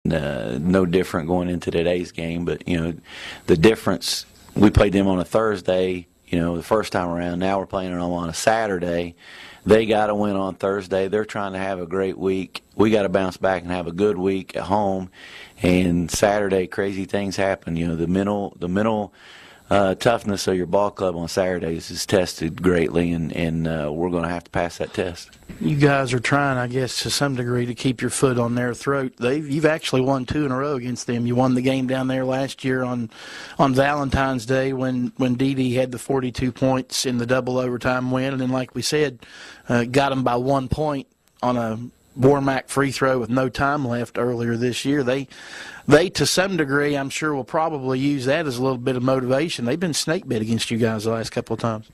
no different going into today's game. But, the difference, we played them on a Thursday, the first time around. Now we're playing them on a Saturday. They got to win on Thursday. They're trying to have a great week. We got to bounce back and have a good week at home. And Saturday, crazy things happen. The mental toughness of your ball club on Saturdays is tested greatly, and we're going to have to pass that test. You guys are trying, I guess, to some degree to keep your foot on their throat. You've actually won 2 in a row against them. You won the game down there last year on Valentine's Day when Dee had the 42 points in the double overtime win, and then, like we said, got them by 1 point on a Bormack free throw with no time left earlier this year. They to some degree, I'm sure, will probably use that as a little bit of motivation. They've been snake bit against you guys the last couple of times.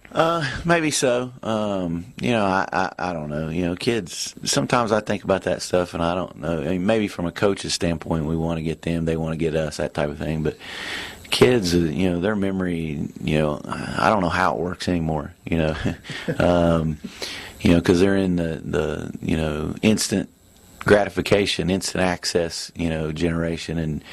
Maybe so. I don't know. Kids, sometimes I think about that stuff, and I don't know. I mean, maybe from a coach's standpoint, we want to get them, they want to get us, that type of thing. But kids, their memory, I don't know how it works anymore, because they're in the instant gratification, instant access, generation. And,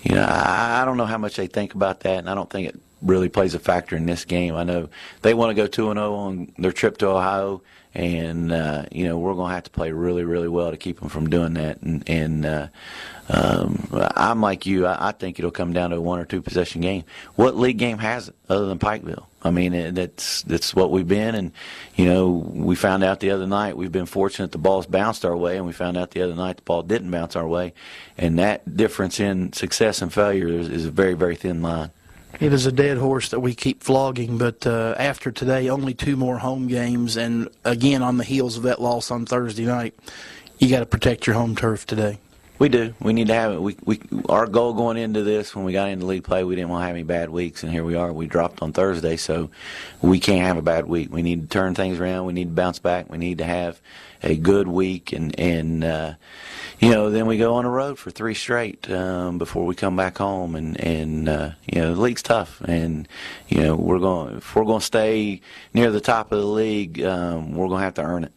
I don't know how much they think about that, and I don't think it really plays a factor in this game. I know they want to go 2-0 on their trip to Ohio, and, we're going to have to play really, really well to keep them from doing that. And I'm like you. I think it'll come down to a 1 or 2 possession game. What league game has it other than Pikeville? I mean, that's what we've been, and we found out the other night. We've been fortunate the ball's bounced our way, and we found out the other night the ball didn't bounce our way, and that difference in success and failure is a very, very thin line. It is a dead horse that we keep flogging, but after today, only 2 more home games, and again on the heels of that loss on Thursday night, you got to protect your home turf today. We do. We need to have it. Our goal going into this, when we got into league play, we didn't want to have any bad weeks, and here we are. We dropped on Thursday, so we can't have a bad week. We need to turn things around. We need to bounce back. We need to have a good week, and then we go on the road for 3 straight before we come back home. And the league's tough, and if we're going to stay near the top of the league, we're going to have to earn it.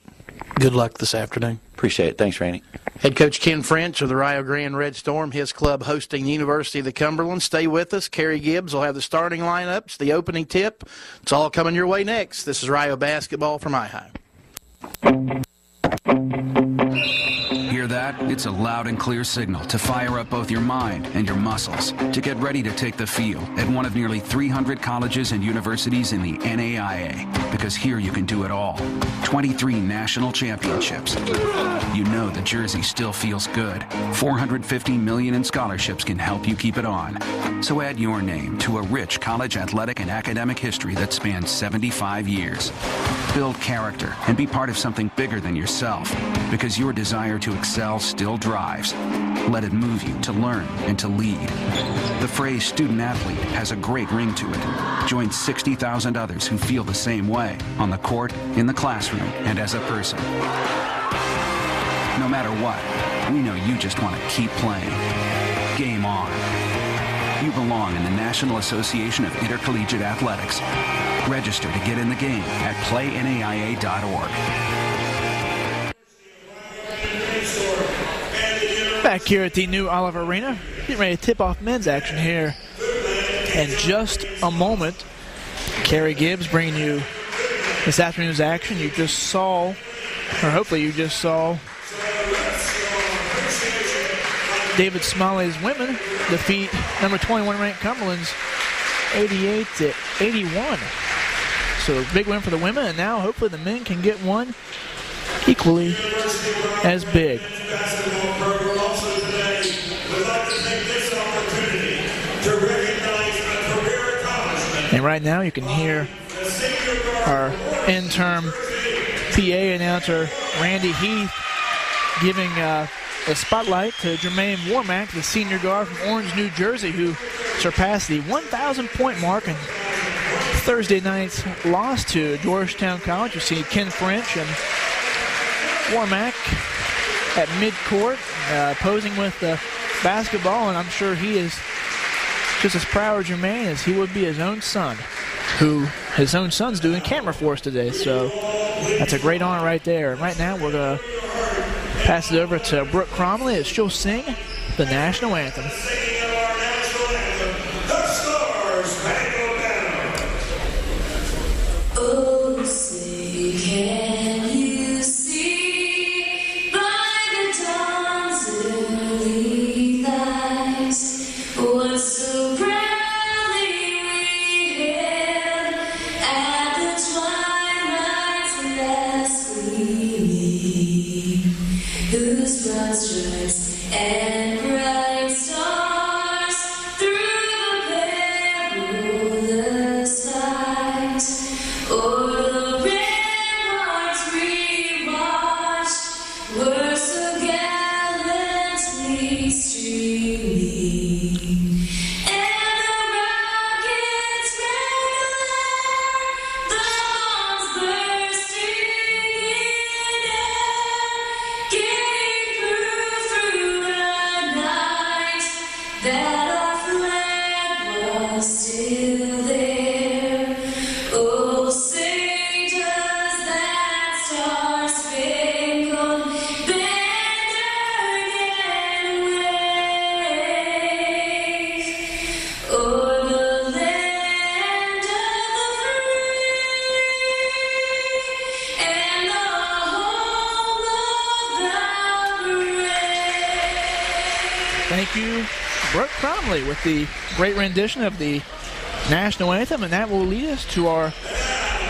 Good luck this afternoon. Appreciate it. Thanks, Randy. Head coach Ken French of the Rio Grande Red Storm, his club hosting the University of the Cumberland. Stay with us. Kerry Gibbs will have the starting lineups, the opening tip. It's all coming your way next. This is Rio basketball from iHigh. Hear that? It's a loud and clear signal to fire up both your mind and your muscles to get ready to take the field at one of nearly 300 colleges and universities in the NAIA. Because here you can do it all. 23 national championships. You know the jersey still feels good. $450 million in scholarships can help you keep it on. So add your name to a rich college athletic and academic history that spans 75 years. Build character and be part of something bigger than yourself, because your desire to excel still drives. Let it move you to learn and to lead. The phrase student athlete has a great ring to it. Join 60,000 others who feel the same way on the court, in the classroom, and as a person. No matter what, we know you just want to keep playing. Game on. You belong in the National Association of Intercollegiate Athletics. Register to get in the game at playnaia.org. Back here at the new Olive Arena, getting ready to tip off men's action here in just a moment. Kerry Gibbs bringing you this afternoon's action. You just saw, or hopefully you just saw, David Smalley's women defeat number 21 ranked Cumberland's 88-81. So big win for the women, and now hopefully the men can get one equally as big. And right now you can hear our interim PA announcer Randy Heath giving a spotlight to Jermaine Warmack, the senior guard from Orange, New Jersey, who surpassed the 1,000-point mark in Thursday night's loss to Georgetown College. You see Ken French and Warmack at midcourt posing with the basketball, and I'm sure he is just as proud of Jermaine as he would be his own son, who his own son's doing camera for us today. So that's a great honor right there. And right now we're going to pass it over to Brooke Cromley as she'll sing the national anthem. Oh, say, can you see by the dawn's early light what so proudly we hailed at the twilight's last gleaming, whose broad stripes and bright stars through the perilous fight o'er the ramparts we watched were so gallantly streaming, and the rockets regular, the bombs bursting in air, gave proof through the night that our flag was still there. Oh, say does that star-spangled banner yet wave o'er the land of the free and the home of the brave? Thank you, Brooke Cromley, with the great rendition of the national anthem, and that will lead us to our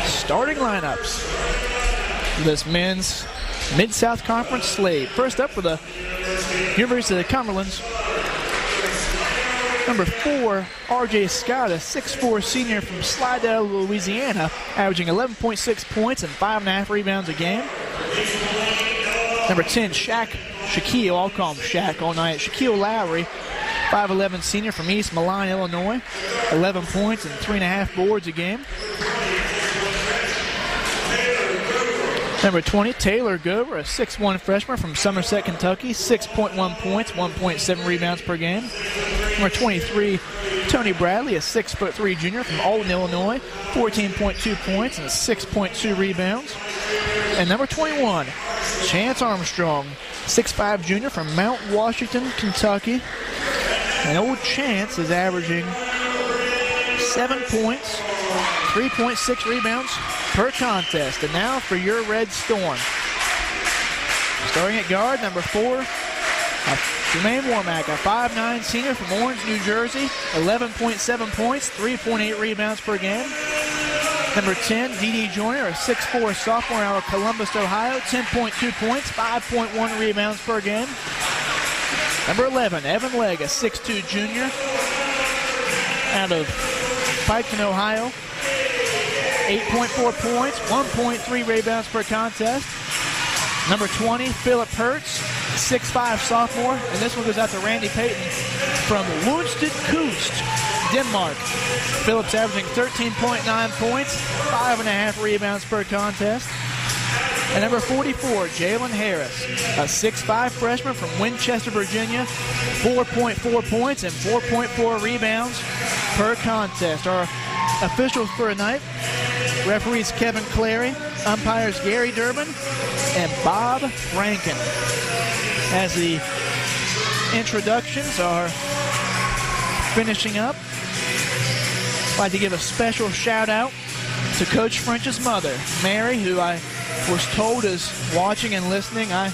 starting lineups for this men's Mid-South Conference slate. First up for the University of the Cumberlands, number 4, R.J. Scott, a 6'4 senior from Slidell, Louisiana, averaging 11.6 points and 5.5 rebounds a game. Number 10, Shaquille, I'll call him Shaq all night, Shaquille Lowry, 5'11 senior from East Milan, Illinois, 11 points and 3.5 boards a game. Number 20, Taylor Gover, a 6'1 freshman from Somerset, Kentucky, 6.1 points, 1.7 rebounds per game. Number 23, Tony Bradley, a 6'3 junior from Alton, Illinois, 14.2 points and 6.2 rebounds. And number 21, Chance Armstrong, 6'5 junior from Mount Washington, Kentucky. And old Chance is averaging 7 points, 3.6 rebounds per contest. And now for your Red Storm. Starting at guard, number 4, Jermaine Warmack, a 5'9 senior from Orange, New Jersey, 11.7 points, 3.8 rebounds per game. Number 10, D.D. Joyner, a 6'4 sophomore out of Columbus, Ohio, 10.2 points, 5.1 rebounds per game. Number 11, Evan Legg, a 6'2 junior out of Piketon, Ohio, 8.4 points, 1.3 rebounds per contest. Number 20, Philip Hertz, 6'5 sophomore, and this one goes out to Randy Payton from Woensted Kust, Denmark. Phillips averaging 13.9 points, 5.5 rebounds per contest. And number 44, Jalen Harris, a 6'5 freshman from Winchester, Virginia, 4.4 points and 4.4 rebounds per contest. Our officials for tonight, referees Kevin Clary, umpires Gary Durbin and Bob Rankin. As the introductions are finishing up, I'd like to give a special shout out to Coach French's mother, Mary, who I was told is watching and listening. I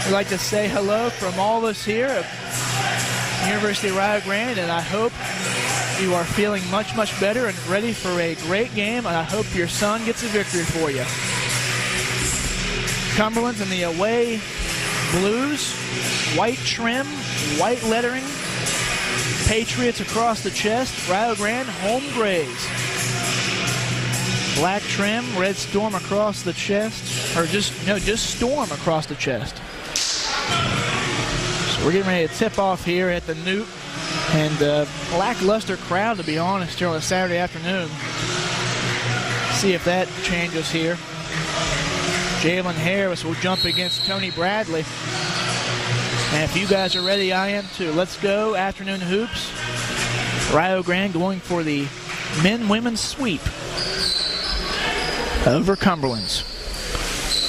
would like to say hello from all of us here at University of Rio Grande, and I hope you are feeling much, much better and ready for a great game, and I hope your son gets a victory for you. Cumberland's in the away blues, white trim, white lettering, Patriots across the chest, Rio Grande home grays. Black trim, red storm across the chest, or just storm across the chest. So we're getting ready to tip off here at the Newt, and lackluster crowd, to be honest, here on a Saturday afternoon. See if that changes here. Jalen Harris will jump against Tony Bradley. And if you guys are ready, I am too. Let's go. Afternoon hoops. Rio Grande going for the men-women's sweep over Cumberland's.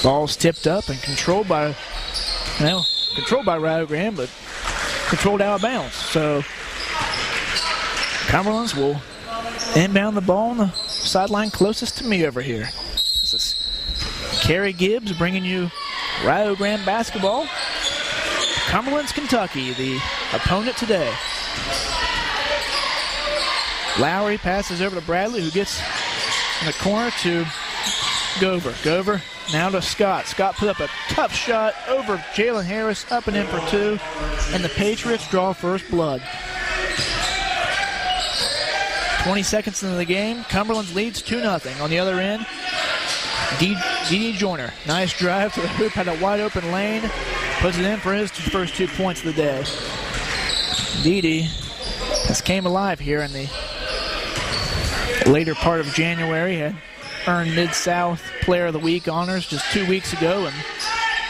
Ball's tipped up and controlled by Rio Grande, but controlled out of bounds. So Cumberland's will inbound the ball on the sideline closest to me over here. This is Kerry Gibbs bringing you Rio Grande basketball. Cumberland's Kentucky, the opponent today. Lowry passes over to Bradley, who gets in the corner to Gover. Gover now to Scott. Scott put up a tough shot over Jalen Harris, up and in for two, and the Patriots draw first blood. 20 seconds into the game, Cumberland leads 2-0. On the other end, D.D. Joyner, nice drive to the hoop, had a wide open lane, puts it in for his first 2 points of the day. D.D. has came alive here in the later part of January, had earned Mid-South Player of the Week honors just 2 weeks ago and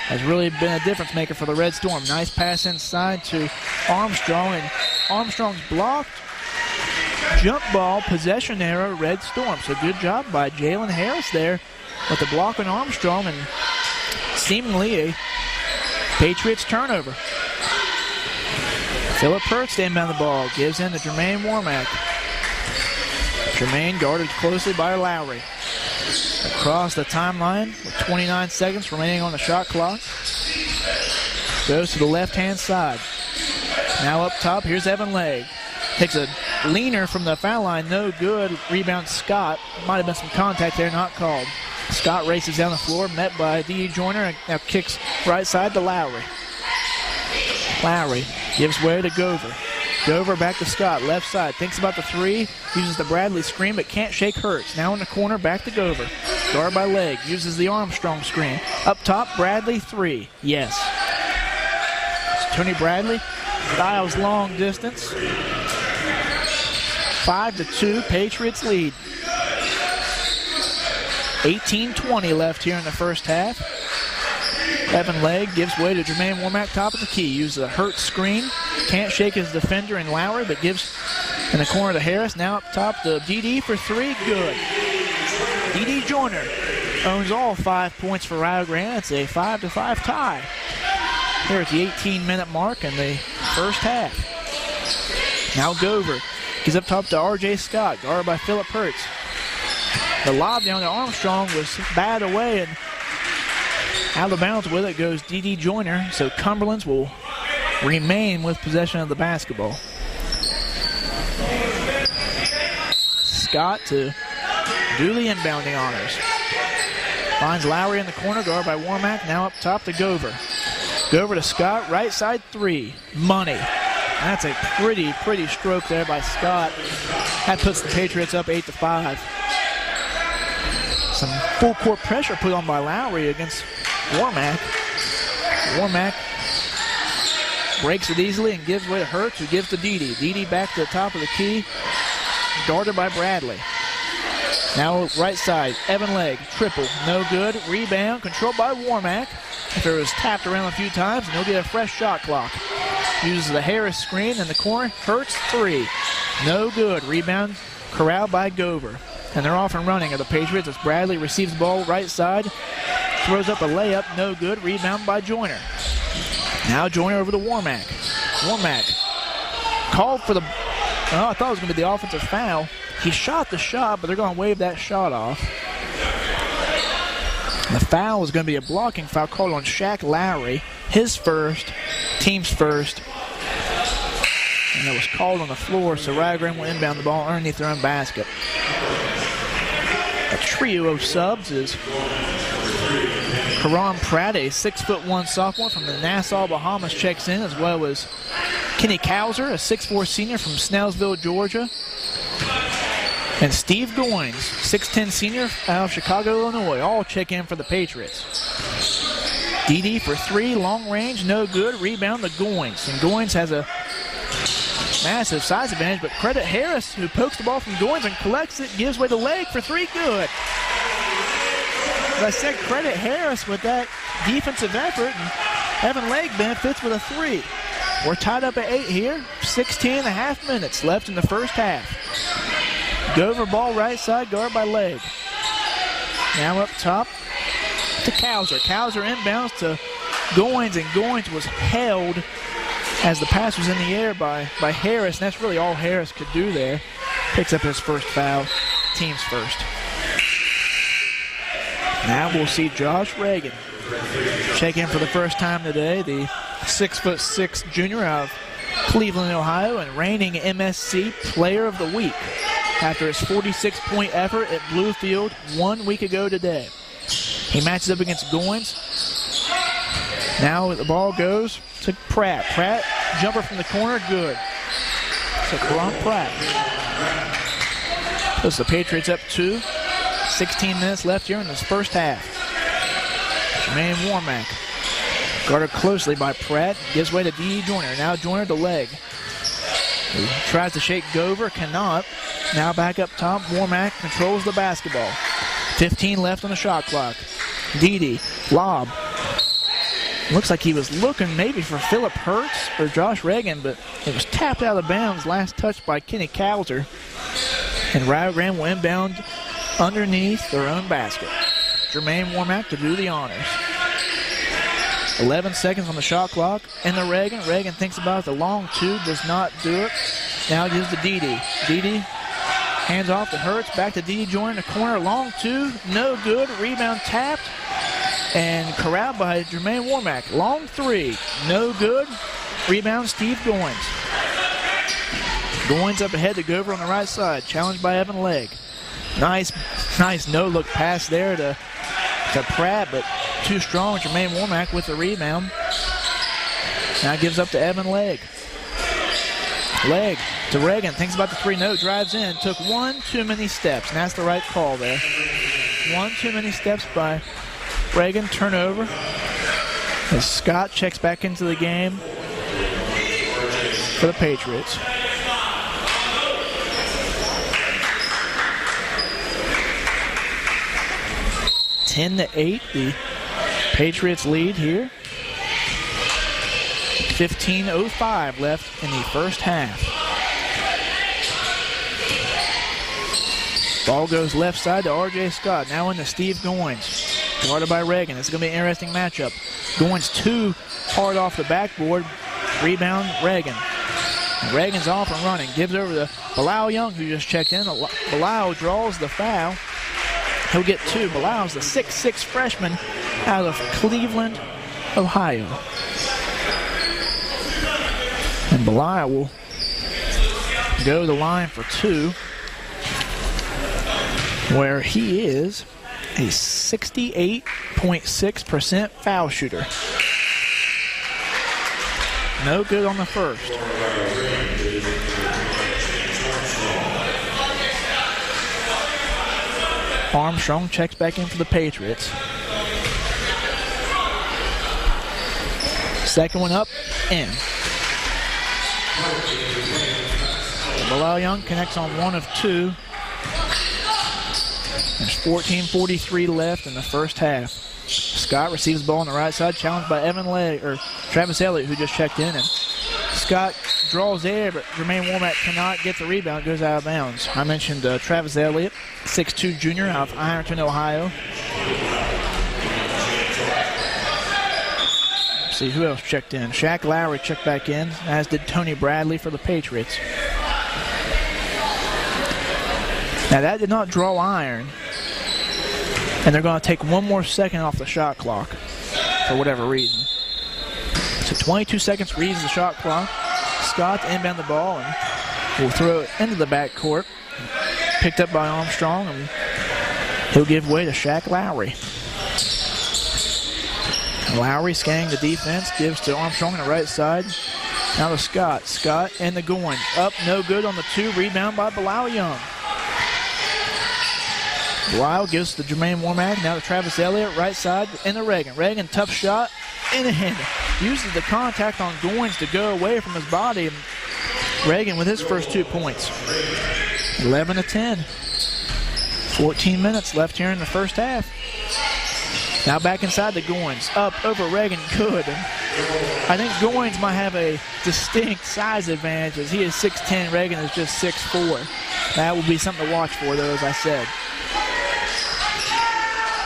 has really been a difference maker for the Red Storm. Nice pass inside to Armstrong, and Armstrong's blocked. Jump ball, possession error, Red Storm. So good job by Jalen Harris there with the block on Armstrong and seemingly a Patriots turnover. Phillip Hurts inbound the ball, gives in to Jermaine Warmack. Jermaine guarded closely by Lowry. Across the timeline with 29 seconds remaining on the shot clock. Goes to the left-hand side. Now up top, here's Evan Legg. Takes a leaner from the foul line, no good. Rebound Scott. Might have been some contact there, not called. Scott races down the floor, met by D.D. Joyner, and now kicks right side to Lowry. Lowry gives way to Gover. Gover back to Scott, left side, thinks about the three, uses the Bradley screen, but can't shake Hurts. Now in the corner, back to Gover. Guard by Legg, uses the Armstrong screen. Up top, Bradley, three. Yes. It's Tony Bradley, dials long distance. 5-2, Patriots lead. 18:20 left here in the first half. Evan Legg gives way to Jermaine Warmack, top of the key. Uses a Hurts screen. Can't shake his defender in Lowry, but gives in the corner to Harris. Now up top to D.D. for three. Good. D.D. Joyner owns all 5 points for Rio Grande. It's a 5-5 tie here at the 18-minute mark in the first half. Now Gover gives up top to R.J. Scott, guarded by Phillip Hurts. The lob down to Armstrong was batted away, and out of bounds with it goes D.D. Joyner, so Cumberland's will remain with possession of the basketball. Scott to Dooley inbounding honors. Finds Lowry in the corner, guarded by Warmack, now up top to Gover. Gover to Scott, right side three. Money. That's a pretty stroke there by Scott. That puts the Patriots up 8-5. Some full court pressure put on by Lowry against Warmack. Warmack breaks it easily and gives way to Hurts, who gives to D.D. D.D. back to the top of the key, guarded by Bradley. Now right side, Evan Legg, triple, no good. Rebound, controlled by Warmack. After it was tapped around a few times, and he'll get a fresh shot clock. Uses the Harris screen in the corner. Hurts three, no good. Rebound corralled by Gover. And they're off and running of the Patriots as Bradley receives the ball right side. Throws up a layup, no good. Rebound by Joyner. Now Joyner over to Warmack. Warmack called for the, I thought it was going to be the offensive foul. He shot the shot, but they're going to wave that shot off. The foul is going to be a blocking foul called on Shaq Lowry. His first, team's first. And it was called on the floor, so Rio Grande will inbound the ball underneath their own basket. A trio of subs is Karan Pratt, a 6'1" sophomore from the Nassau, Bahamas, checks in, as well as Kenny Kauser, a 6'4" senior from Snellsville, Georgia. And Steve Goins, 6'10" senior out of Chicago, Illinois, all check in for the Patriots. D.D. for three, long range, no good. Rebound to Goins. And Goins has a massive size advantage, but credit Harris, who pokes the ball from Goins and collects it, gives way to Legg for three, good. As I said, credit Harris with that defensive effort, and Evan Legg benefits with a three. We're tied up at 8 here, 16.5 minutes left in the first half. Gover ball right side, guarded by Legg. Now up top to Kauser. Kauser inbounds to Goins, and Goins was held as the pass was in the air by Harris, and that's really all Harris could do there. Picks up his first foul, team's first. Now we'll see Josh Reagan check in for the first time today, the 6'6" junior out of Cleveland, Ohio, and reigning MSC Player of the Week after his 46-point effort at Bluefield 1 week ago today. He matches up against Goins. Now the ball goes to Pratt. Pratt, jumper from the corner, good. So Karan Pratt. Puts the Patriots up 2. 16 minutes left here in this first half. Jermaine Warmack guarded closely by Pratt. Gives way to D. Joyner. Now Joyner to leg. He tries to shake Gover. Cannot. Now back up top. Warmack controls the basketball. 15 left on the shot clock. Dede. Lob. Looks like he was looking maybe for Phillip Hertz or Josh Reagan, but it was tapped out of bounds. Last touch by Kenny Cowser. And Rio Grande will inbound underneath their own basket. Jermaine Warmack to do the honors. 11 seconds on the shot clock. And the Reagan. Reagan thinks about the long two. Does not do it. Now gives to Dede. Dede hands off to Hertz. Back to Dede Joyner in the corner. Long two. No good. Rebound tapped. And corralled by Jermaine Warmack. Long three. No good. Rebound Steve Goins. Goins up ahead to Gover on the right side. Challenged by Evan Legg. Nice no-look pass there to Pratt, but too strong. Jermaine Warmack with the rebound. Now gives up to Evan Legg. Legg to Reagan. Thinks about the three. No, drives in. Took one too many steps, and that's the right call there. One too many steps by Reagan. Turnover. As Scott checks back into the game for the Patriots. Ten to 8, the Patriots lead here. 15:05 left in the first half. Ball goes left side to R.J. Scott. Now into Steve Goins. Guarded by Reagan. It's going to be an interesting matchup. Goins too hard off the backboard. Rebound Reagan. And Reagan's off and running. Gives over to Bilal Young, who just checked in. Bilal draws the foul. He'll get two. Bilal's the 6'6" freshman out of Cleveland, Ohio. And Bilal will go to the line for two, where he is a 68.6% foul shooter. No good on the first. Armstrong checks back in for the Patriots. Second one up, in. Bilal Young connects on one of two. There's 14:43 left in the first half. Scott receives the ball on the right side, challenged by Travis Elliott, who just checked in. And Scott draws there, but Jermaine Warmack cannot get the rebound, goes out of bounds. I mentioned Travis Elliott, 6'2" junior out of Ironton, Ohio. Let's see who else checked in. Shaq Lowry checked back in, as did Tony Bradley for the Patriots. Now that did not draw iron, and they're going to take one more second off the shot clock for whatever reason. So 22 seconds reads the shot clock. Scott to inbound the ball and will throw it into the backcourt. Picked up by Armstrong, and he'll give way to Shaq Lowry. Lowry scanning the defense, gives to Armstrong on the right side. Now to Scott. Scott and the Goins. Up, no good on the two. Rebound by Bilal Young. Bilal gives to Jermaine Warmack. Now to Travis Elliott, right side, and the Reagan. Reagan, tough shot, in-handed. Uses the contact on Goins to go away from his body. And Reagan with his first 2 points. 11-10. 14 minutes left here in the first half. Now back inside to Goins. Up over Reagan, good. And I think Goins might have a distinct size advantage, as he is 6'10", Reagan is just 6'4". That will be something to watch for, though, as I said.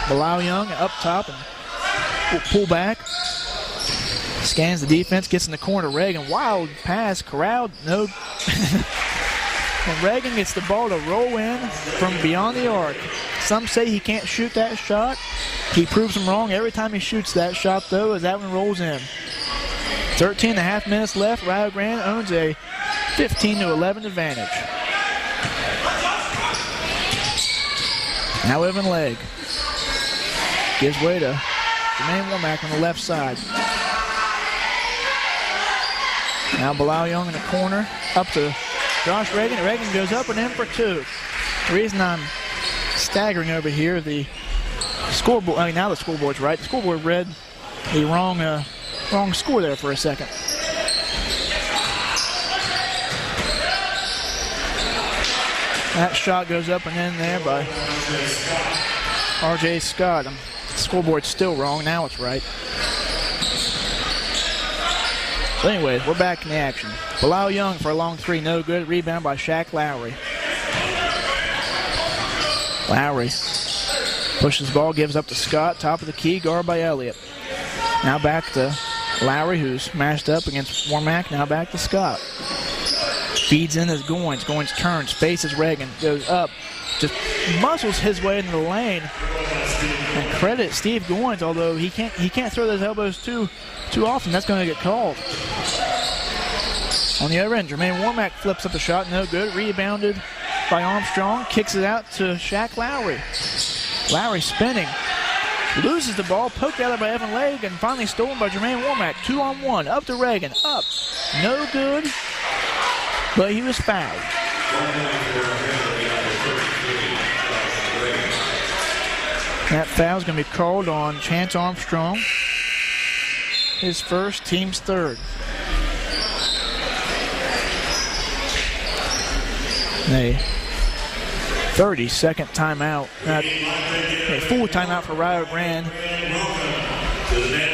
Bilal Young up top and will pull back. Scans the defense, gets in the corner to Reagan. Wild pass, corralled, no. And Reagan gets the ball to roll in from beyond the arc. Some say he can't shoot that shot. He proves them wrong every time he shoots that shot, though, as that one rolls in. 13 and a half minutes left. Rio Grande owns a 15-11 advantage. Now Evan Legg gives way to Jermaine Womack on the left side. Now Bilal Young in the corner, up to Josh Reagan. Reagan goes up and in for two. The reason I'm staggering over here, the scoreboard, now the scoreboard's right. The scoreboard read the wrong score there for a second. That shot goes up and in there by R.J. Scott. The scoreboard's still wrong. Now it's right. So anyway, we're back in the action. Bilal Young for a long three, no good. Rebound by Shaq Lowry. Lowry pushes the ball, gives up to Scott. Top of the key, guard by Elliott. Now back to Lowry, who's matched up against Womack. Now back to Scott. Feeds in as Goins. Goins turns, faces Reagan, goes up, just muscles his way into the lane. And credit Steve Goins, although he can't throw those elbows too often. That's going to get called. On the other end, Jermaine Womack flips up a shot, no good. Rebounded by Armstrong, kicks it out to Shaq Lowry. Lowry spinning, loses the ball, poked out by Evan Legg, and finally stolen by Jermaine Womack. 2-on-1, up to Reagan, up, no good, but he was fouled. That foul's going to be called on Chance Armstrong. His first, team's third. A 30-second timeout. A full timeout for Rio Grande.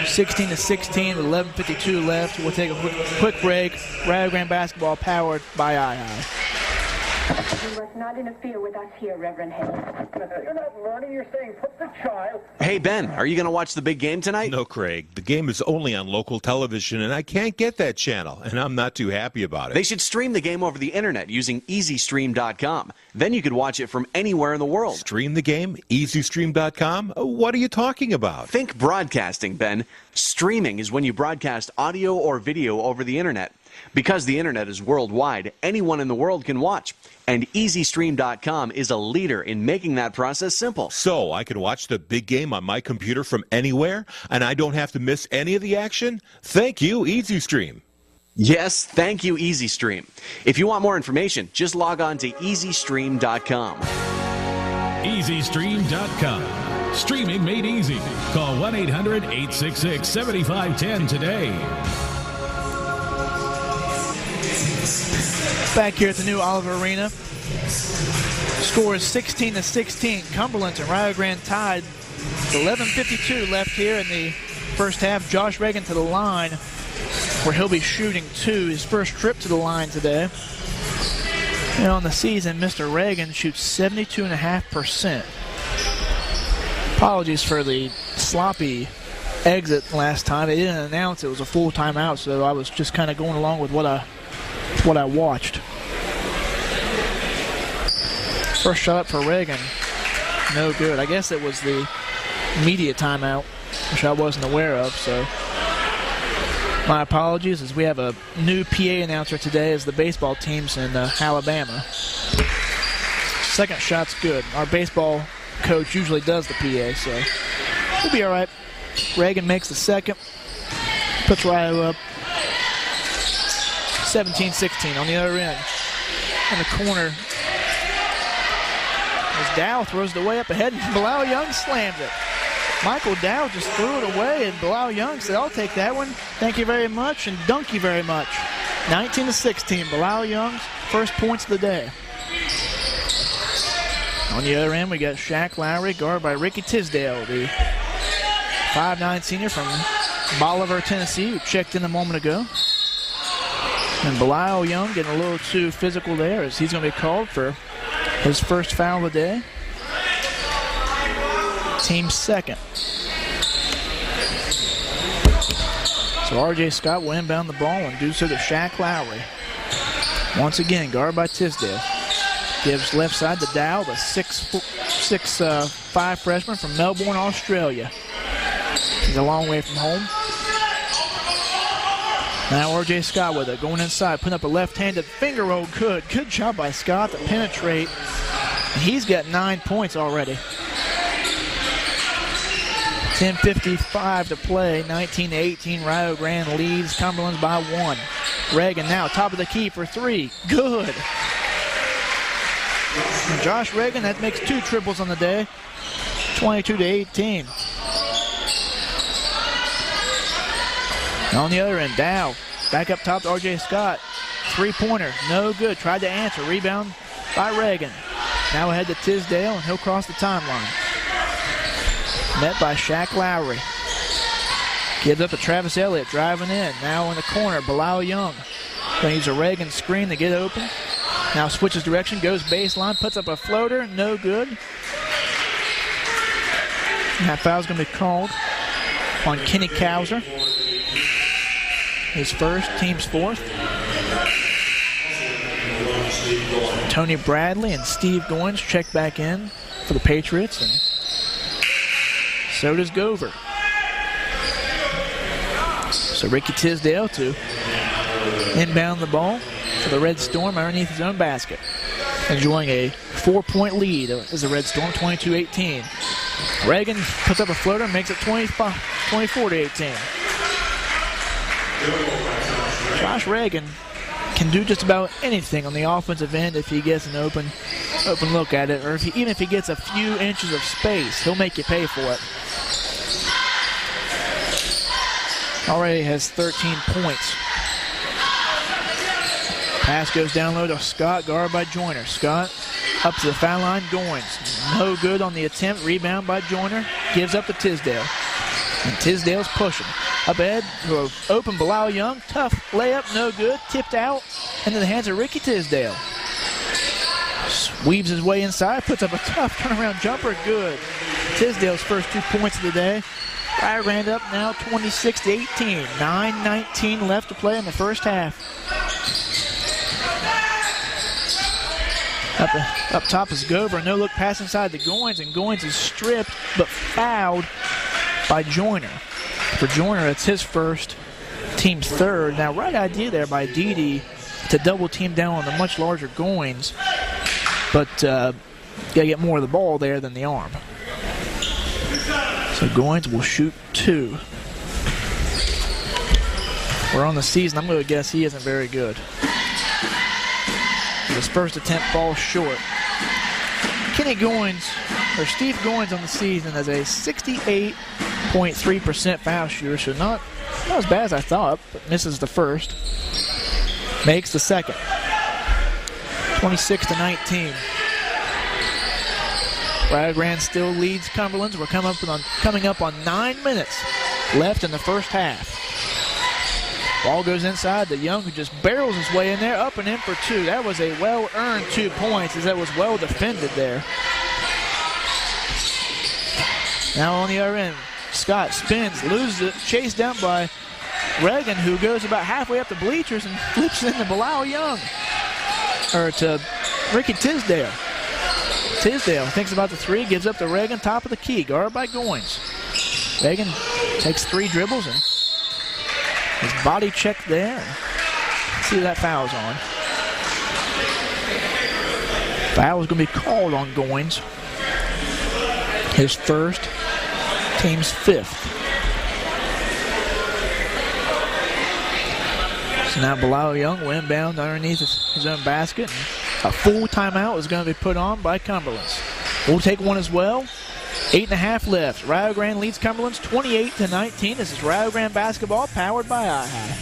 16-16 with 11:52 left. We'll take a quick break. Rio Grande basketball powered by II. You must not interfere with us here, Reverend Hayes. You're not learning. You're saying put the child. Hey, Ben, are you going to watch the big game tonight? No, Craig. The game is only on local television, and I can't get that channel, and I'm not too happy about it. They should stream the game over the internet using EasyStream.com. Then you could watch it from anywhere in the world. Stream the game? EasyStream.com? What are you talking about? Think broadcasting, Ben. Streaming is when you broadcast audio or video over the internet. Because the internet is worldwide, anyone in the world can watch. And EasyStream.com is a leader in making that process simple. So I can watch the big game on my computer from anywhere, and I don't have to miss any of the action? Thank you, EasyStream. Yes, thank you, EasyStream. If you want more information, just log on to EasyStream.com. EasyStream.com. Streaming made easy. Call 1-800-866-7510 today. Back here at the new Oliver Arena. Score is 16-16. Cumberland and Rio Grande tied. 11:52 left here in the first half. Josh Reagan to the line, where he'll be shooting two. His first trip to the line today. And on the season, Mr. Reagan shoots 72.5%. Apologies for the sloppy exit last time. They didn't announce it was a full timeout, so I was just kind of going along with what I watched. First shot up for Reagan, no good. I guess it was the media timeout, which I wasn't aware of, so my apologies, as we have a new PA announcer today as the baseball team's in Alabama. Second shot's good. Our baseball coach usually does the PA, so we'll be all right. Reagan makes the second, puts Rio up 17-16 on the other end. In the corner, as Dow throws it away up ahead, and Bilal Young slams it. Michael Dow just threw it away, and Bilal Young said, I'll take that one. Thank you very much, and dunk you very much. 19-16, Bilal Young's first points of the day. On the other end, we got Shaq Lowry, guarded by Ricky Tisdale, the 5'9" senior from Bolivar, Tennessee, who checked in a moment ago. And Bilal Young getting a little too physical there, as he's going to be called for his first foul of the day. Team's second. So R.J. Scott will inbound the ball and do so to Shaq Lowry. Once again, guarded by Tisdale. Gives left side to Dow, the 6'5" freshman from Melbourne, Australia. He's a long way from home. Now R.J. Scott with it, going inside, putting up a left-handed finger roll. Good job by Scott to penetrate. And he's got 9 points already. 10:55 to play, 19-18. Rio Grande leads Cumberland's by 1. Reagan now top of the key for 3. Good. And Josh Reagan, that makes 2 triples on the day. 22-18. On the other end, Dow back up top to R.J. Scott. 3-pointer, no good. Tried to answer. Rebound by Reagan. Now ahead to Tisdale, and he'll cross the timeline. Met by Shaq Lowry. Gives up to Travis Elliott, driving in. Now in the corner, Bilal Young. Going to use a Reagan screen to get open. Now switches direction, goes baseline, puts up a floater, no good. And that foul's going to be called on Kenny Kauser. His first, team's fourth. Tony Bradley and Steve Goins check back in for the Patriots, and so does Gover. So Ricky Tisdale to inbound the ball for the Red Storm underneath his own basket. Enjoying a 4-point lead as the Red Storm, 22-18. Reagan puts up a floater and makes it 24-18. Josh Reagan can do just about anything on the offensive end if he gets an open look at it, or even if he gets a few inches of space, he'll make you pay for it. Already has 13 points. Pass goes down low to Scott, guarded by Joyner. Scott up to the foul line, Goins. No good on the attempt, rebound by Joyner. Gives up to Tisdale. And Tisdale's pushing. Up ahead to an open Bilal Young. Tough layup, no good. Tipped out into the hands of Ricky Tisdale. Weaves his way inside, puts up a tough turnaround jumper, good. Tisdale's first 2 points of the day. Rio Grande up now 26-18. 9:19 left to play in the first half. Up top is Gover. No look pass inside to Goins, and Goins is stripped but fouled by Joyner. For Joyner, it's his first, team's third. Now, right idea there by Dede to double team down on the much larger Goins, but got to get more of the ball there than the arm. So Goins will shoot 2. We're on the season. I'm going to guess he isn't very good. His first attempt falls short. Kenny Goins, or Steve Goins on the season, has a 68.3% foul shooter, so not as bad as I thought, but misses the first. Makes the second. 26-19. Rio Grande still leads Cumberland's. We're coming up on 9 minutes left in the first half. Ball goes inside to Young, who just barrels his way in there, up and in for 2. That was a well-earned 2 points, as that was well defended there. Now on the other end, Scott spins, loses it, chased down by Reagan, who goes about halfway up the bleachers and flips into Bilal Young, or to Ricky Tisdale. Tisdale thinks about the 3, gives up to Reagan, top of the key, guarded by Goins. Reagan takes 3 dribbles and his body check there. Let's see who that foul's on. Foul is going to be called on Goins. His first, team's 5th. So now Bilal Young will inbound underneath his own basket. A full timeout is going to be put on by Cumberland's. We'll take one as well. 8.5 left. Rio Grande leads Cumberland's 28-19. This is Rio Grande basketball, powered by iHigh.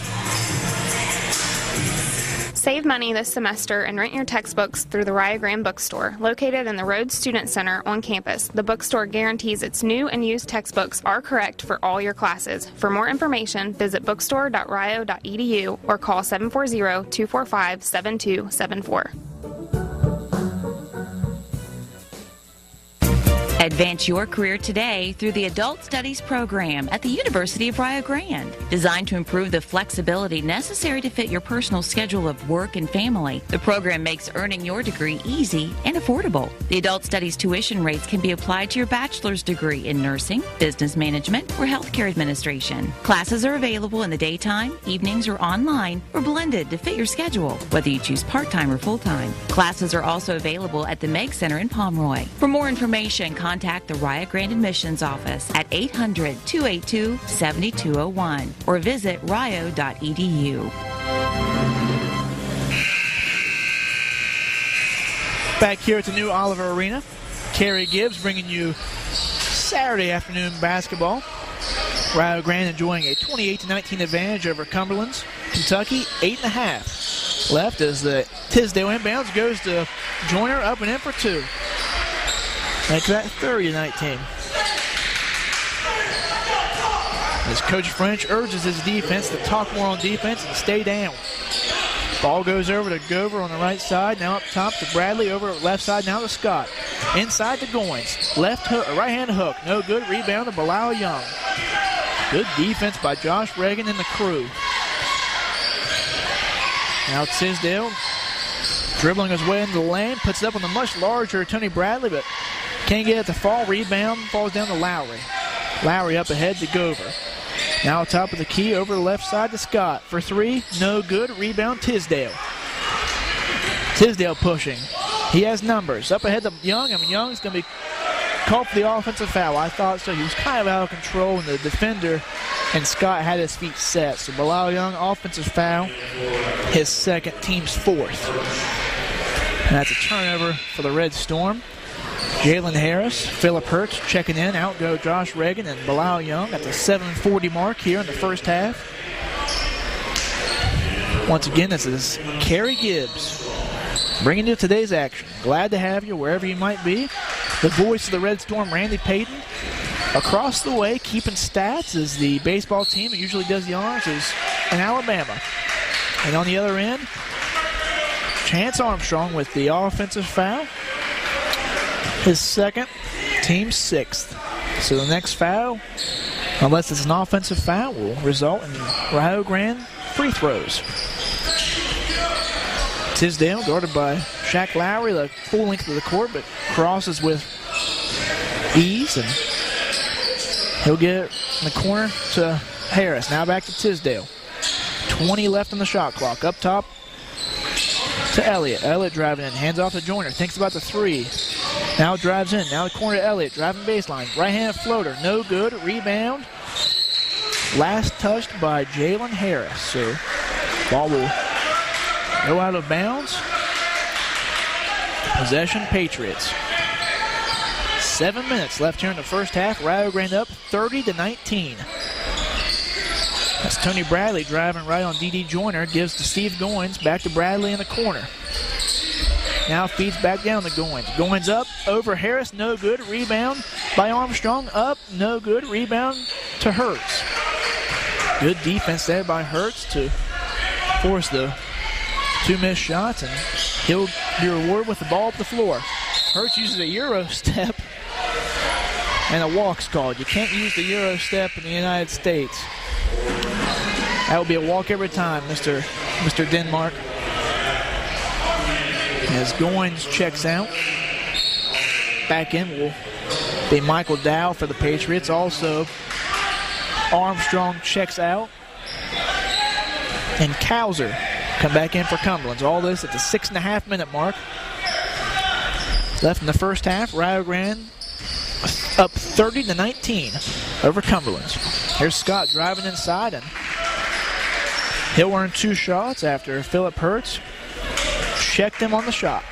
Save money this semester and rent your textbooks through the Rio Grande Bookstore, located in the Rhodes Student Center on campus. The bookstore guarantees its new and used textbooks are correct for all your classes. For more information, visit bookstore.rio.edu or call 740-245-7274. Advance your career today through the Adult Studies program at the University of Rio Grande. Designed to improve the flexibility necessary to fit your personal schedule of work and family, the program makes earning your degree easy and affordable. The Adult Studies tuition rates can be applied to your bachelor's degree in nursing, business management, or healthcare administration. Classes are available in the daytime, evenings, or online, or blended to fit your schedule, whether you choose part-time or full-time. Classes are also available at the Meg Center in Pomeroy. For more information, contact the Rio Grande Admissions Office at 800-282-7201 or visit rio.edu. Back here at the new Oliver Arena, Kerry Gibbs bringing you Saturday afternoon basketball. Rio Grande enjoying a 28-19 advantage over Cumberland's Kentucky, 8.5 left as the Tisdale inbounds goes to Joyner, up and in for two. Make that 30-19. As Coach French urges his defense to talk more on defense and stay down. Ball goes over to Gover on the right side. Now up top to Bradley. Over left side now to Scott. Inside to Goins. Left hook, right hand hook. No good. Rebound to Bilal Young. Good defense by Josh Reagan and the crew. Now Tisdale dribbling his way into the lane. Puts it up on the much larger Tony Bradley, but can't get it to fall. Rebound falls down to Lowry. Lowry up ahead to Gover. Now top of the key over the left side to Scott. For three, no good. Rebound Tisdale. Tisdale pushing. He has numbers. Up ahead to Young. I mean, Young's going to be called for the offensive foul. I thought so. He was kind of out of control, and the defender and Scott had his feet set. So Bilal Young, offensive foul. His second, team's fourth. And that's a turnover for the Red Storm. Jalen Harris, Phillip Hertz checking in. Out go Josh Reagan and Bilal Young at the 7:40 mark here in the first half. Once again, this is Kerry Gibbs bringing you today's action. Glad to have you wherever you might be. The voice of the Red Storm, Randy Payton. Across the way, keeping stats, is the baseball team that usually does the honors, is in Alabama. And on the other end, Chance Armstrong with the offensive foul. His second, team sixth. So the next foul, unless it's an offensive foul, will result in Rio Grande free throws. Tisdale guarded by Shaq Lowry, the full length of the court, but crosses with ease, and he'll get it in the corner to Harris. Now back to Tisdale. 20 left on the shot clock. Up top to Elliott. Elliott driving in, hands off to Joyner, thinks about the three. Now drives in, now the corner to Elliott, driving baseline. Right-hand floater, no good. Rebound. Last touched by Jalen Harris. So ball will go out of bounds. Possession Patriots. 7 minutes left here in the first half. Rio Grande up 30-19. That's Tony Bradley driving right on D.D. Joyner. Gives to Steve Goins. Back to Bradley in the corner. Now feeds back down to Goins. Goins up over Harris. No good. Rebound by Armstrong. Up. No good. Rebound to Hertz. Good defense there by Hertz to force the two missed shots, and he'll be rewarded with the ball up the floor. Hertz uses a Euro step, and a walk's called. You can't use the Euro step in the United States. That will be a walk every time, Mr. Denmark. As Goins checks out, back in will be Michael Dow for the Patriots. Also, Armstrong checks out, and Cowser come back in for Cumberland's. All this at the 6.5 minute mark. Left in the first half. Rio Grande up 30-19 over Cumberland's. Here's Scott driving inside, and he'll earn two shots after Phillip Hertz checked him on the shot.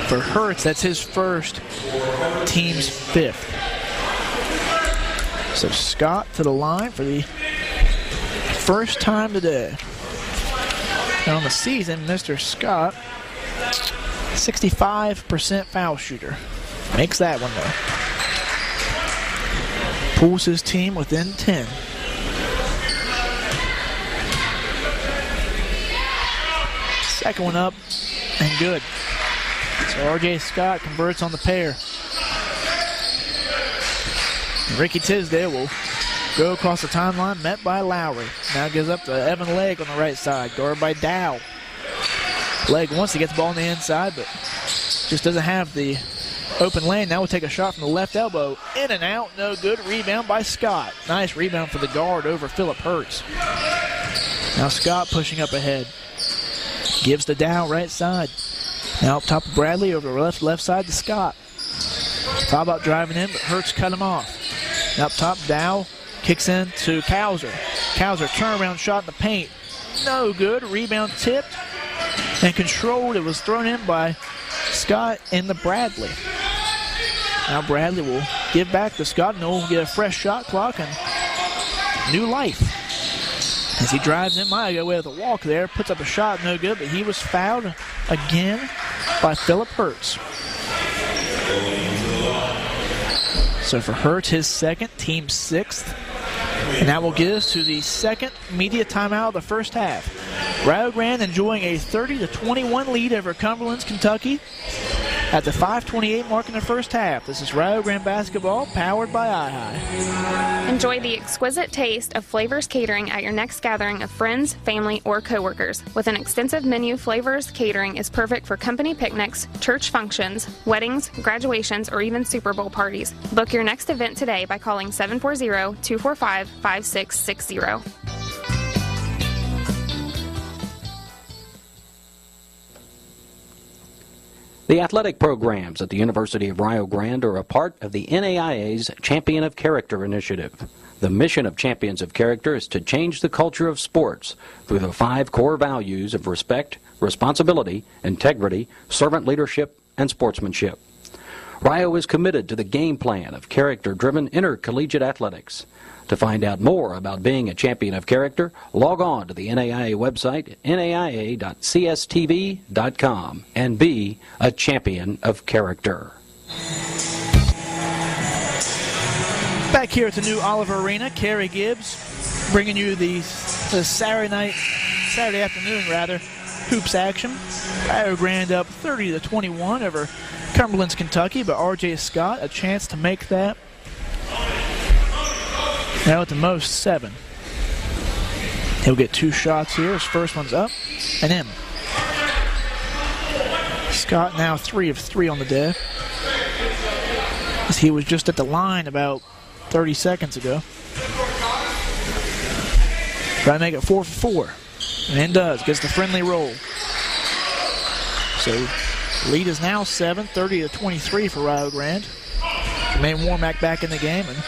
For Hertz, that's his first, team's fifth. So Scott to the line for the first time today. And on the season, Mr. Scott, 65% foul shooter. Makes that one, though. Pulls his team within 10. Second one up and good. So R.J. Scott converts on the pair. Ricky Tisdale will go across the timeline, met by Lowry. Now gives up to Evan Legg on the right side, guarded by Dow. Legg wants to get the ball on the inside, but just doesn't have the open lane. Now we'll take a shot from the left elbow. In and out, no good. Rebound by Scott. Nice rebound for the guard over Phillip Hertz. Now Scott pushing up ahead. Gives to Dow right side. Now up top of Bradley over the left side to Scott. Thought about driving in, but Hertz cut him off. Now up top, Dow kicks in to Kauser. Kauser turnaround shot in the paint. No good. Rebound tipped and controlled. It was thrown in by Scott and the Bradley. Now Bradley will give back to Scott, and he'll get a fresh shot clock and new life. As he drives in, might go away with a walk there, puts up a shot, no good, but he was fouled again by Phillip Hertz. So for Hertz, his second, team sixth. And that will get us to the second media timeout of the first half. Rio Grande enjoying a 30-21 lead over Cumberland's Kentucky at the 5:28 mark in the first half. This is Rio Grande basketball, powered by iHigh. Enjoy the exquisite taste of Flavors Catering at your next gathering of friends, family, or coworkers. With an extensive menu, Flavors Catering is perfect for company picnics, church functions, weddings, graduations, or even Super Bowl parties. Book your next event today by calling 740-245-5660. The athletic programs at the University of Rio Grande are a part of the NAIA's Champion of Character initiative. The mission of Champions of Character is to change the culture of sports through the 5 core values of respect, responsibility, integrity, servant leadership, and sportsmanship. Rio is committed to the game plan of character-driven intercollegiate athletics. To find out more about being a champion of character, log on to the NAIA website, naia.cstv.com, and be a champion of character. Back here at the new Oliver Arena, Kerry Gibbs bringing you the Saturday afternoon, hoops action. Rio Grande up 30-21 over Cumberland's Kentucky, but R.J. Scott a chance to make that. Now at the most 7. He'll get 2 shots here. His first one's up and in. Scott now 3 of 3 on the day, as he was just at the line about 30 seconds ago. Try to make it 4 for 4. And does. Gets the friendly roll. So lead is now 7, 30-23 for Rio Grande. Jermaine Warmack back in the game, and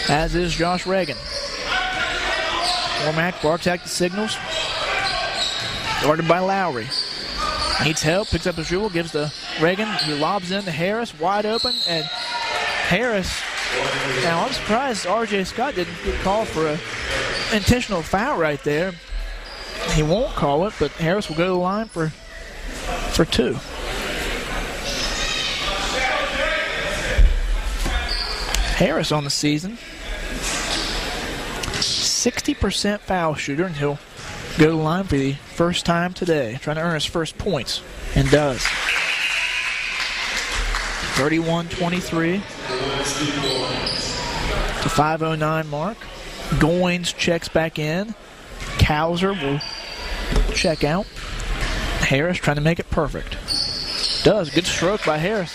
as is Josh Reagan. Warmack barks out the signals. Guarded by Lowry. Needs help, picks up his dribble, gives to Reagan, who lobs in to Harris, wide open, and Harris. Now I'm surprised R.J. Scott didn't get called for an intentional foul right there. He won't call it, but Harris will go to the line for 2. Harris on the season, 60% foul shooter, and he'll go to the line for the first time today, trying to earn his first points, and does. 31-23 to 5:09 mark. Goins checks back in. Kauser will check out. Harris trying to make it perfect. Does. Good stroke by Harris.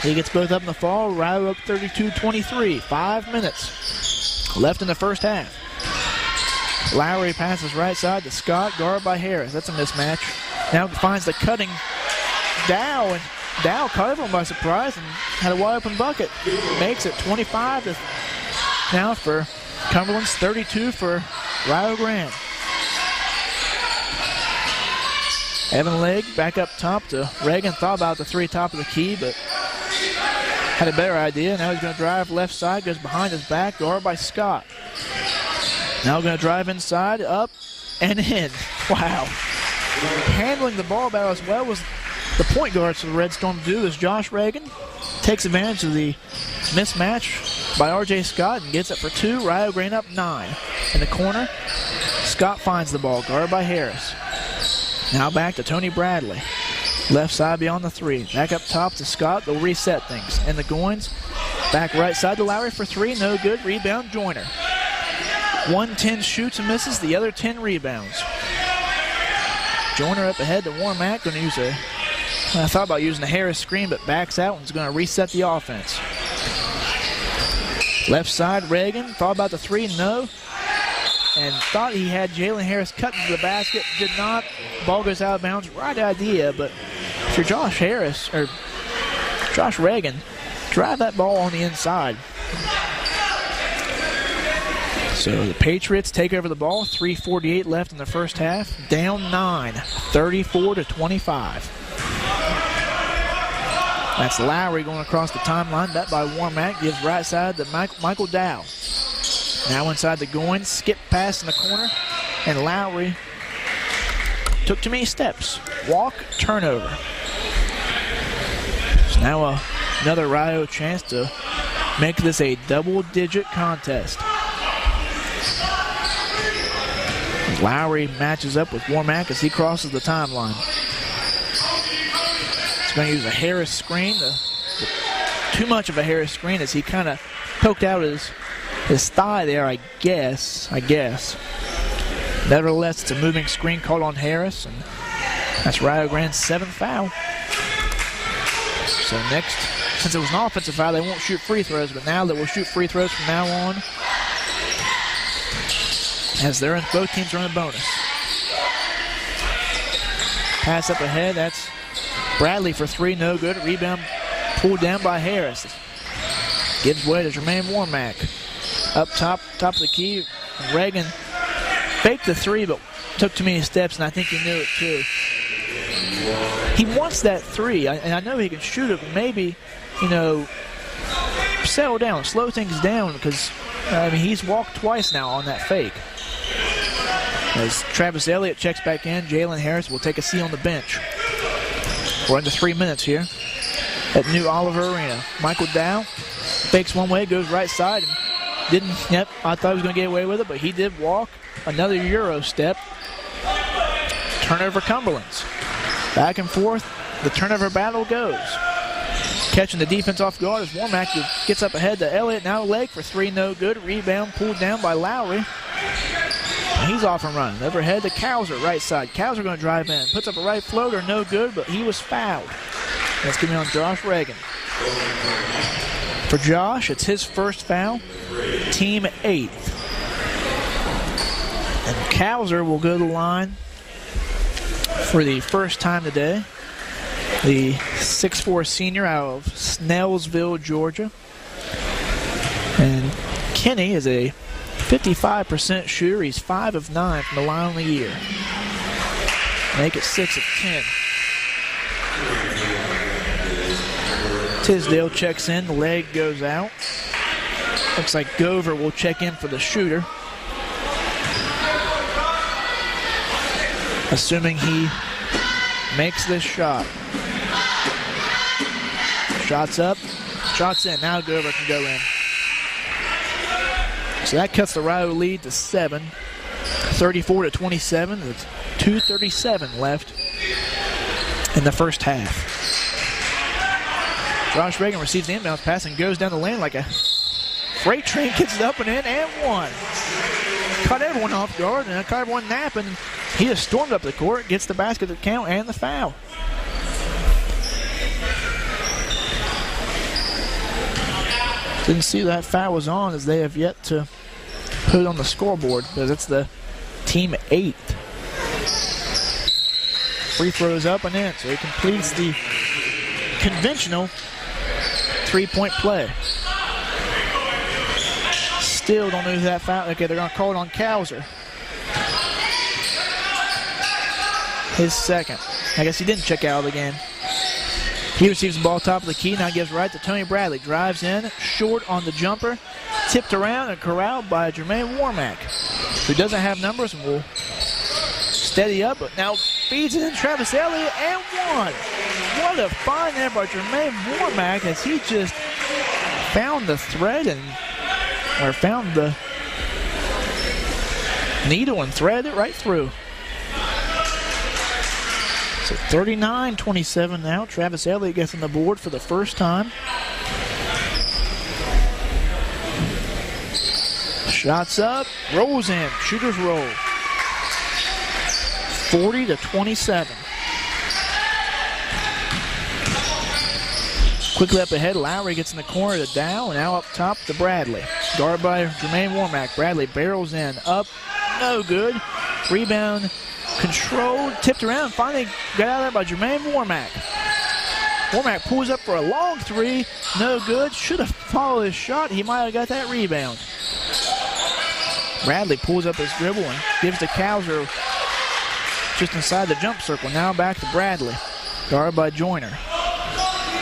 He gets both up in the fall. Rio up 32-23. 5 minutes left in the first half. Lowry passes right side to Scott, guarded by Harris. That's a mismatch. Now finds the cutting Dow, and Dow caught him by surprise and had a wide open bucket. Makes it 25 now for Cumberland's, 32 for Rio Grande. Evan Legg back up top to Reagan. Thought about the 3 top of the key, but had a better idea. Now he's going to drive left side, goes behind his back, guarded by Scott. Now going to drive inside, up, and in. Wow. Handling the ball about as well as the point guards for the Red Storm do as Josh Reagan takes advantage of the mismatch by R.J. Scott and gets it for 2. Rio Grande up 9. In the corner, Scott finds the ball, guarded by Harris. Now back to Tony Bradley. Left side beyond the 3. Back up top to Scott. They'll reset things. And the Goins Back right side to Lowry for three. No good. Rebound, Joyner. 1-10 shoots and misses. The other 10 rebounds. Joyner up ahead to Warmack. Going to use I thought about using a Harris screen, but backs out and is going to reset the offense. Left side, Reagan. Thought about the three. No. And thought he had Jalen Harris cut into the basket. Did not. Ball goes out of bounds. Right idea, but if you're Josh Harris, or Josh Reagan, drive that ball on the inside. So the Patriots take over the ball. 3:48 left in the first half. Down 9, 34-25. That's Lowry going across the timeline. That by Warmack. Gives right side to Michael Dow. Now inside the Goins. Skip pass in the corner. And Lowry took too many steps. Walk, turnover. So now another Rio chance to make this a double-digit contest. Lowry matches up with Warmack as he crosses the timeline. He's going to use a Harris screen. Too much of a Harris screen as he kind of poked out his thigh there, I guess. Nevertheless, it's a moving screen called on Harris, and that's Rio Grande's 7th foul. So next, since it was an offensive foul, they won't shoot free throws, but now they will shoot free throws from now on, as both teams are in the bonus. Pass up ahead, that's Bradley for three, no good. Rebound pulled down by Harris. Gives way to Jermaine Warmack. Up top of the key, Reagan faked the three, but took too many steps, and I think he knew it too. He wants that three, and I know he can shoot it, but maybe, settle down, slow things down, because he's walked twice now on that fake. As Travis Elliott checks back in, Jalen Harris will take a seat on the bench. We're into 3 minutes here at New Oliver Arena. Michael Dow fakes one way, goes right side, and I thought he was going to get away with it, but he did walk. Another Euro step. Turnover Cumberland's. Back and forth, the turnover battle goes. Catching the defense off guard as Warmack gets up ahead to Elliott. Now leg for three, no good. Rebound pulled down by Lowry. He's off and running. Overhead to Cowser, right side. Cowser going to drive in. Puts up a right floater, no good, but he was fouled. That's going to be on Josh Reagan. For Josh, it's his first foul. Team 8th. And Cowser will go to the line for the first time today. The 6'4" senior out of Snellsville, Georgia. And Kenny is a 55% shooter. He's 5 of 9 from the line on the year. Make it 6 of 10. Tisdale checks in. The leg goes out. Looks like Gover will check in for the shooter. Assuming he makes this shot. Shots up. Shots in. Now Gover can go in. So that cuts the Rio lead to 7. 34-27. With 2:37 left in the first half. Josh Reagan receives the inbound pass and goes down the lane like a freight train, gets it up and in and one. Caught everyone off guard and caught everyone napping. He just stormed up the court, gets the basket to count and the foul. Didn't see that foul was on, as they have yet to put it on the scoreboard, because it's the team 8th. Free throws up and in, so he completes the conventional three-point play. Still don't know who that foul. Okay, they're going to call it on Cowser. His second. I guess he didn't check out of the game. He receives the ball top of the key, now gives right to Tony Bradley. Drives in, short on the jumper, tipped around and corralled by Jermaine Warmack, who doesn't have numbers and will steady up, but now feeds it in Travis Elliott and one. What a find there by Jermaine Warmack, as he just found the thread or found the needle and threaded it right through. So 39-27 now. Travis Elliott gets on the board for the first time. Shots up, rolls in, shooters roll. 40-27. Quickly up ahead, Lowry gets in the corner to Dow, and now up top to Bradley. Guarded by Jermaine Warmack. Bradley barrels in, up, no good. Rebound controlled, tipped around, finally got out of there by Jermaine Warmack. Warmack pulls up for a long three, no good. Should have followed his shot, he might have got that rebound. Bradley pulls up his dribble and gives to Cowser just inside the jump circle. Now back to Bradley, guarded by Joyner.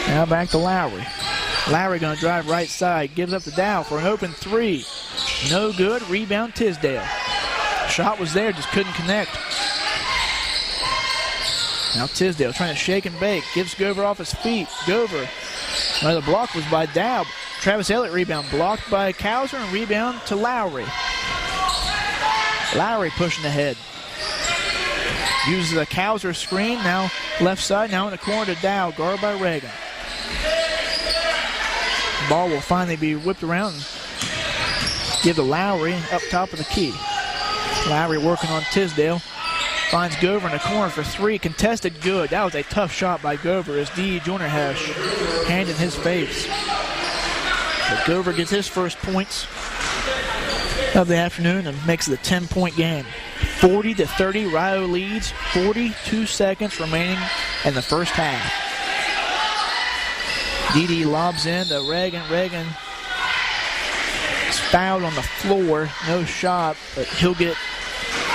Now back to Lowry. Lowry going to drive right side, gives up to Dow for an open three. No good, rebound Tisdale. Shot was there, just couldn't connect. Now Tisdale trying to shake and bake, gives Gover off his feet. Gover, the block was by Dow. Travis Elliott rebound, blocked by Cowser, and rebound to Lowry. Lowry pushing ahead. Uses a Cowser screen, now left side, now in the corner to Dow, guarded by Reagan. Ball will finally be whipped around and give to Lowry up top of the key. Lowry working on Tisdale. Finds Gover in the corner for three. Contested good. That was a tough shot by Gover as D. Joyner has hand in his face. But Gover gets his first points of the afternoon and makes it a 10-point game. 40-30, Rio leads. 42 seconds remaining in the first half. Dede lobs in to Reagan. Reagan is fouled on the floor. No shot, but he'll get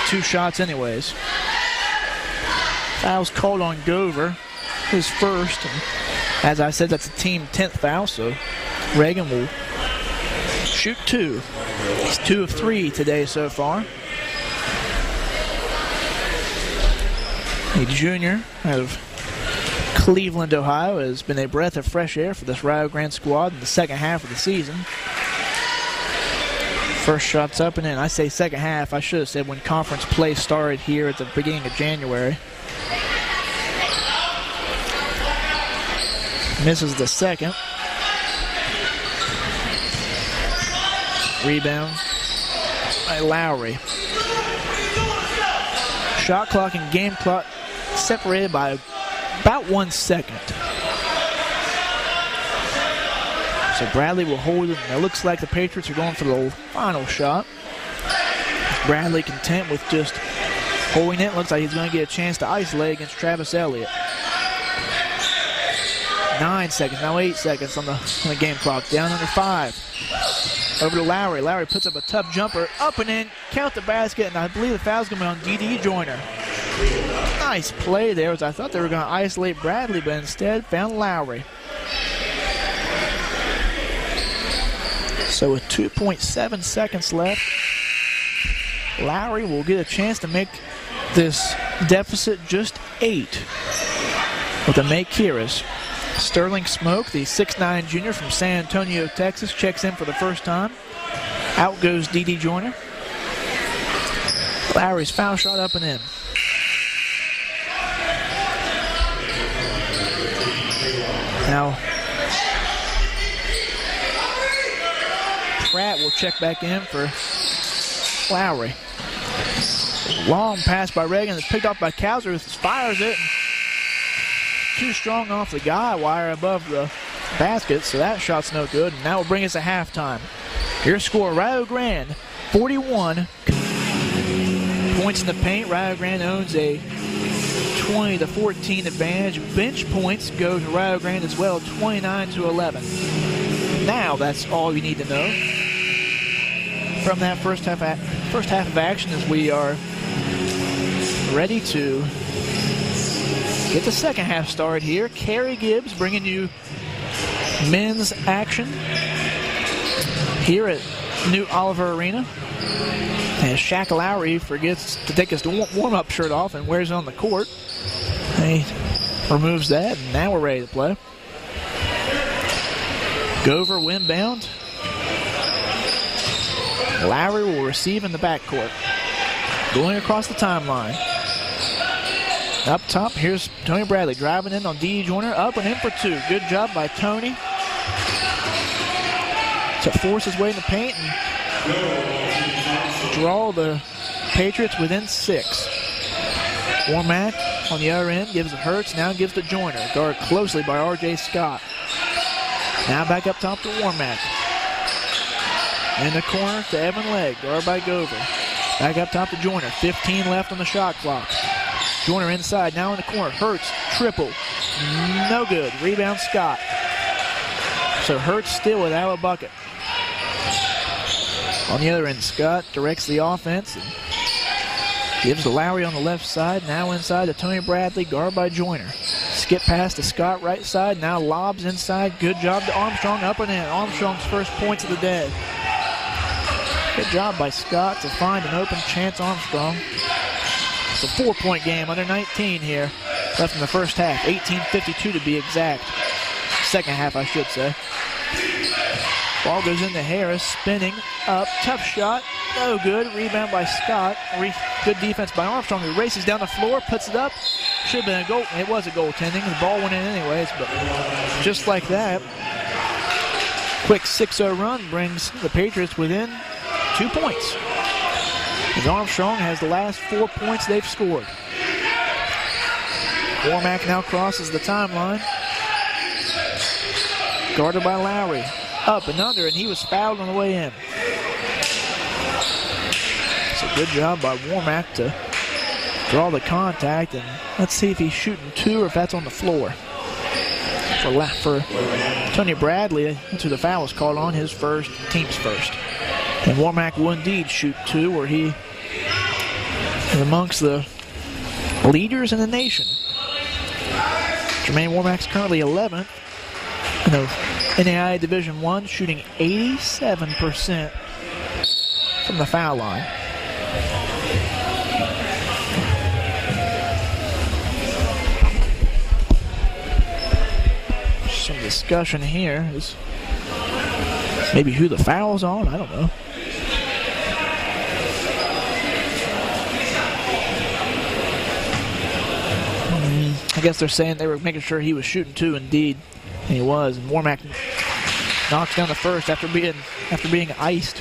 2 shots anyways. Foul's called on Gover, his first. And as I said, that's a team 10th foul, so Reagan will shoot 2. He's 2 of 3 today so far. A junior out of Cleveland, Ohio, has been a breath of fresh air for this Rio Grande squad in the second half of the season. First shot's up and in. I say second half. I should have said when conference play started here at the beginning of January. Misses the second. Rebound by Lowry. Shot clock and game clock separated by about 1 second. So Bradley will hold it. It looks like the Patriots are going for the final shot. Bradley content with just holding it. Looks like he's going to get a chance to isolate against Travis Elliott. 9 seconds, now 8 seconds on the game clock. Down under 5. Over to Lowry. Lowry puts up a tough jumper. Up and in. Count the basket, and I believe the foul's going to be on D.D. Joyner. Nice play there, as I thought they were going to isolate Bradley, but instead found Lowry. So with 2.7 seconds left, Lowry will get a chance to make this deficit just 8 with a make Kiris. Sterling Smoke, the 6'9 junior from San Antonio, Texas, checks in for the first time. Out goes D.D. Joyner. Lowry's foul shot up and in. Now, Pratt will check back in for Lowry. Long pass by Reagan. It's picked up by Cowser. Fires it. Too strong off the guy wire above the basket, so that shot's no good. And that will bring us to halftime. Your score, Rio Grande, 41. Points in the paint. Rio Grande owns a 20-14 advantage. Bench points go to Rio Grande as well, 29-11. Now that's all you need to know from that first half of action, as we are ready to get the second half started here. Kerry Gibbs bringing you men's action here at New Oliver Arena. And Shaq Lowry forgets to take his warm-up shirt off and wears it on the court. He removes that, and now we're ready to play. Gover windbound. Lowry will receive in the backcourt. Going across the timeline. Up top, here's Tony Bradley driving in on D. Joyner. Up and in for 2. Good job by Tony to force his way in the paint. And draw the Patriots within 6. Womack on the other end gives it Hurts, now gives to Joyner. Guarded closely by R.J. Scott. Now back up top to Womack. In the corner to Evan Legg, guarded by Gover. Back up top to Joyner. 15 left on the shot clock. Joyner inside, now in the corner. Hurts, triple. No good. Rebound Scott. So Hurts still without a bucket. On the other end, Scott directs the offense and gives to Lowry on the left side. Now inside to Tony Bradley, guarded by Joyner. Skip pass to Scott right side. Now lobs inside. Good job to Armstrong, up and in. Armstrong's first points of the day. Good job by Scott to find an open chance. Armstrong. It's a 4-point game, under 19 here. Left in the first half. 18:52 to be exact. Second half, I should say. Ball goes into Harris, spinning up. Tough shot. No good. Rebound by Scott. Good defense by Armstrong, who races down the floor, puts it up. Should have been a goal. It was a goaltending. The ball went in anyways, but just like that, quick 6-0 run brings the Patriots within 2 points. As Armstrong has the last 4 points they've scored. Womack now crosses the timeline. Guarded by Lowry. Up and under, and he was fouled on the way in. It's a good job by Womack to draw the contact, and let's see if he's shooting 2 or if that's on the floor. For Tony Bradley, that's who the foul was called on, his first, team's first. And Womack will indeed shoot 2, where he is amongst the leaders in the nation. Jermaine Womack's currently 11th in the NAIA Division I, shooting 87% from the foul line. Some discussion here is maybe who the foul's on, I don't know. I guess they're saying they were making sure he was shooting 2 indeed. And he was, and Womack knocks down the first after being iced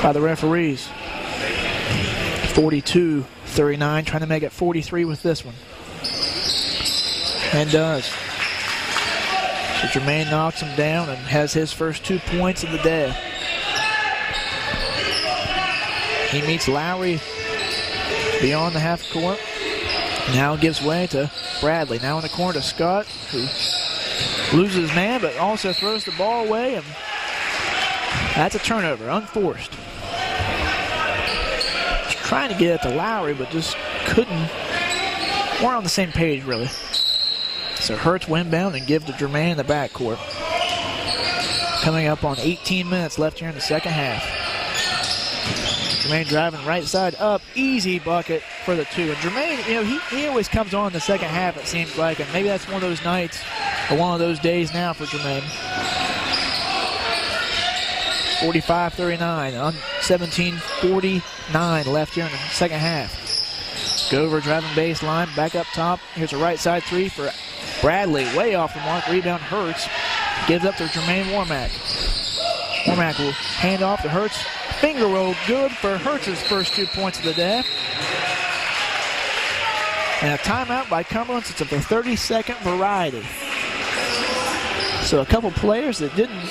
by the referees. 42-39, trying to make it 43 with this one. And does. So Jermaine knocks him down and has his first 2 points of the day. He meets Lowry beyond the half court. Now gives way to Bradley. Now in the corner to Scott, who loses his man, but also throws the ball away, and that's a turnover, unforced. Was trying to get it to Lowry, but just couldn't. We're on the same page, really. So Hurts will inbound and give to Jermaine in the backcourt. Coming up on 18 minutes left here in the second half. Jermaine driving right side up, easy bucket for the 2. And Jermaine, you know, he always comes on in the second half, it seems like, and maybe that's one of those nights or one of those days now for Jermaine. 45-39, on 17:49 left here in the second half. Gover driving baseline, back up top. Here's a right side 3 for Bradley, way off the mark. Rebound Hurts, gives up to Jermaine Womack. Womack will hand off to Hurts. Finger roll good for Hurts' first 2 points of the day. And a timeout by Cumberland. It's of the 32nd variety. So a couple players that didn't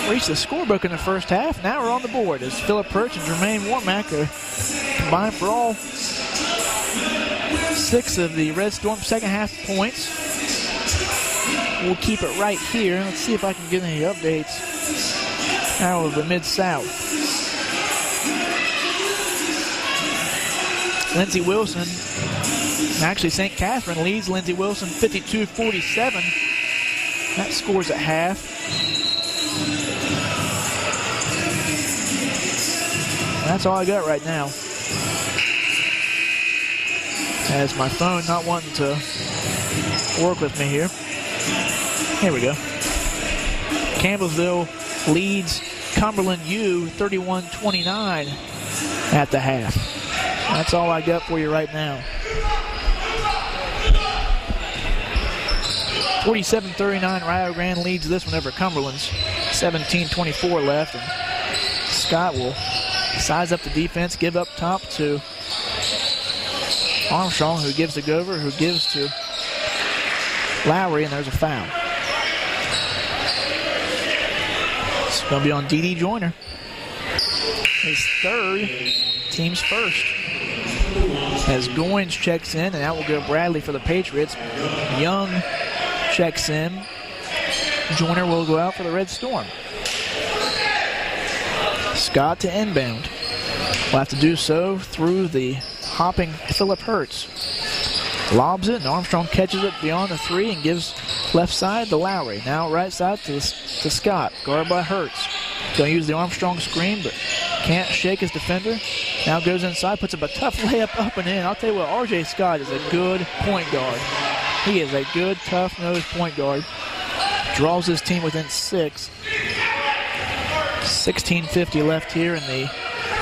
reach the scorebook in the first half now are on the board as Phillip Hurts and Jermaine Womack are combined for all 6 of the Red Storm second half points. We'll keep it right here. Let's see if I can get any updates out of the Mid-South. Lindsey Wilson, actually St. Catherine leads Lindsey Wilson 52-47. That scores at half. That's all I got right now. As my phone not wanting to work with me here. Here we go. Campbellsville leads Cumberland U 31-29 at the half. That's all I got for you right now. 47-39, Rio Grande leads this one over Cumberland's. 17:24 left. And Scott will size up the defense, give up top to Armstrong, who gives to Gover, who gives to Lowry, and there's a foul. It's going to be on D.D. Joyner. His third, team's first. As Goins checks in, and that will go Bradley for the Patriots. Young checks in. Joyner will go out for the Red Storm. Scott to inbound. Will have to do so through the hopping Philip Hertz. Lobs it, and Armstrong catches it beyond the three and gives left side to Lowry. Now right side to Scott, guarded by Hertz. Going to use the Armstrong screen, but can't shake his defender. Now goes inside, puts up a tough layup up and in. I'll tell you what, R.J. Scott is a good point guard. He is a good, tough-nosed point guard. Draws his team within 6. 16:50 left here in the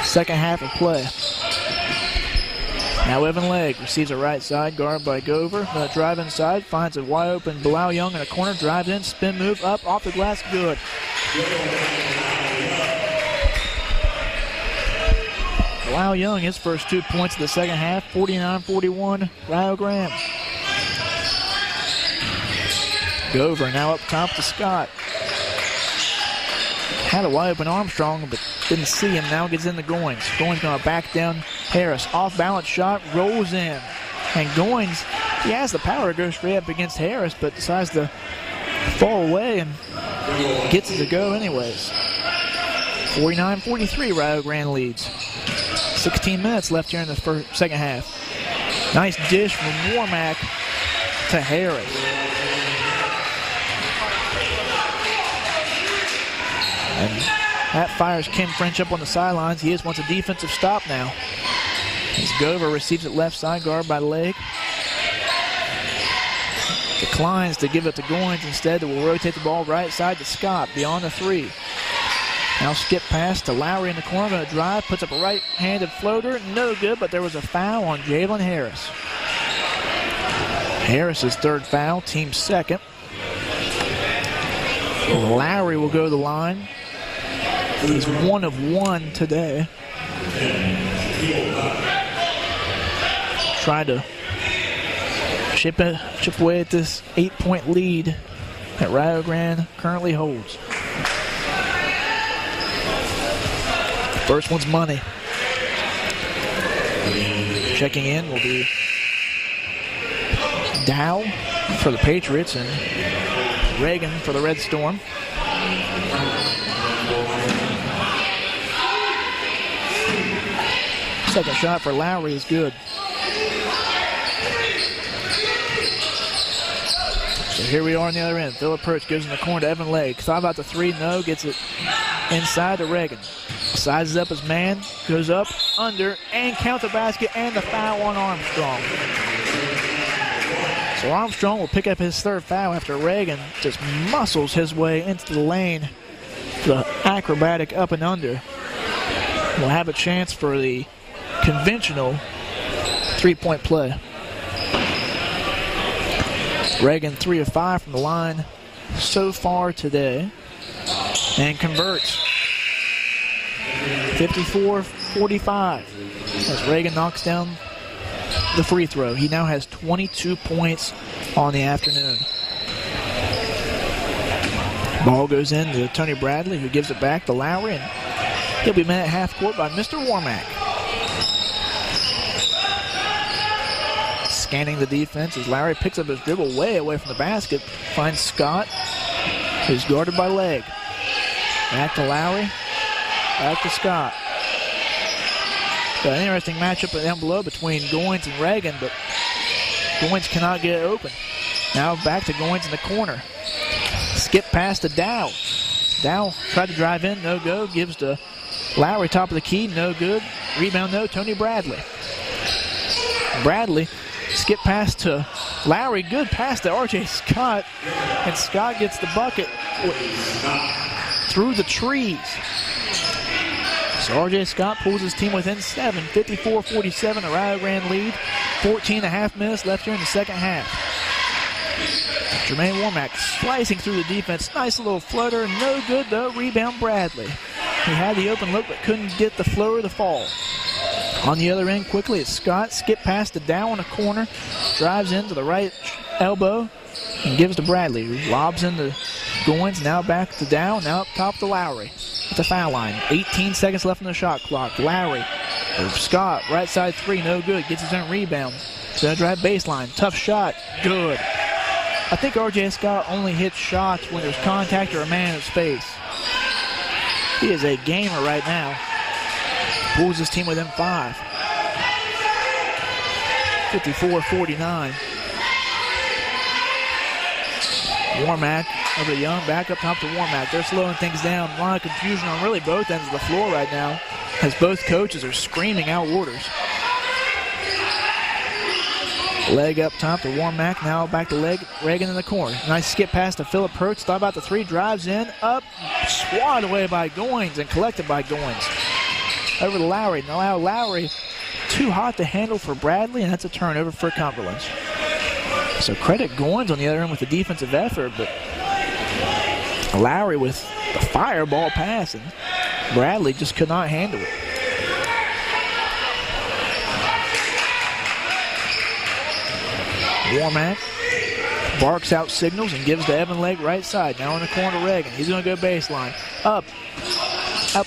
second half of play. Now Evan Legg receives a right side, guarded by Gover. Going to drive inside, finds a wide open Bilal Young in a corner, drives in, spin move up, off the glass, good. Bilal Young, his first 2 points of the second half, 49-41, Rio Grande. Gover now up top to Scott. Had a wide open Armstrong, but didn't see him. Now gets into Goins. Goins going to back down Harris. Off balance shot, rolls in. And Goins, he has the power to go straight up against Harris, but decides to fall away and gets it to go anyways. 49-43, Rio Grande leads. 16 minutes left here in the second half. Nice dish from Warmack to Harris. And that fires Ken French up on the sidelines. He wants a defensive stop now. As Gover receives it left side, guard by Legg. Declines to give it to Goins. Instead, will rotate the ball right side to Scott beyond the three. Now skip pass to Lowry in the corner. Going to drive, puts up a right-handed floater. No good, but there was a foul on Jalen Harris. Harris's third foul, team second. Lowry will go to the line. He's 1 of 1 today. Try to chip away at this 8-point lead that Rio Grande currently holds. First one's money. Checking in will be Dow for the Patriots and Reagan for the Red Storm. Second shot for Lowry is good. So here we are on the other end. Philip Hertz goes in the corner to Evan Legg. Thought about the three, no. Gets it inside to Reagan. Sizes up his man, goes up, under, and count the basket and the foul on Armstrong. So Armstrong will pick up his third foul after Reagan just muscles his way into the lane. The acrobatic up and under. We'll have a chance for the conventional 3-point play. Reagan 3 of 5 from the line so far today and converts. 54-45 as Reagan knocks down the free throw. He now has 22 points on the afternoon. Ball goes in to Tony Bradley, who gives it back to Lowry, and he'll be met at half court by Mr. Warmack. Scanning the defense as Lowry picks up his dribble way away from the basket, finds Scott, who's guarded by Legg. Back to Lowry, back to Scott. Got an interesting matchup down below between Goins and Reagan, but Goins cannot get it open. Now back to Goins in the corner. Skip pass to Dow. Dow tried to drive in, no go. Gives to Lowry, top of the key, no good. Rebound, no. Tony Bradley. Bradley, skip pass to Lowry. Good pass to R.J. Scott. And Scott gets the bucket through the trees. So R.J. Scott pulls his team within 7. 54-47, a Rio Grande lead. 14.5 minutes left here in the second half. Jermaine Warmack slicing through the defense. Nice little flutter. No good, though. Rebound Bradley. He had the open look but couldn't get the flow or the fall. On the other end quickly, it's Scott. Skip past the Dow in the corner. Drives into the right elbow and gives to Bradley, who lobs into Goins. Now back to Dow. Now up top to Lowry at the foul line. 18 seconds left on the shot clock. Lowry or Scott, right side three, no good. Gets his own rebound. So drive baseline. Tough shot. Good. I think RJ Scott only hits shots when there's contact or a man in space. He is a gamer right now. Pulls his team within 5. 54-49. Warmack over to Young. Back up top to Warmack. They're slowing things down. A lot of confusion on really both ends of the floor right now as both coaches are screaming out orders. Leg up top to Warmack. Now back to Reagan in the corner. Nice skip pass to Philip Hertz. Thought about the three. Drives in. Up. Swatted away by Goins and collected by Goins. Over to Lowry. Now Lowry too hot to handle for Bradley, and that's a turnover for Cumberland. So credit Goins on the other end with the defensive effort, but Lowry with the fireball pass, and Bradley just could not handle it. Warmack barks out signals and gives to Evan Legg right side. Now in the corner to Reagan. He's going to go baseline. Up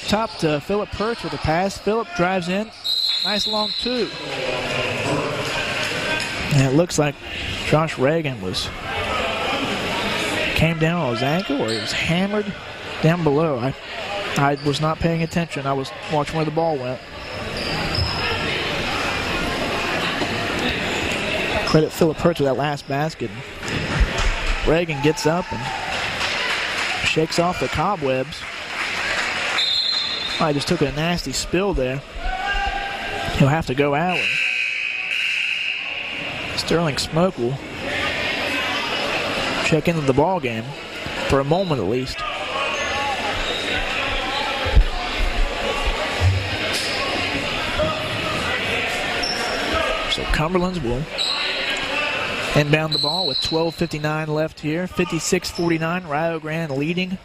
top to Philip Perch with a pass. Philip drives in. Nice long two. And it looks like Josh Reagan came down on his ankle, or he was hammered down below. I was not paying attention. I was watching where the ball went. Credit Philip Hertz with that last basket. Reagan gets up and shakes off the cobwebs. I just took a nasty spill there. He'll have to go out. Sterling Smoke will check into the ball game for a moment at least. So Cumberland's will inbound the ball with 12:59 left here. 56-49, Rio Grande leading.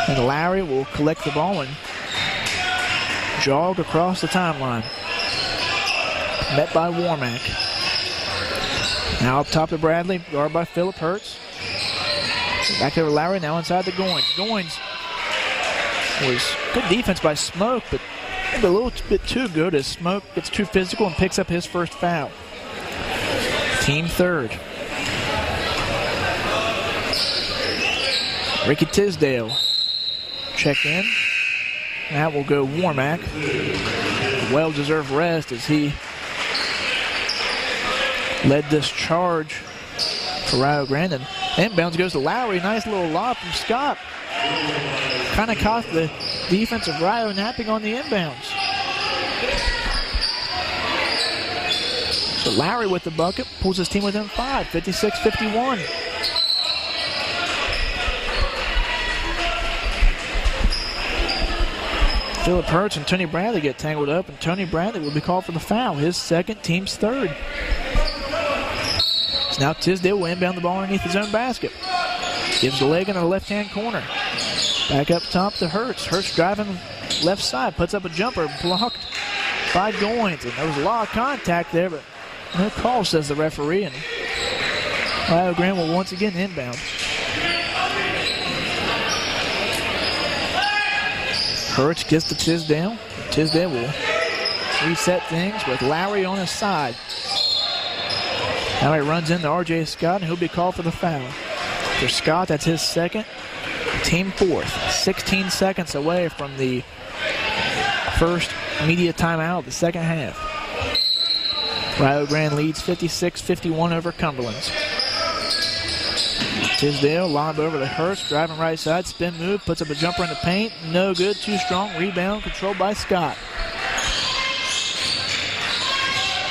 And Lowry will collect the ball and jog across the timeline. Met by Warmack. Now up top to Bradley, guarded by Philip Hertz. Back over to Lowry, now inside to Goins. Goins was good defense by Smoke, but maybe a little bit too good as Smoke gets too physical and picks up his first foul. Team third. Ricky Tisdale check in. That will go Warmack. Well-deserved rest as he led this charge for Rio Grande. And inbounds goes to Lowry. Nice little lob from Scott. Kind of caught the defense of Rio napping on the inbounds. So Lowry with the bucket pulls his team within 5, 56-51. Philip Hertz and Tony Bradley get tangled up, and Tony Bradley will be called for the foul, his second, team's third. So now Tisdale will inbound the ball underneath his own basket. Gives the leg in the left-hand corner. Back up top to Hertz. Hertz driving left side, puts up a jumper, blocked by Goins. And there was a lot of contact there, but no call, says the referee, and Rio Grande will once again inbound. Hertz gets to Tisdale. Tisdale will reset things with Lowry on his side. Now he runs into RJ Scott, and he'll be called for the foul. For Scott, that's his second, team fourth. 16 seconds away from the first media timeout of the second half. Rio Grande leads 56-51 over Cumberland's. Tisdale, lob over to Hurst, driving right side, spin move, puts up a jumper in the paint. No good, too strong. Rebound controlled by Scott.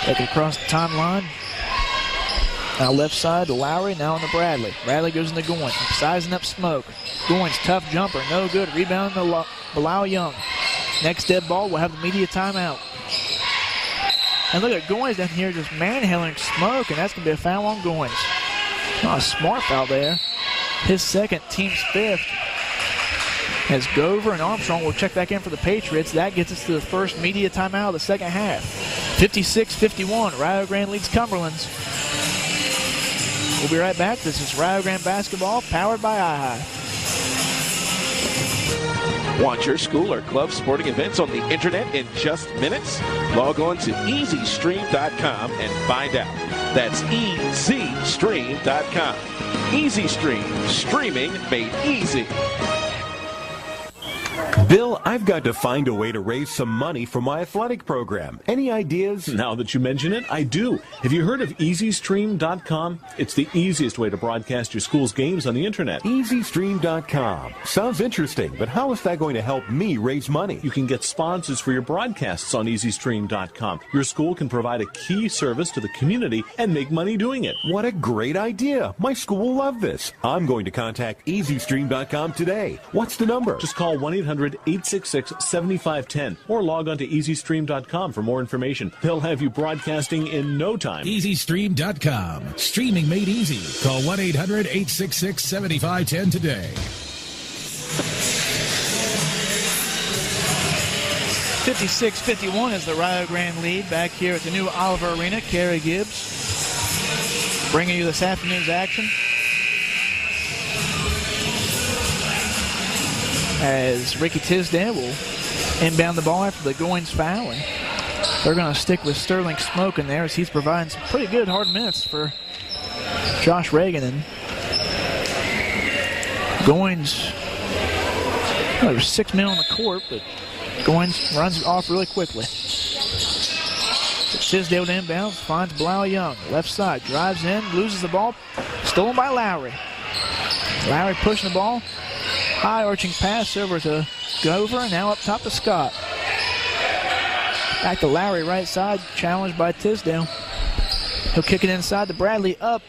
Take it across the timeline. Now left side to Lowry, now on to Bradley. Bradley goes into Goins, sizing up Smoke. Goins, tough jumper, no good. Rebound to Bilal Young. Next dead ball, we'll have the media timeout. And look at Goins down here just manhandling Smoke, and that's going to be a foul on Goins. Not a smart foul there. His second, team's fifth. As Gover and Armstrong will check back in for the Patriots. That gets us to the first media timeout of the second half. 56-51, Rio Grande leads Cumberlands. We'll be right back. This is Rio Grande basketball powered by iHigh. Watch your school or club sporting events on the internet in just minutes? Log on to EasyStream.com and find out. That's EasyStream.com. EasyStream, streaming made easy. Bill, I've got to find a way to raise some money for my athletic program. Any ideas? Now that you mention it, I do. Have you heard of EasyStream.com? It's the easiest way to broadcast your school's games on the internet. EasyStream.com. Sounds interesting, but how is that going to help me raise money? You can get sponsors for your broadcasts on EasyStream.com. Your school can provide a key service to the community and make money doing it. What a great idea. My school will love this. I'm going to contact EasyStream.com today. What's the number? Just call 1-800-866-7510 or log on to EasyStream.com for more information. They'll have you broadcasting in no time. EasyStream.com. Streaming made easy. Call 1-800-866-7510 today. 56-51 is the Rio Grande lead back here at the new Oliver Arena. Kerry Gibbs bringing you this afternoon's action. As Ricky Tisdale will inbound the ball after the Goins foul, and they're going to stick with Sterling Smoke in there as he's providing some pretty good hard minutes for Josh Reagan. And Goins, well, there's 6 men on the court, but Goins runs off really quickly. Tisdale to inbounds, finds Blau Young, left side, drives in, loses the ball, stolen by Lowry. Lowry pushing the ball. High arching pass over to Gover, and now up top to Scott. Back to Lowry, right side, challenged by Tisdale. He'll kick it inside to Bradley, up.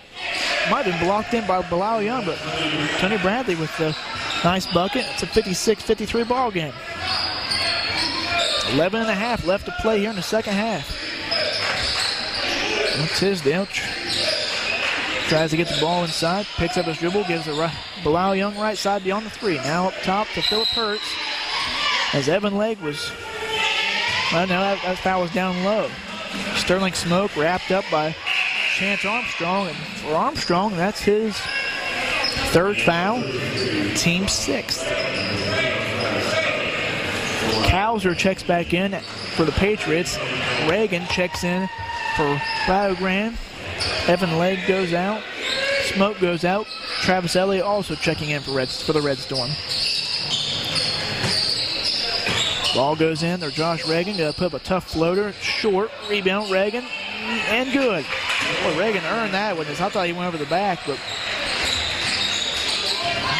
Might have been blocked in by Bilal Young, but Tony Bradley with the nice bucket. It's a 56-53 ball game. 11.5 left to play here in the second half. And Tisdale tries to get the ball inside, picks up his dribble, gives it Bilal Young right side beyond the three. Now up top to Phillip Hertz. As Evan Legg was, well, no, that foul was down low. Sterling Smoke wrapped up by Chance Armstrong. And for Armstrong, that's his third foul, team sixth. Kauser checks back in for the Patriots. Reagan checks in for Rio Grande. Evan Legg goes out. Smoke goes out. Travis Elliott also checking in for the Red Storm. Ball goes in. There's Josh Reagan. Going to put up a tough floater. Short. Rebound. Reagan. And good. Boy, Reagan earned that one. I thought he went over the back, but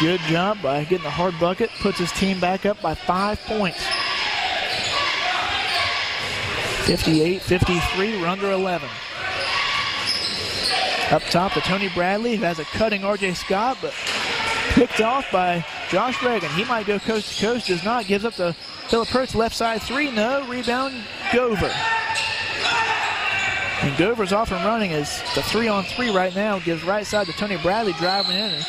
good job by getting a hard bucket. Puts his team back up by 5 points. 58-53. We're under 11. Up top to Tony Bradley, who has a cutting R.J. Scott, but picked off by Josh Reagan. He might go coast to coast, does not. Gives up to Phillip Hertz, left side three, no. Rebound, Gover. And Gover's off and running as the 3-on-3 right now. Gives right side to Tony Bradley, driving in. And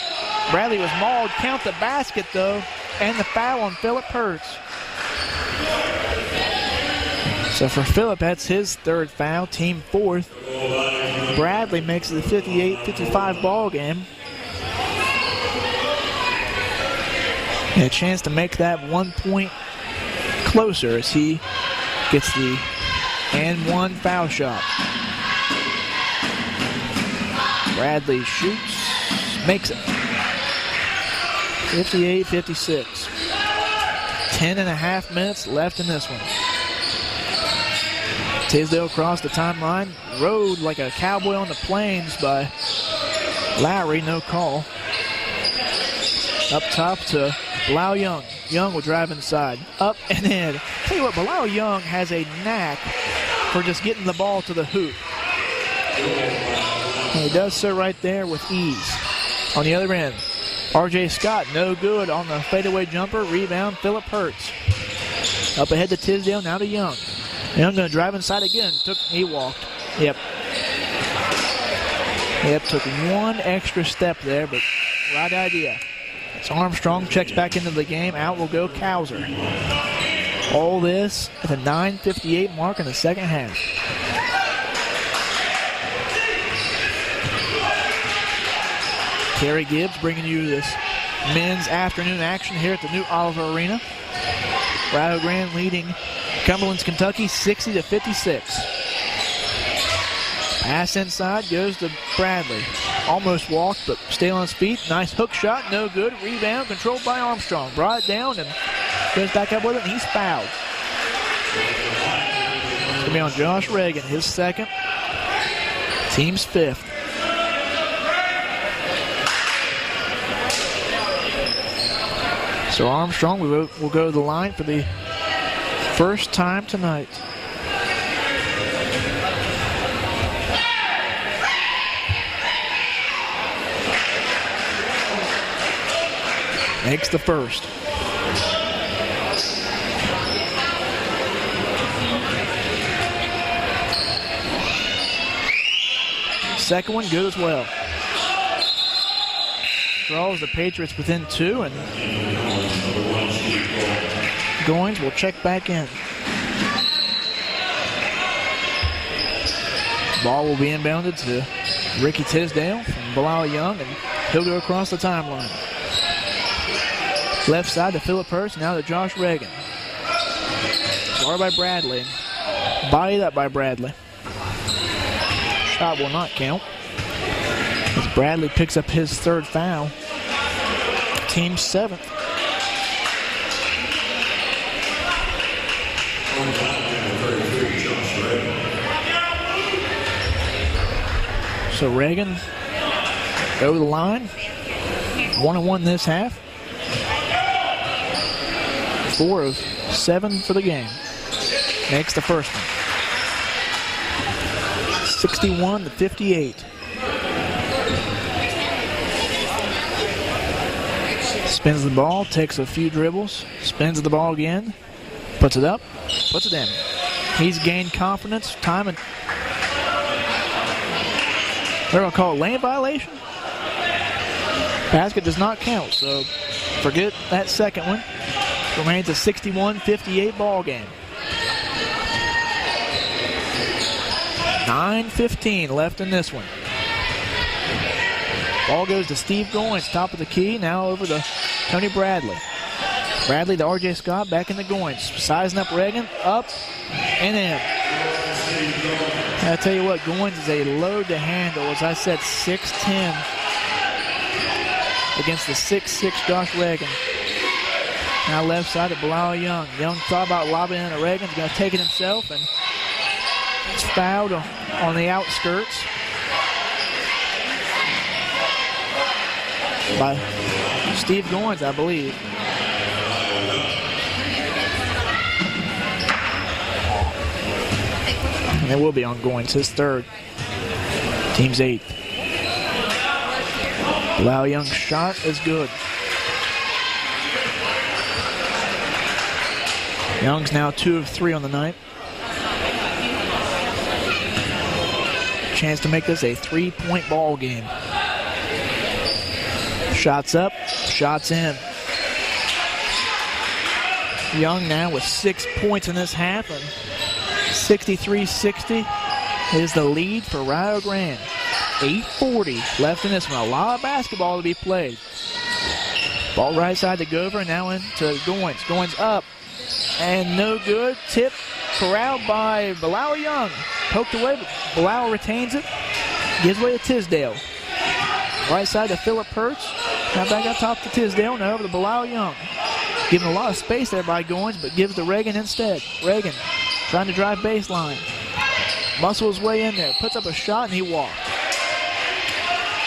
Bradley was mauled. Count the basket, though, and the foul on Phillip Hertz. So for Phillip, that's his third foul, team fourth. Bradley makes it a 58-55 ball game. And a chance to make that 1 point closer as he gets the and one foul shot. Bradley shoots, makes it. 58-56. 10.5 minutes left in this one. Tisdale across the timeline, rode like a cowboy on the plains by Lowry, no call. Up top to Bilal Young. Young will drive inside, up and in. Tell you what, Bilal Young has a knack for just getting the ball to the hoop. And he does so right there with ease. On the other end, R.J. Scott, no good on the fadeaway jumper. Rebound, Phillip Hertz. Up ahead to Tisdale, now to Young. Young going to drive inside again. He walked. Yep, took one extra step there, but right idea. As Armstrong checks back into the game, out will go Cowser. All this at the 9:58 mark in the second half. Kerry Gibbs bringing you this men's afternoon action here at the new Oliver Arena. Rio Grande leading Cumberland's Kentucky 60-56. Pass inside goes to Bradley. Almost walked, but stay on his feet. Nice hook shot, no good. Rebound controlled by Armstrong. Brought it down and goes back up with it, and he's fouled. It's going to be on Josh Reagan, his second. Team's fifth. So Armstrong will go to the line for the first time tonight. Makes the first. Second one good as well. Draws the Patriots within two, and Goins will check back in. Ball will be inbounded to Ricky Tisdale from Bilal Young, and he'll go across the timeline. Left side to Phillip Hurst, now to Josh Reagan. Guarded by Bradley. Bodied up by Bradley. Shot will not count, as Bradley picks up his third foul. Team seventh. So Reagan over the line. 1-1 this half. 4 of 7 for the game. Makes the first one. 61-58. Spins the ball, takes a few dribbles, spins the ball again, puts it up, puts it in. He's gained confidence, time, and they're going to call it lane violation. Basket does not count, so forget that second one. Remains a 61-58 ball game. 9:15 left in this one. Ball goes to Steve Goins, top of the key, now over to Tony Bradley. Bradley to R.J. Scott, back into Goins. Sizing up Reagan, up and in. I tell you what, Goins is a load to handle. As I said, 6'10" against the 6'6" Josh Reagan. Now left side to Bilal Young. Young thought about lobbing into Reagan. He's going to take it himself, and it's fouled on the outskirts by Steve Goins, I believe. And it will be on Goins, his third. Team's eighth. Bilal Young's shot is good. Young's now 2 of 3 on the night. Chance to make this a 3-point ball game. Shots up, shots in. Young now with 6 points in this half, and 63-60 is the lead for Rio Grande. 8:40 left in this one. A lot of basketball to be played. Ball right side to Gover, now into Goins. Goins up. And no good. Tip corralled by Bilal Young. Poked away, but Bilal retains it. Gives way to Tisdale. Right side to Phillip Hurst. Now back up top to Tisdale. Now over to Bilal Young. Given a lot of space there by Goins, but gives to Reagan instead. Reagan trying to drive baseline. Muscle his way in there. Puts up a shot, and he walked.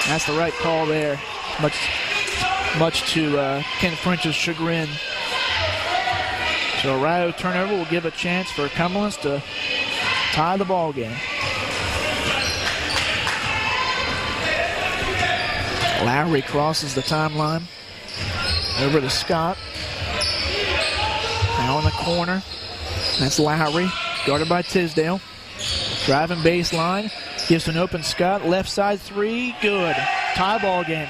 That's the right call there. Much to Ken French's chagrin. So a Rio turnover will give a chance for Cumberland to tie the ball game. Lowry crosses the timeline. Over to Scott. Now in the corner. That's Lowry. Guarded by Tisdale. Driving baseline. Gives an open Scott. Left side three. Good. Tie ball game.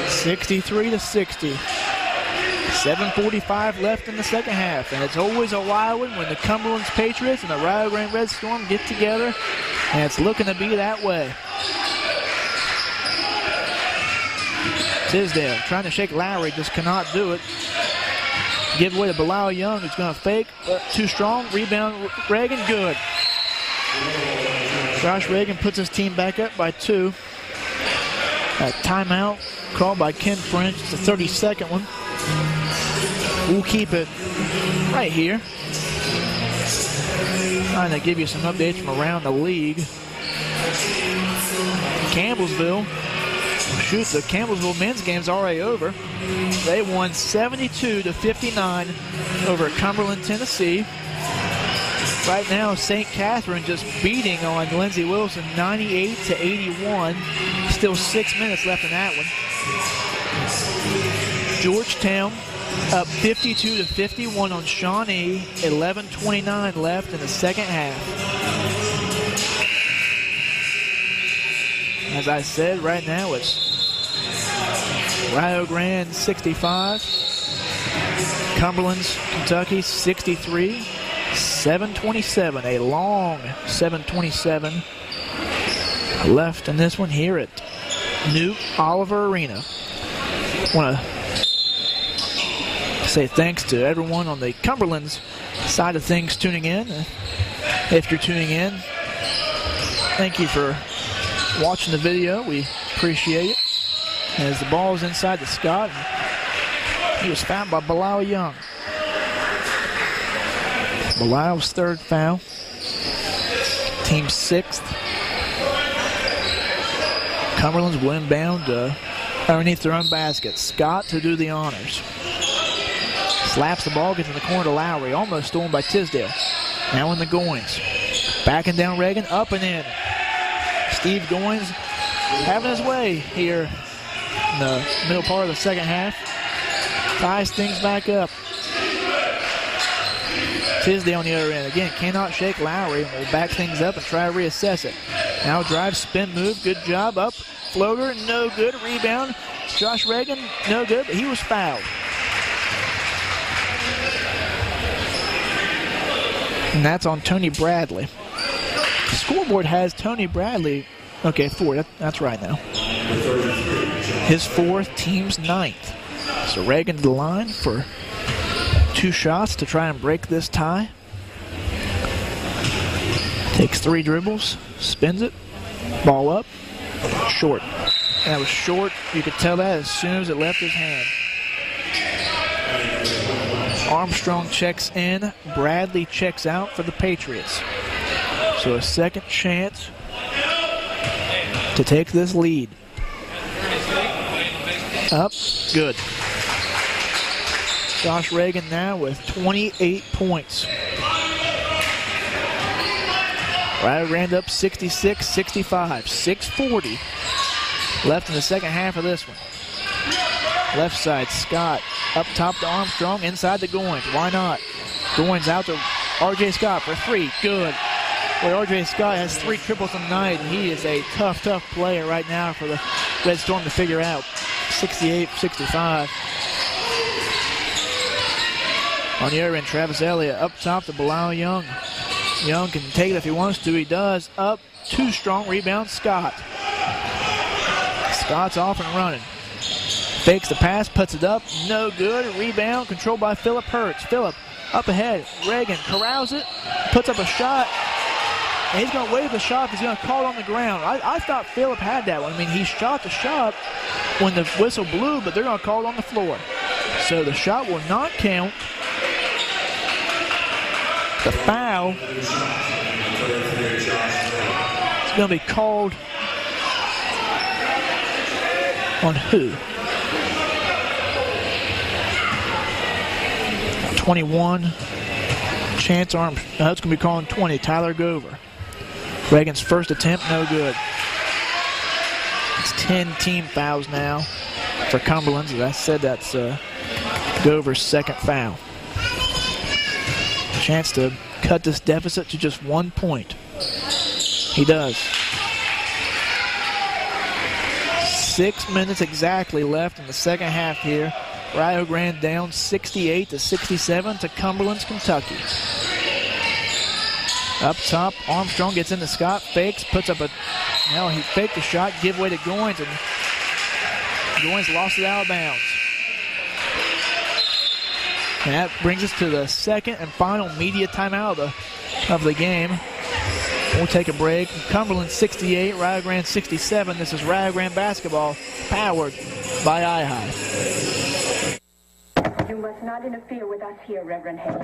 63-60. 7:45 left in the second half, and it's always a wild one when the Cumberland's Patriots and the Rio Grande Red Storm get together, and it's looking to be that way. Tisdale trying to shake Lowry, just cannot do it. Give away to Bilal Young, who's going to fake. Too strong. Rebound, Reagan, good. Josh Reagan puts his team back up by 2. A timeout called by Ken French. It's the 32nd one. We'll keep it right here. Trying to give you some updates from around the league. Campbellsville. Shoot, the Campbellsville men's game's already over. They won 72-59 over Cumberland, Tennessee. Right now, St. Catherine just beating on Lindsey Wilson 98-81. Still 6 minutes left in that one. Georgetown up 52-51 on Shawnee. 11:29 left in the second half. As I said, right now it's Rio Grande 65, Cumberland's Kentucky 63, 7:27, a long 7:27 left in this one here at New Oliver Arena. I want to say thanks to everyone on the Cumberland's side of things tuning in. If you're tuning in, thank you for watching the video. We appreciate it. As the ball is inside to Scott, he was fouled by Bilal Young. Bilal's third foul. Team sixth. Cumberland's will inbound underneath their own basket. Scott to do the honors. Slaps the ball, gets in the corner to Lowry. Almost stolen by Tisdale. Now in the Goins. Backing down Reagan, up and in. Steve Goins having his way here in the middle part of the second half. Ties things back up. Tisdale on the other end. Again, cannot shake Lowry. We'll back things up and try to reassess it. Now drive, spin move. Good job. Up. Floater. No good. Rebound. Josh Reagan. No good, but he was fouled. And that's on Tony Bradley. The scoreboard has Tony Bradley. Okay, 4. That's right now. His 4th, team's 9th. So Reagan to the line for 2 shots to try and break this tie. Takes 3 dribbles, spins it, ball up, short. And that was short. You could tell that as soon as it left his hand. Armstrong checks in. Bradley checks out for the Patriots. So a second chance to take this lead. Up, good. Josh Reagan now with 28 points. Rio Grande up 66-65, 6:40 left in the second half of this one. Left side, Scott up top to Armstrong, inside to Goins. Why not? Goins out to R.J. Scott for 3, good. Boy, R.J. Scott has 3 triples tonight, and he is a tough player right now for the Red Storm to figure out. 68-65. On the other end, Travis Elliott up top to Bilal Young. Young can take it if he wants to. He does. Up, 2 strong. Rebound, Scott. Scott's off and running. Fakes the pass, puts it up. No good. Rebound, controlled by Phillip Hurts. Phillip up ahead. Reagan corrals it, puts up a shot. And he's going to wave the shot. He's going to call it on the ground. I thought Phillip had that one. I mean, he shot the shot when the whistle blew, but they're going to call it on the floor. So the shot will not count. The foul is going to be called on who? 21. Chance Arms. That's going to be called on 20. Tyler Gover. Reagan's first attempt, no good. It's 10 team fouls now for Cumberland. As I said, that's Gover's second foul. Chance to cut this deficit to just 1 point. He does. 6 minutes exactly left in the second half here. Rio Grande down 68-67 to Cumberland's Kentucky. Up top, Armstrong gets into Scott, fakes, puts up he faked the shot, give way to Goins, and Goins lost it out of bounds. And that brings us to the second and final media timeout of the game. We'll take a break. Cumberland 68, Rio Grande 67. This is Rio Grande basketball, powered by iHigh. You must not interfere with us here, Reverend Hayes.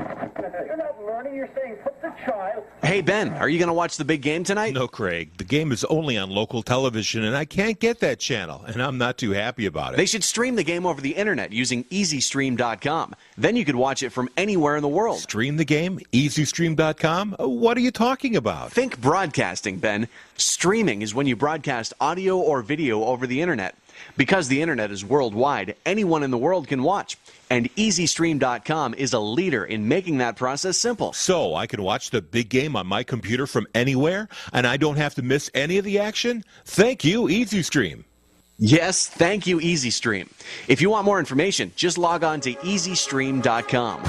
You're not learning. You're saying put the child. Hey, Ben, are you going to watch the big game tonight? No, Craig. The game is only on local television, and I can't get that channel, and I'm not too happy about it. They should stream the game over the internet using EasyStream.com. Then you could watch it from anywhere in the world. Stream the game? EasyStream.com? What are you talking about? Think broadcasting, Ben. Streaming is when you broadcast audio or video over the internet. Because the internet is worldwide, anyone in the world can watch. And EasyStream.com is a leader in making that process simple. So I can watch the big game on my computer from anywhere, and I don't have to miss any of the action? Thank you, EasyStream. Yes, thank you, EasyStream. If you want more information, just log on to EasyStream.com.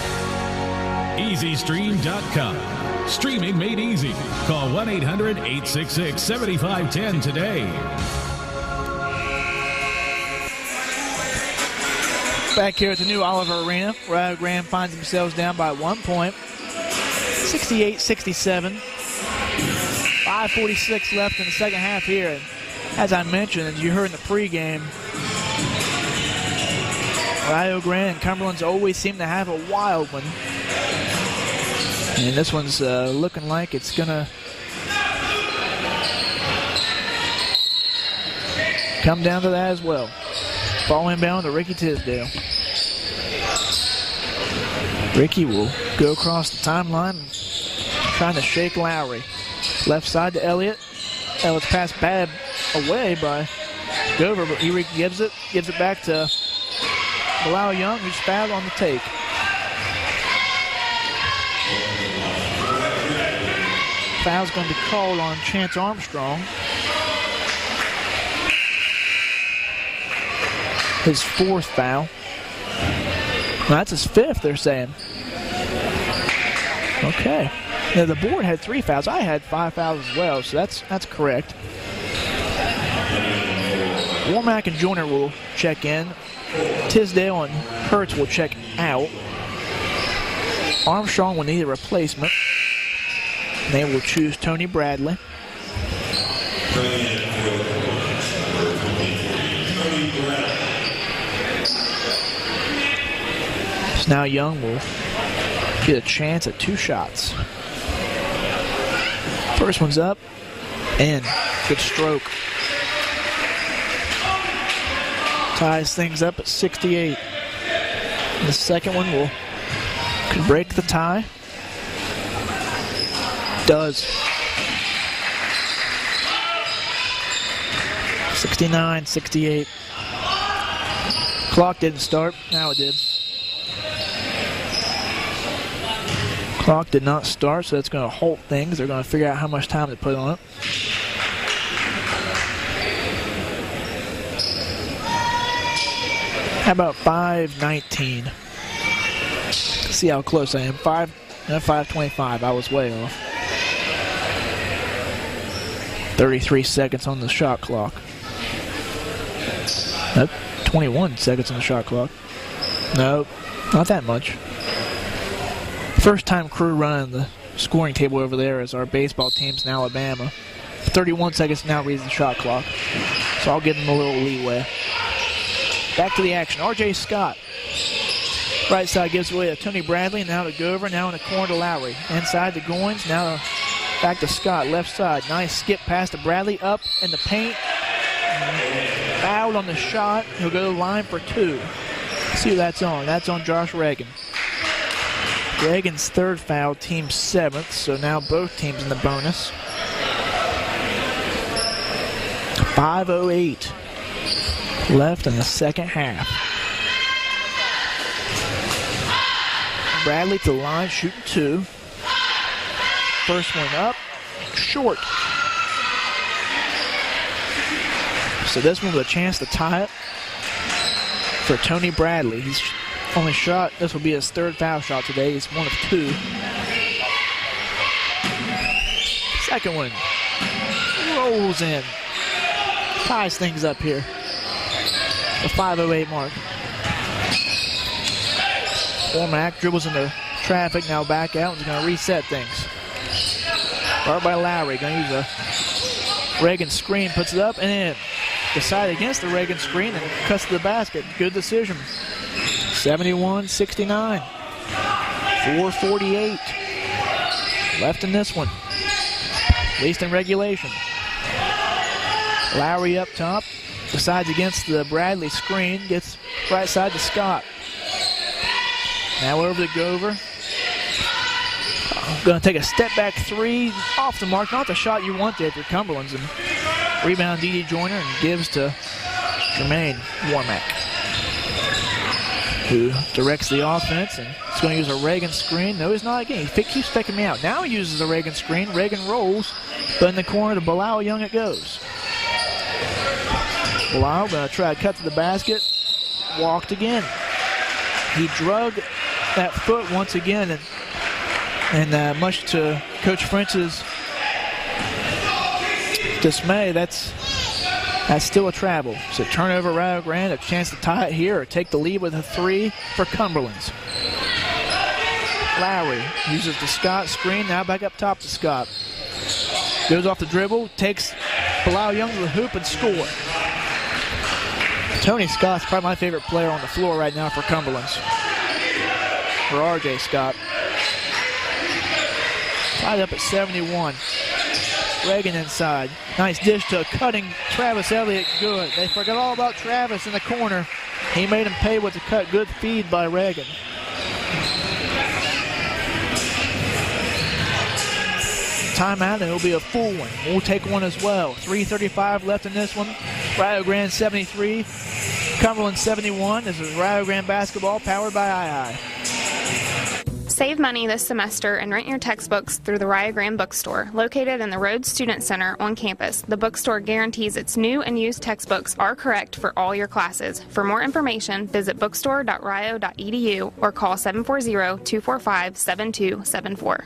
EasyStream.com. Streaming made easy. Call 1-800-866-7510 today. Back here at the new Oliver Arena, Rio Grande finds themselves down by 1 point, 68-67. 5:46 left in the second half here. And as I mentioned, as you heard in the pregame, Rio Grande and Cumberland's always seem to have a wild one. And this one's looking like it's going to come down to that as well. Ball inbound to Ricky Tisdale. Ricky will go across the timeline, trying to shake Lowry. Left side to Elliott. Elliott's pass bad away by Gover, but he gives it back to Bilal Young, who's fouled on the take. Foul's going to be called on Chance Armstrong. His fourth foul. That's his fifth, they're saying. Okay. Now the board had 3 fouls. I had 5 fouls as well, so that's correct. Womack and Joyner will check in. Tisdale and Hertz will check out. Armstrong will need a replacement. They will choose Tony Bradley. So now Young will get a chance at 2 shots. First one's up, and good stroke. Ties things up at 68. The second one could break the tie. Does. 69-68. Clock didn't start. Now it did. Clock did not start, so that's going to halt things. They're going to figure out how much time to put on it. How about 5:19? See how close I am. 5:25. I was way off. 33 seconds on the shot clock. 21 seconds on the shot clock. No, not that much. First time crew running the scoring table over there is our baseball teams in Alabama. 31 seconds now reads the shot clock. So I'll give them a little leeway. Back to the action. R.J. Scott. Right side gives away to Tony Bradley. Now to Gover. Now in the corner to Lowry. Inside to Goins. Now back to Scott. Left side. Nice skip pass to Bradley. Up in the paint. Fouled on the shot. He'll go to the line for 2. See who that's on. That's on Josh Reagan. Reagan's third foul, team 7th, so now both teams in the bonus. 5:08 left in the second half. Bradley to the line, shooting 2. First one up, short. So this one with a chance to tie it for Tony Bradley. He's only shot, this will be his third foul shot today. He's 1 of 2. Second one. Rolls in. Ties things up here. The 5:08 mark. Womack dribbles into traffic, now back out and is going to reset things. Guard by Lowry, going to use a Reagan screen, puts it up and in. Decide against the Reagan screen and cuts to the basket. Good decision. 71-69. 4:48 left in this one, at least in regulation. Lowry up top, decides against the Bradley screen, gets right side to Scott. Now over to Gover. Going to take a step back 3 off the mark. Not the shot you want there for Cumberland's. And rebound D.D. Joyner and gives to Jermaine Warmack, who directs the offense and is going to use a Reagan screen. No, he's not again. He keeps faking me out. Now he uses a Reagan screen. Reagan rolls, but in the corner to Bilal Young it goes. Bilal going to try to cut to the basket. Walked again. He drug that foot once again, and much to Coach French's dismay, that's still a travel. So turnover, Rio Grande, a chance to tie it here or take the lead with a 3 for Cumberland's. Lowry uses the Scott screen, now back up top to Scott. Goes off the dribble, takes Bilal Young to the hoop and score. Tony Scott's probably my favorite player on the floor right now for Cumberland's. For R.J. Scott. Tied up at 71. Reagan inside. Nice dish to a cutting Travis Elliott. Good. They forgot all about Travis in the corner. He made him pay with the cut. Good feed by Reagan. Timeout, and it'll be a full one. We'll take one as well. 3:35 left in this one. Rio Grande 73. Cumberland 71. This is Rio Grande basketball powered by II. Save money this semester and rent your textbooks through the Rio Grande bookstore, located in the Rhodes Student Center on campus. The bookstore guarantees its new and used textbooks are correct for all your classes. For more information, visit bookstore.rio.edu or call 740-245-7274.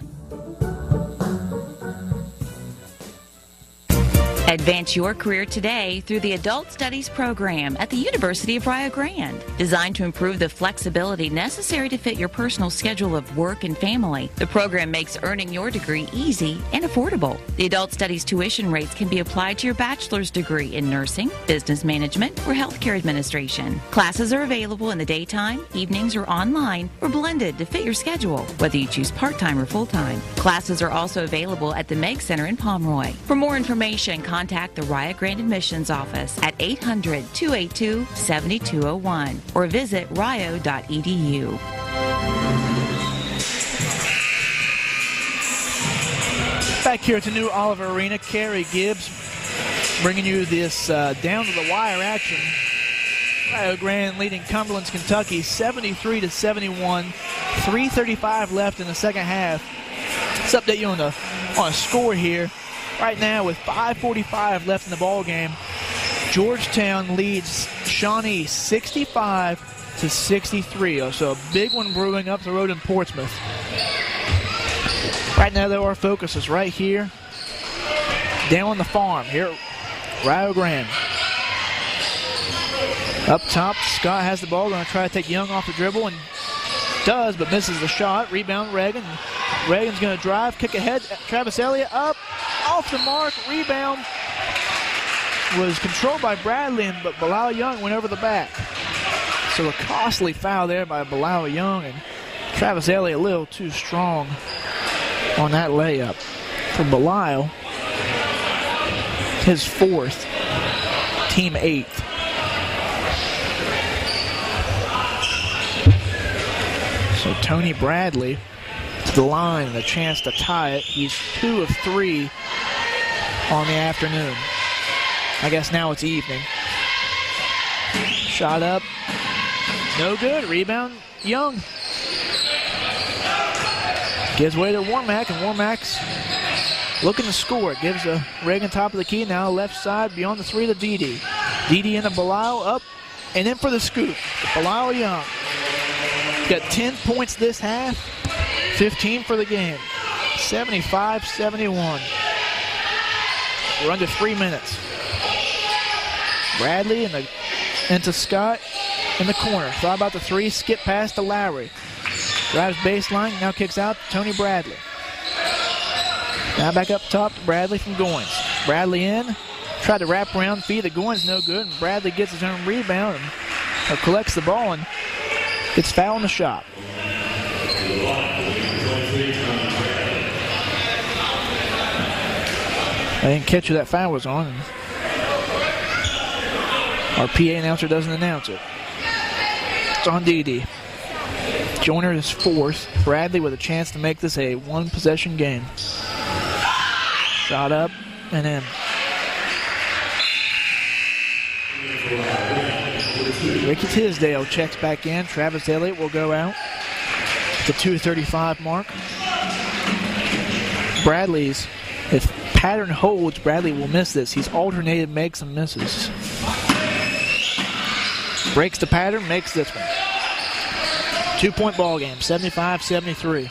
Advance your career today through the Adult Studies program at the University of Rio Grande. Designed to improve the flexibility necessary to fit your personal schedule of work and family, the program makes earning your degree easy and affordable. The Adult Studies tuition rates can be applied to your bachelor's degree in nursing, business management, or healthcare administration. Classes are available in the daytime, evenings, or online, or blended to fit your schedule, whether you choose part-time or full-time. Classes are also available at the Meg Center in Pomeroy. For more information, contact the Rio Grande Admissions Office at 800-282-7201 or visit rio.edu. Back here at the new Oliver Arena, Kerry Gibbs bringing you this down to the wire action. Rio Grande leading Cumberland's Kentucky 73-71. 3:35 left in the second half. Let's update you on a score here. Right now, with 5:45 left in the ball game, Georgetown leads Shawnee 65-63. So a big one brewing up the road in Portsmouth. Right now, though, our focus is right here, down on the farm here at Rio Grande. Up top, Scott has the ball, going to try to take Young off the dribble, and does, but misses the shot. Rebound, Reagan. Reagan's going to drive, kick ahead. Travis Elliott up, off the mark. Rebound was controlled by Bradley, but Bilal Young went over the back. So a costly foul there by Bilal Young, and Travis Elliott a little too strong on that layup. For Bilal, his 4th, team 8th. So Tony Bradley to the line and a chance to tie it. He's 2 of 3 on the afternoon. I guess now it's evening. Shot up. No good. Rebound, Young. Gives way to Warmack, and Warmack's looking to score. Gives a Reagan top of the key. Now left side beyond the 3 to Dede. Didi and the Bilal up and in for the scoop. Bilal Young got 10 points this half, 15 for the game. 75-71. We're under 3 minutes. Bradley into Scott in the corner. Thought about the three, skip pass to Lowry. Drives baseline, now kicks out to Tony Bradley. Now back up top to Bradley from Goins. Bradley in, tried to wrap around, feed the Goins, no good, and Bradley gets his own rebound or collects the ball and gets fouled in the shot. I didn't catch who that foul was on. Our PA announcer doesn't announce it. It's on Didi. Joyner is fourth. Bradley with a chance to make this a one-possession game. Shot up and in. Ricky Tisdale checks back in. Travis Elliott will go out at the 2:35 mark. Bradley's, if pattern holds, Bradley will miss this. He's alternated, makes and misses. Breaks the pattern, makes this one. 2-point ball game, 75-73.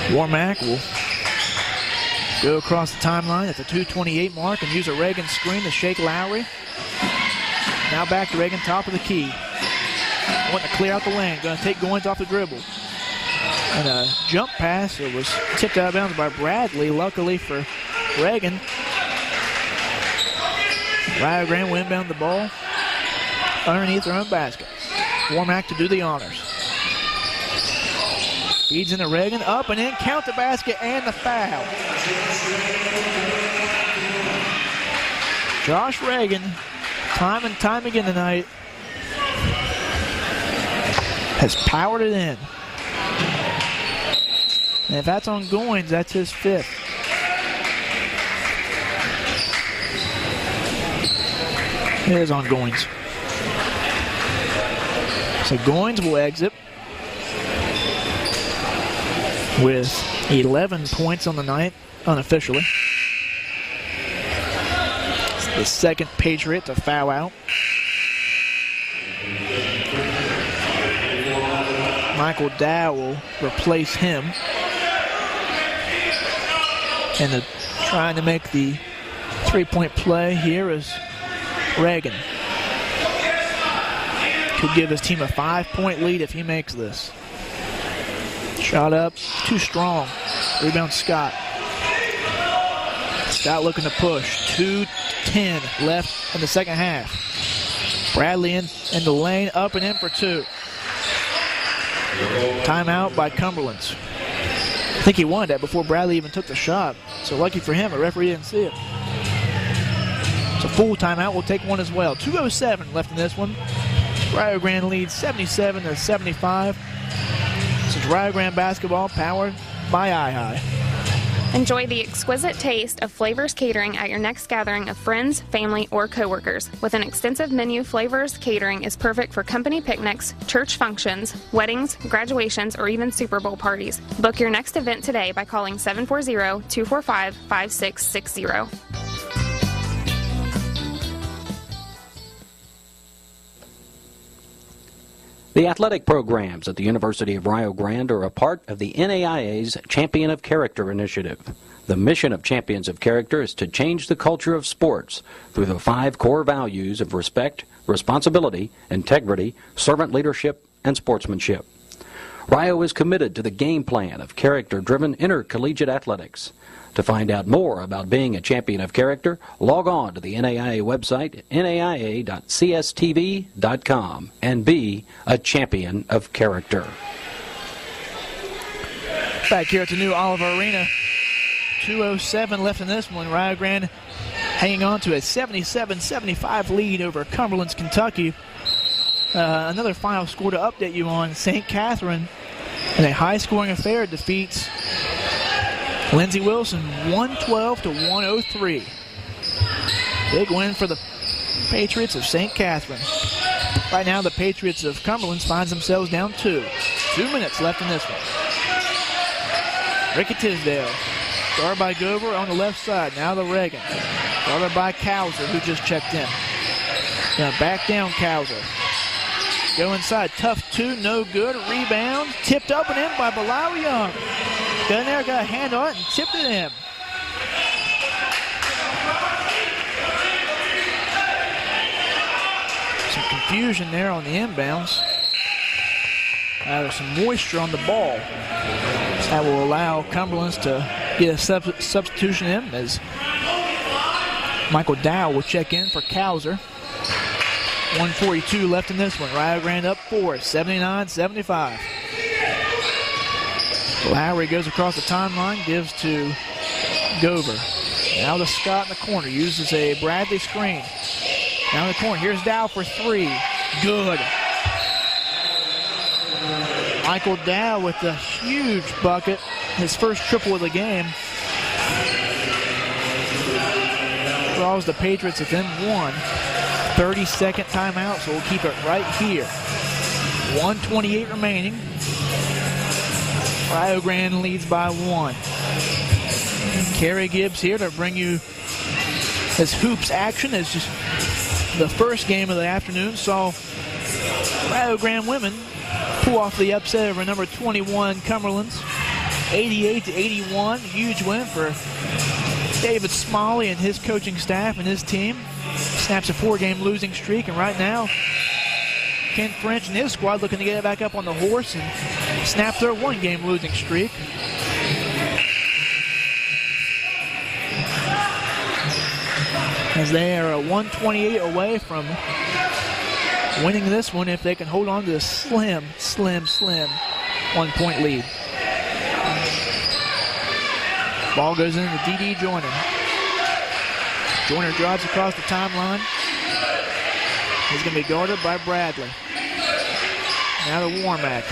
Warmack will go across the timeline at the 2:28 mark and use a Reagan screen to shake Lowry. Now back to Reagan, top of the key. Wanting to clear out the lane, going to take Goins off the dribble. And a jump pass that was tipped out of bounds by Bradley, luckily for Reagan. Rio Grande will inbound the ball underneath their own basket. Warmack to do the honors. Feeds into Reagan, up and in, count the basket and the foul. Josh Reagan, time and time again tonight, has powered it in. And if that's on Goins, that's his fifth. It is on Goins. So Goins will exit with 11 points on the night, unofficially. It's the second Patriot to foul out. Michael Dow will replace him. And trying to make the three-point play here is Reagan. Could give his team a 5-point lead if he makes this. Shot up, too strong. Rebound Scott. Scott looking to push. 2:10 left in the second half. Bradley in the lane, up and in for two. Timeout by Cumberland's. I think he wanted that before Bradley even took the shot. So lucky for him, the referee didn't see it. It's a full timeout. We'll take one as well. 2:07 left in this one. Rio Grande leads 77-75. This is Rio Grande basketball powered by iHigh. Enjoy the exquisite taste of Flavors Catering at your next gathering of friends, family, or coworkers. With an extensive menu, Flavors Catering is perfect for company picnics, church functions, weddings, graduations, or even Super Bowl parties. Book your next event today by calling 740-245-5660. The athletic programs at the University of Rio Grande are a part of the NAIA's Champion of Character initiative. The mission of Champions of Character is to change the culture of sports through the 5 core values of respect, responsibility, integrity, servant leadership, and sportsmanship. Rio is committed to the game plan of character-driven intercollegiate athletics. To find out more about being a champion of character, log on to the NAIA website, naia.cstv.com, and be a champion of character. Back here at the new Oliver Arena, 2:07 left in this one. Rio Grande hanging on to a 77-75 lead over Cumberland's Kentucky. Another final score to update you on. St. Catherine, in a high-scoring affair, defeats Lindsey Wilson 112-103. Big win for the Patriots of St. Catherine. Right now, the Patriots of Cumberland finds themselves down 2. 2 minutes left in this one. Ricky Tisdale Guarded by Gover on the left side. Now to Reagan. Guarded by Cowser, who just checked in. Gonna back down Cowser. Go inside. Tough two. No good. Rebound. Tipped up and in by Bilal Young. Got in there, got a hand on it, and tipped it in. Some confusion there on the inbounds. There's some moisture on the ball. That will allow Cumberland's to get a substitution in as Michael Dow will check in for Cowser. 1:42 left in this one. Rio Grande up 4, 79-75. Lowry goes across the timeline, gives to Gover. Now to Scott in the corner, uses a Bradley screen. Down in the corner, here's Dow for 3. Good. Michael Dow with a huge bucket, his first triple of the game. Draws the Patriots within 1. 30-second timeout, so we'll keep it right here. 1:28 remaining. Rio Grande leads by 1. Kerry Gibbs here to bring you his hoops action. As just the first game of the afternoon saw Rio Grande women pull off the upset over number 21 Cumberland's, 88-81. Huge win for David Smalley and his coaching staff and his team. Snaps a 4-game losing streak, and right now Ken French and his squad looking to get it back up on the horse and snap their 1-game losing streak. As they are 128 away from winning this one if they can hold on to the slim 1-point lead. Ball goes into D.D. Joyner. Joyner drives across the timeline. He's going to be guarded by Bradley. Now to Warmack.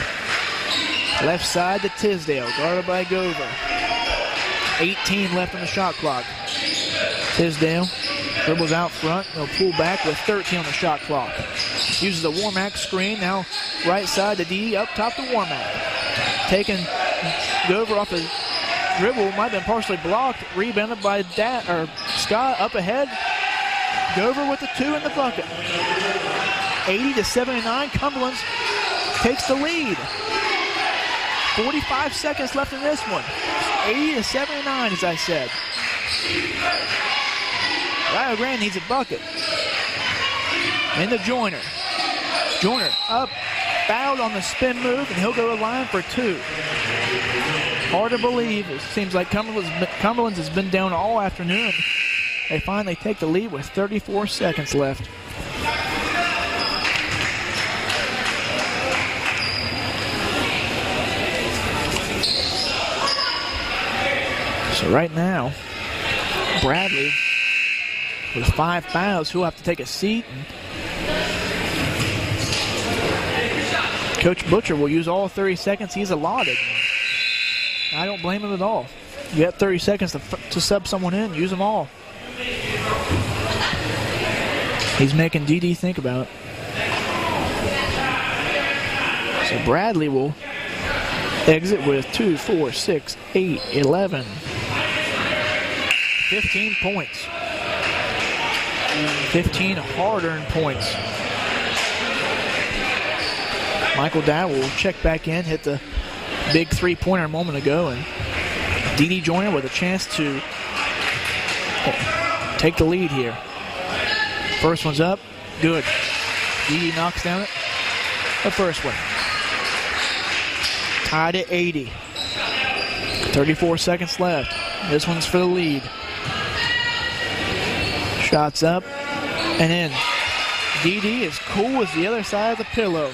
Left side to Tisdale, guarded by Gover. 18 left on the shot clock. Tisdale dribbles out front. He'll pull back with 13 on the shot clock. Uses a Warmack screen. Now right side to D, up top to Warmack. Taking Gover off his dribble, might have been partially blocked. Rebounded by Scott up ahead. Gover with the 2 in the bucket. 80-79. Cumberland takes the lead. 45 seconds left in this one. 80-79, as I said. Rio Grande needs a bucket. Into Joyner. Joyner up, fouled on the spin move, and he'll go to the line for 2. Hard to believe. It seems like Cumberland's has been down all afternoon. They finally take the lead with 34 seconds left. So right now, Bradley with 5 fouls, he'll have to take a seat. Coach Butcher will use all 30 seconds he's allotted. I don't blame him at all. You have 30 seconds to sub someone in, use them all. He's making DD think about it. So Bradley will exit with 2, 4, 6, 8, 11. 15 points. 15 hard-earned points. Michael Dow will check back in, hit the big 3-pointer a moment ago, and D.D. Joyner with a chance to take the lead here. First one's up, good. D.D. knocks down the first one. Tied at 80. 34 seconds left. This one's for the lead. Shots up and in. D.D. is cool as the other side of the pillow.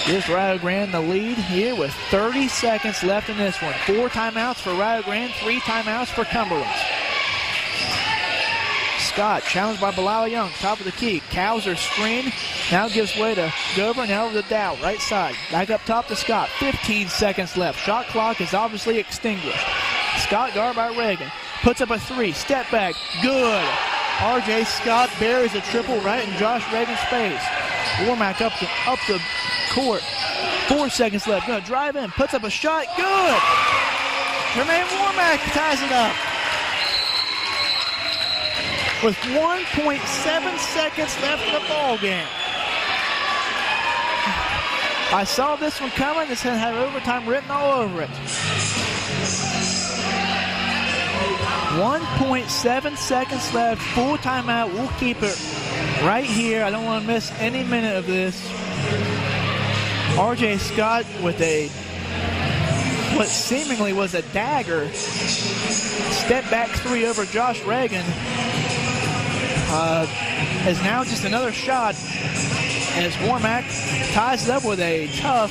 Gives Rio Grande the lead here with 30 seconds left in this one. 4 timeouts for Rio Grande, 3 timeouts for Cumberland. Scott challenged by Bilal Young, top of the key. Cowser screen, now gives way to Gover, now over to Dow, right side. Back up top to Scott, 15 seconds left. Shot clock is obviously extinguished. Scott guarded by Reagan, puts up a 3, step back, good. R.J. Scott buries a triple right in Josh Reagan's face. Warmack up the court. 4 seconds left. Gonna drive in. Puts up a shot. Good. Jermaine Warmack ties it up. With 1.7 seconds left in the ball game. I saw this one coming. This had overtime written all over it. 1.7 seconds left. Full timeout. We'll keep it right here. I don't want to miss any minute of this. R.J. Scott with what seemingly was a dagger. Step back three over Josh Reagan. Is now just another shot as Warmack ties it up with a tough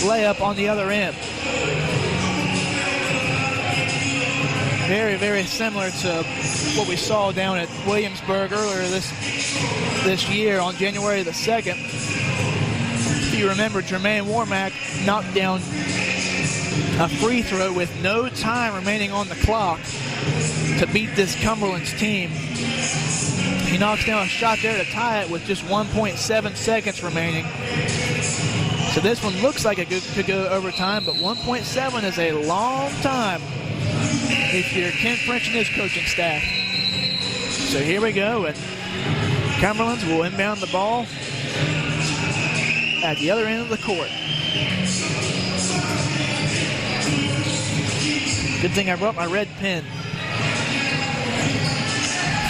layup on the other end. Very, very similar to what we saw down at Williamsburg earlier this year on January the 2nd. If you remember, Jermaine Warmack knocked down a free throw with no time remaining on the clock to beat this Cumberland's team. He knocks down a shot there to tie it with just 1.7 seconds remaining. So this one looks like it could go overtime, but 1.7 is a long time if you're Ken French and his coaching staff. So here we go, and Cumberland's will inbound the ball at the other end of the court. Good thing I brought my red pen.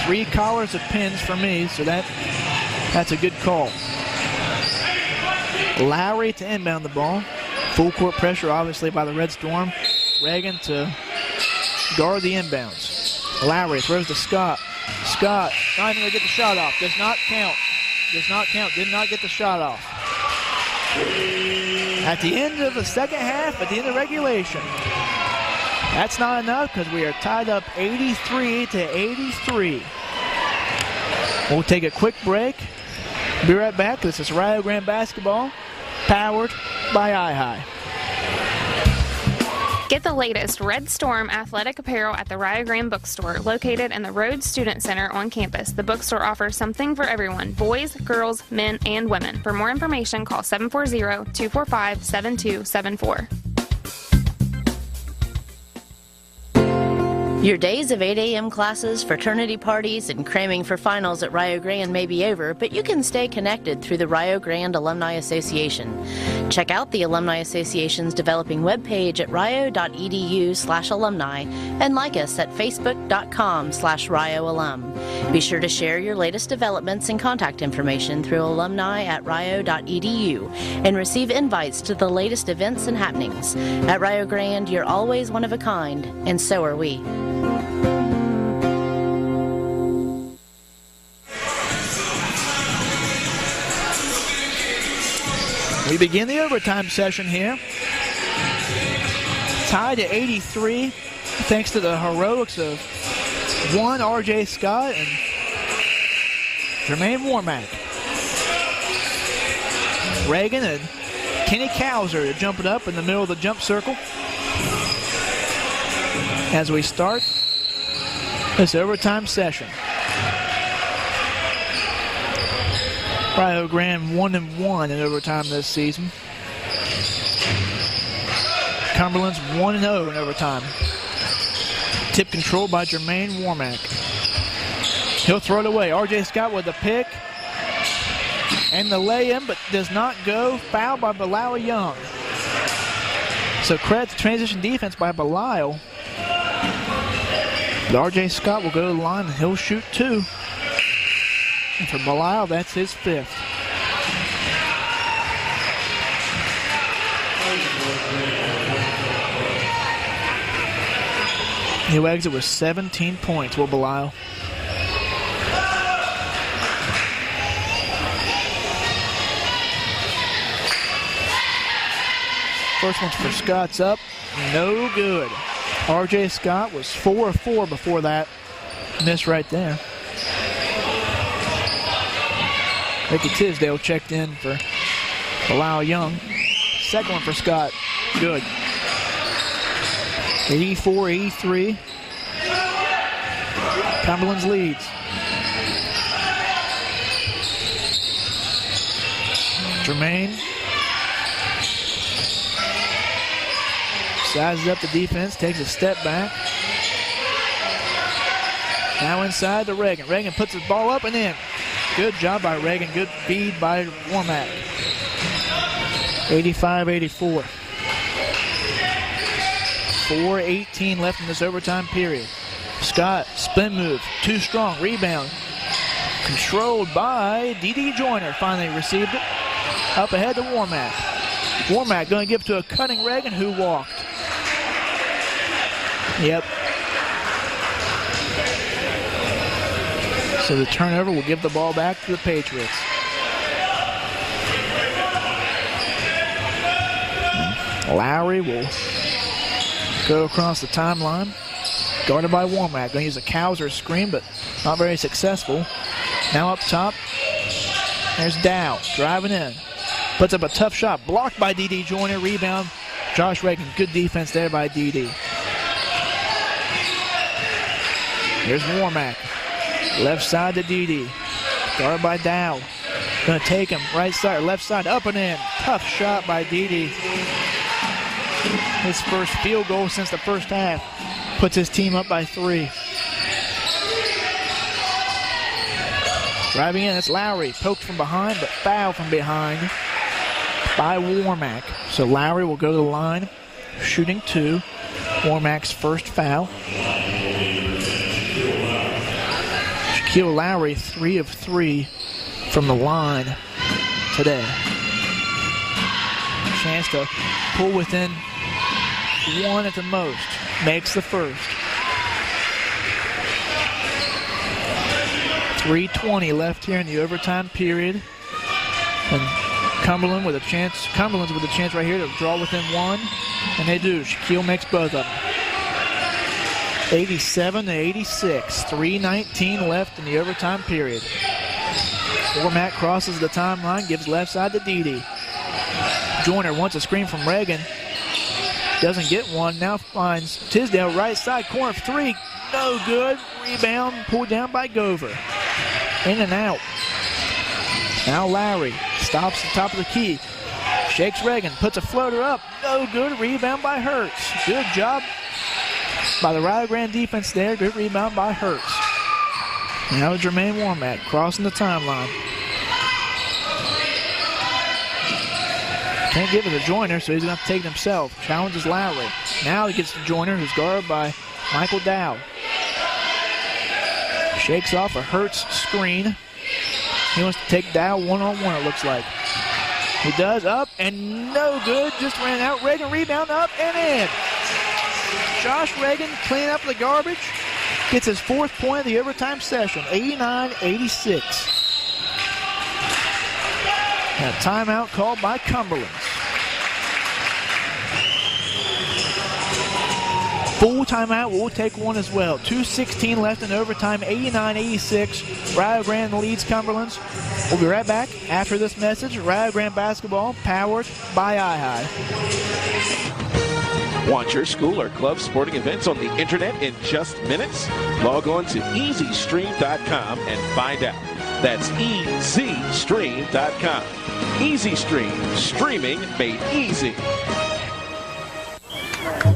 3 collars of pins for me, so that's a good call. Lowry to inbound the ball. Full court pressure, obviously, by the Red Storm. Reagan to guard the inbounds. Lowry throws to Scott. Scott not even going to get the shot off. Does not count. Does not count. Did not get the shot off. At the end of the second half, at the end of regulation. That's not enough because we are tied up 83-83. We'll take a quick break. Be right back. This is Rio Grande basketball, powered by iHigh. Get the latest Red Storm athletic apparel at the Rio Grande bookstore, located in the Rhodes Student Center on campus. The bookstore offers something for everyone, boys, girls, men, and women. For more information, call 740-245-7274. Your days of 8 a.m. classes, fraternity parties, and cramming for finals at Rio Grande may be over, but you can stay connected through the Rio Grande Alumni Association. Check out the Alumni Association's developing webpage at rio.edu/alumni and like us at facebook.com/RioAlum. Be sure to share your latest developments and contact information through alumni at rio.edu and receive invites to the latest events and happenings. At Rio Grande, you're always one of a kind, and so are we. We begin the overtime session here. Tied at 83, thanks to the heroics of one R.J. Scott and Jermaine Warmack. Reagan and Kenny Cowser to jump it up in the middle of the jump circle. As we start this overtime session. Rio Grande 1-1 in overtime this season. Cumberland's 1-0 in overtime. Tip controlled by Jermaine Warmack. He'll throw it away. R.J. Scott with the pick and the lay-in, but does not go. Foul by Belial Young. So credit to transition defense by Belial. But R.J. Scott will go to the line and he'll shoot 2. And for Belial, that's his 5th. He'll exit with 17 points, will Belial. First one's for Scott's up. No good. R.J. Scott was 4 of 4 before that miss right there. Ricky Tisdale checked in for Belial Young. Second one for Scott. Good. 84-83. Cumberland's leads. Jermaine. Sizes up the defense, takes a step back. Now inside to Reagan. Reagan puts his ball up and in. Good job by Reagan. Good feed by Warmack. 85-84. 4:18 left in this overtime period. Scott, spin move, too strong, rebound. Controlled by D.D. Joyner. Finally received it. Up ahead to Warmack. Warmack going to give to a cutting Reagan who walked. Yep. So the turnover will give the ball back to the Patriots. Lowry will go across the timeline. Guarded by Warmack. Going to use a Cowser screen, but not very successful. Now up top, there's Dow driving in. Puts up a tough shot. Blocked by D.D. Joyner. Rebound, Josh Reagan. Good defense there by D.D. Here's Warmack. Left side to D.D. Guarded by Dow. Going to take him right side, left side, up and in. Tough shot by D.D. His first field goal since the first half. Puts his team up by 3. Driving in, it's Lowry. Poked from behind, but foul from behind by Warmack. So Lowry will go to the line, shooting 2. Warmack's first foul. Shaquille Lowry, 3 of 3 from the line today. Chance to pull within 1 at the most. Makes the first. 3:20 left here in the overtime period. And Cumberland's with a chance right here to draw within 1. And they do. Shaquille makes both of them. 87-86. 3:19 left in the overtime period. Warmack crosses the timeline, gives left side to Dede. Joyner wants a screen from Reagan. Doesn't get one. Now finds Tisdale right side corner 3. No good. Rebound pulled down by Gover. In and out. Now Lowry stops at the top of the key. Shakes Reagan. Puts a floater up. No good. Rebound by Hurts. Good job by the Rio Grande defense there. Good rebound by Hurts. Now Jermaine Warmack crossing the timeline. Can't give it to Joyner, so he's going to have to take it himself. Challenges Lowry. Now he gets to Joyner, who's guarded by Michael Dow. Shakes off a Hurts screen. He wants to take Dow one-on-one, it looks like. He does. Up and no good. Just ran out. Reagan rebound up and in. Josh Reagan cleaning up the garbage. Gets his 4th point of the overtime session. 89-86. And a timeout called by Cumberland. Full timeout, we'll take one as well. 2:16 left in overtime, 89-86. Rio Grande leads Cumberland. We'll be right back after this message. Rio Grande basketball powered by iHigh. Want your school or club sporting events on the internet in just minutes? Log on to EasyStream.com and find out. That's EasyStream.com. EasyStream, streaming made easy.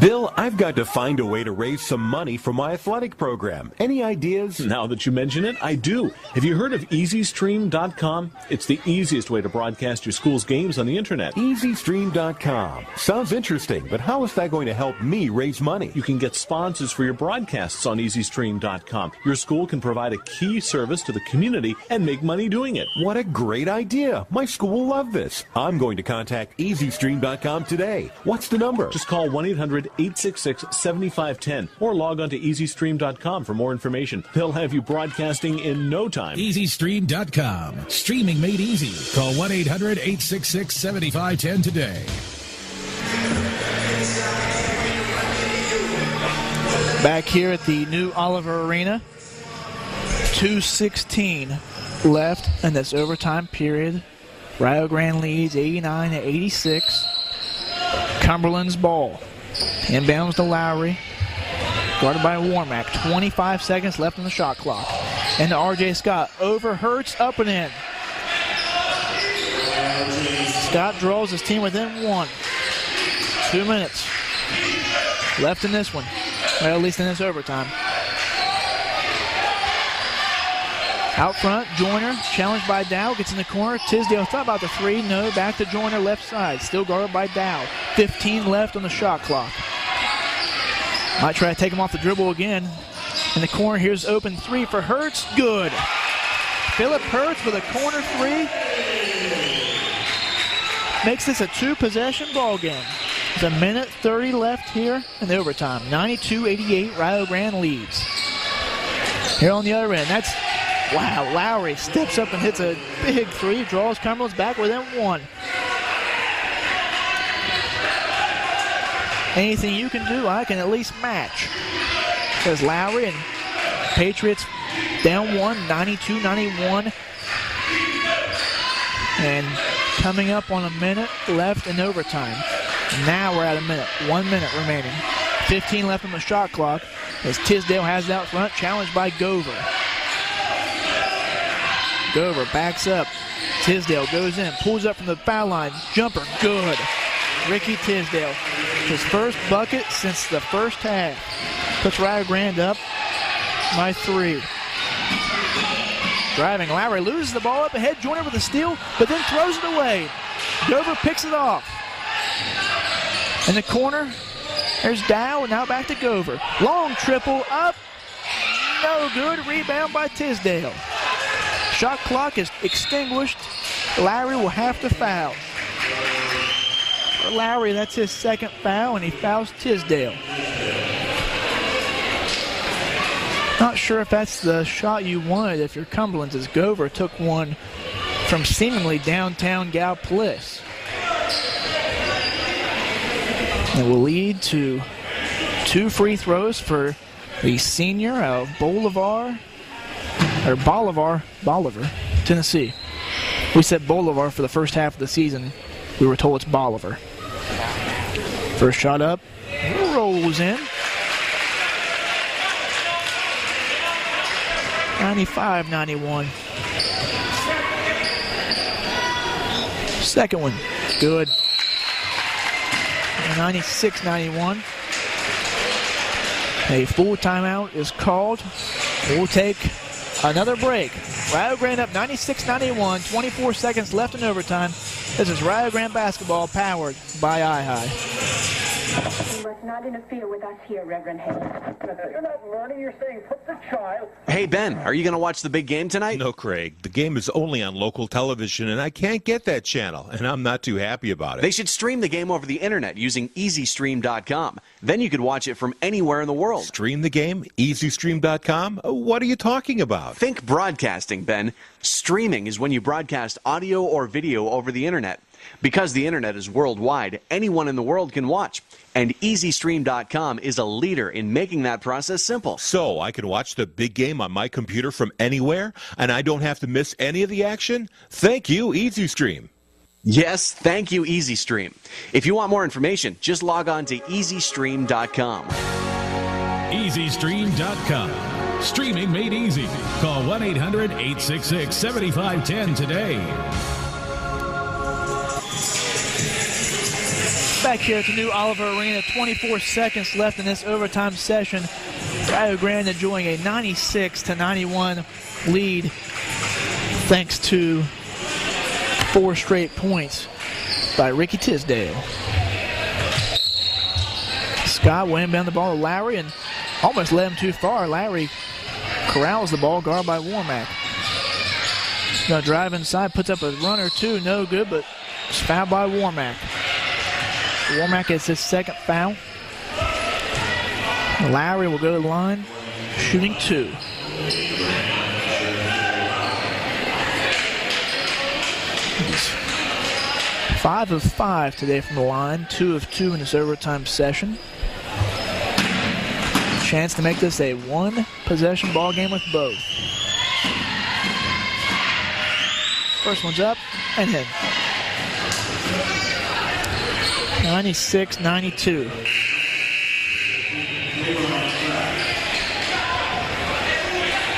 Bill, I've got to find a way to raise some money for my athletic program. Any ideas? Now that you mention it, I do. Have you heard of EasyStream.com? It's the easiest way to broadcast your school's games on the internet. EasyStream.com. Sounds interesting, but how is that going to help me raise money? You can get sponsors for your broadcasts on EasyStream.com. Your school can provide a key service to the community and make money doing it. What a great idea. My school will love this. I'm going to contact EasyStream.com today. What's the number? Just call 1-800-866-7510 or log on to EasyStream.com for more information. They'll have you broadcasting in no time. EasyStream.com. Streaming made easy. Call 1-800-866-7510 today. Back here at the new Oliver Arena. 2:16 left in this overtime period. Rio Grande leads 89-86. Cumberland's ball. Inbounds to Lowry. Guarded by Warmack. 25 seconds left on the shot clock. And to R.J. Scott. Over Hurts, up and in. Scott draws his team within 1. 2 minutes. left in this one. Well, at least in this overtime. Out front, Joyner, challenged by Dow, gets in the corner. Tisdale thought about the three, no, back to Joyner, left side, still guarded by Dow. 15 left on the shot clock. Might try to take him off the dribble again. In the corner, here's open three for Hurts, good. Philip Hurts with a corner three. Makes this a two-possession ball game. There's a minute 30 left here in the overtime. 92-88, Rio Grande leads. Here on the other end, that's, wow, Lowry steps up and hits a big three, draws Cumberland's back within one. Anything you can do, I can at least match, says Lowry, and Patriots down one, 92-91. And coming up on a minute left in overtime. Now we're at a minute, 1 minute remaining. 15 left on the shot clock as Tisdale has it out front, challenged by Gover. Gover backs up. Tisdale goes in, pulls up from the foul line. Jumper, good. Ricky Tisdale, his first bucket since the first half. Puts Rio Grande up by 3. Driving, Lowry loses the ball up ahead. Joyner with a steal, but then throws it away. Gover picks it off. In the corner, there's Dow, and now back to Gover. Long triple up, no good. Rebound by Tisdale. Shot clock is extinguished. Lowry will have to foul. For Lowry, that's his second foul, and he fouls Tisdale. Not sure if that's the shot you wanted if you're Cumberland's, as Gover took one from seemingly downtown Gallipolis. It will lead to 2 free throws for the senior of Bolivar, Tennessee. We said Bolivar for the first half of the season. We were told it's Bolivar. First shot up, rolls in. 95-91. Second one, good. 96-91. A full timeout is called. We'll take another break. Rio Grande up 96-91, 24 seconds left in overtime. This is Rio Grande basketball powered by iHigh. You must not interfere with us here, Reverend Hayes. You're not learning, you're saying put the child. Hey, Ben, are you going to watch the big game tonight? No, Craig. The game is only on local television, and I can't get that channel, and I'm not too happy about it. They should stream the game over the internet using EasyStream.com. Then you could watch it from anywhere in the world. Stream the game? EasyStream.com? What are you talking about? Think broadcasting, Ben. Streaming is when you broadcast audio or video over the internet. Because the internet is worldwide, anyone in the world can watch. And EasyStream.com is a leader in making that process simple. So I can watch the big game on my computer from anywhere, and I don't have to miss any of the action? Thank you, EasyStream. Yes, thank you, EasyStream. If you want more information, just log on to EasyStream.com. EasyStream.com. Streaming made easy. Call 1-800-866-7510 today. Back here at the new Oliver Arena, 24 seconds left in this overtime session. Rio Grande enjoying a 96-91 lead thanks to 4 straight points by Ricky Tisdale. Scott will inbound the ball to Lowry and almost led him too far. Lowry corrals the ball, guarded by Warmack. Gonna drive inside, puts up a run or two, no good, but it's fouled by Warmack. Warmack gets his second foul. Lowry will go to the line, shooting 2. He's 5 of 5 today from the line, 2 of 2 in this overtime session. Chance to make this a 1-possession ball game with both. First one's up and in. 96-92.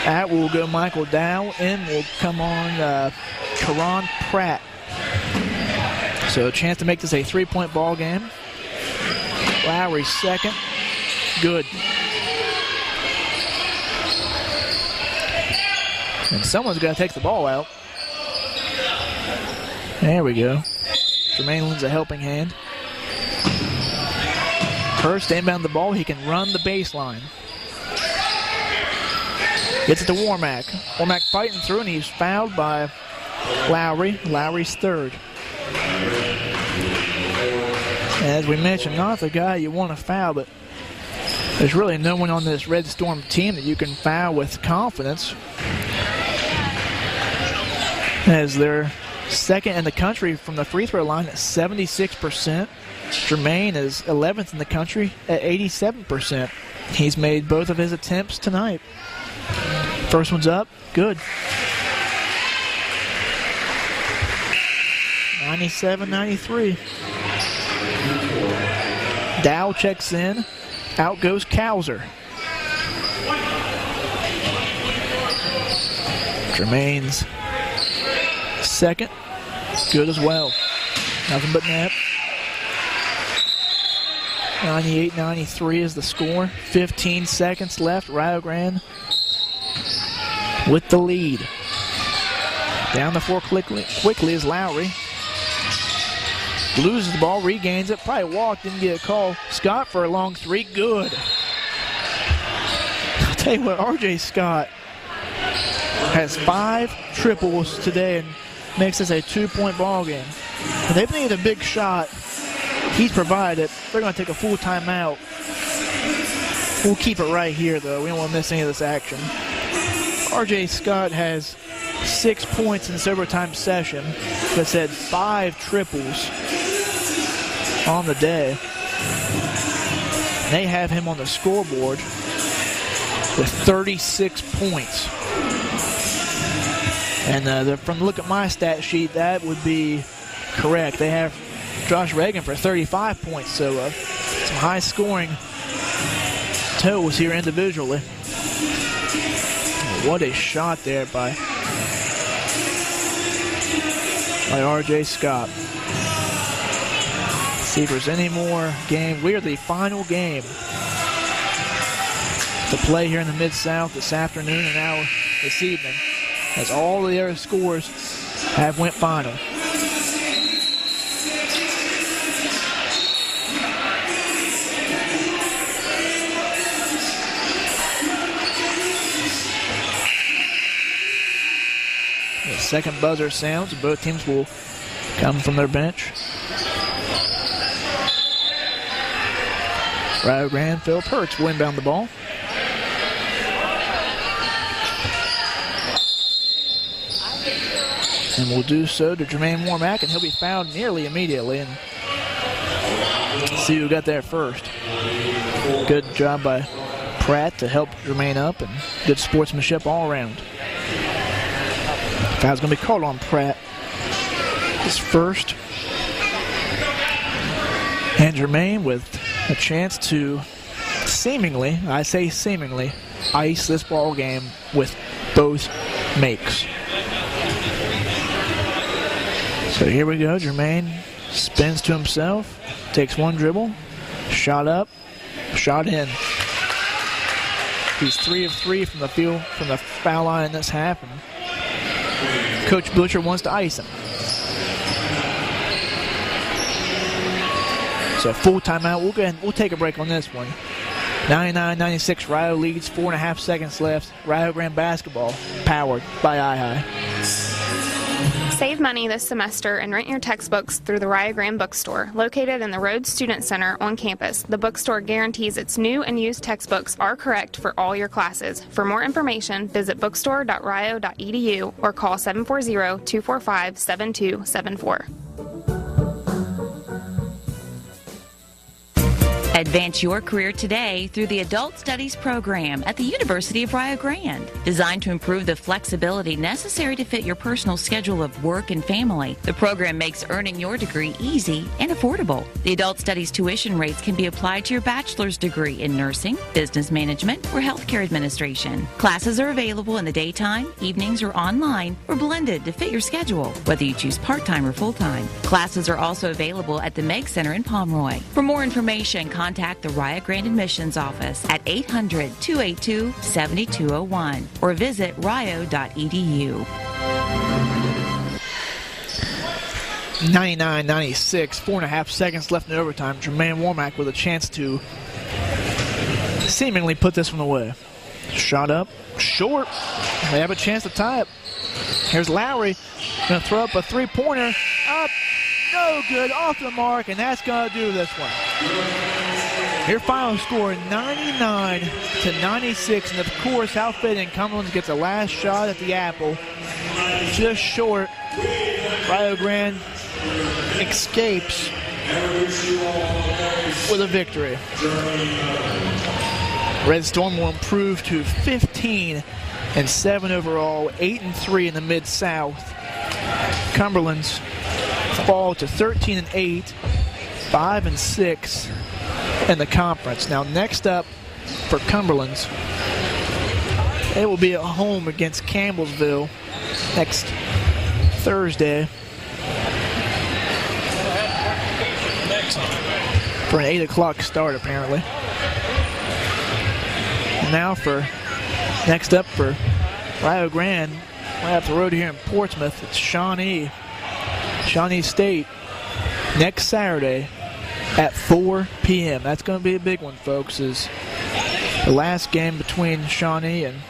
Out will go Michael Dow. In will come on Karan Pratt. So a chance to make this a 3-point ball game. Lowry second. Good. And someone's got to take the ball out. There we go. Jermaine lends a helping hand. Hurst inbound the ball. He can run the baseline. Gets it to Warmack. Warmack fighting through, and he's fouled by Lowry. Lowry's third. As we mentioned, not the guy you want to foul, but there's really no one on this Red Storm team that you can foul with confidence, as they're second in the country from the free throw line at 76%. Jermaine is 11th in the country at 87%. He's made both of his attempts tonight. First one's up, good. 97-93. Dow checks in. Out goes Cowser. Jermaine's second, good as well. Nothing but net. 98-93 is the score. 15 seconds left. Rio Grande with the lead. Down the floor quickly is Lowry. Loses the ball, regains it. Probably walked, didn't get a call. Scott for a long three, good. I'll tell you what, R.J. Scott has 5 triples today and makes this a 2-point ball game. If they've needed a big shot, he's provided. They're going to take a full timeout. We'll keep it right here, though. We don't want to miss any of this action. R.J. Scott has 6 points in this overtime session, that's had 5 triples on the day. They have him on the scoreboard with 36 points. And from the look at my stat sheet, that would be correct. They have Josh Reagan for 35 points, so some high scoring totals here individually. What a shot there by R.J. Scott. See if there's any more game. We are the final game to play here in the Mid-South this afternoon and now this evening, as all the other scores have went final. The second buzzer sounds, and both teams will come from their bench. Rio Grande, Phil Perks will inbound the ball. And will do so to Jermaine Warmack, and he'll be fouled nearly immediately. And see who got there first. Good job by Pratt to help Jermaine up, and good sportsmanship all around. Foul's going to be called on Pratt. His first. And Jermaine with a chance to seemingly, I say seemingly, ice this ball game with both makes. So here we go. Jermaine spins to himself, takes one dribble, shot up, shot in. He's 3 of 3 from the field, from the foul line in this half. And Coach Butcher wants to ice him. So full timeout. We'll go ahead and we'll take a break on this one. 99-96, Rio leads, 4.5 seconds left. Rio Grande basketball, powered by iHigh. Save money this semester and rent your textbooks through the Rio Grande Bookstore, located in the Rhodes Student Center on campus. The bookstore guarantees its new and used textbooks are correct for all your classes. For more information, visit bookstore.rio.edu or call 740-245-7274. Advance your career today through the Adult Studies program at the University of Rio Grande. Designed to improve the flexibility necessary to fit your personal schedule of work and family, the program makes earning your degree easy and affordable. The Adult Studies tuition rates can be applied to your bachelor's degree in nursing, business management, or healthcare administration. Classes are available in the daytime, evenings, or online, or blended to fit your schedule, whether you choose part-time or full-time. Classes are also available at the Meg Center in Pomeroy. For more information, contact contact the Rio Grande Admissions Office at 800-282-7201 or visit rio.edu. 99-96, 4.5 seconds left in overtime. Jermaine Warmack with a chance to seemingly put this one away. Shot up, short. They have a chance to tie it. Here's Lowry, going to throw up a three-pointer. Up, no good, off the mark, and that's going to do this one. Your final score, 99-96, and of course, how fitting, Cumberland gets a last shot at the apple. Just short. Rio Grande escapes with a victory. Red Storm will improve to 15-7 overall, 8-3 in the Mid-South. Cumberland's fall to 13-8, 5-6 in the conference. Now next up for Cumberland's, it will be at home against Campbellsville next Thursday for an 8 o'clock start apparently. And now for next up for Rio Grande, right up the road here in Portsmouth, it's Shawnee State next Saturday at 4 p.m. That's going to be a big one, folks, is the last game between Shawnee and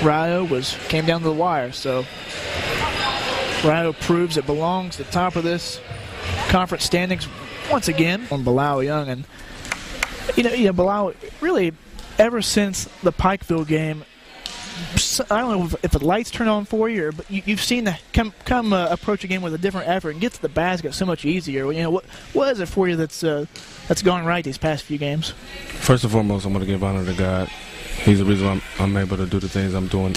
Rio came down to the wire. So Rio proves it belongs at the top of this conference standings once again on Bilal Young. And you know, Bilal really ever since the Pikeville game, I don't know if the lights turn on for you, but you've seen that come approach a game with a different effort and get to the basket so much easier. You know, what is it for you that's gone right these past few games? First and foremost, I'm going to give honor to God. He's the reason why I'm able to do the things I'm doing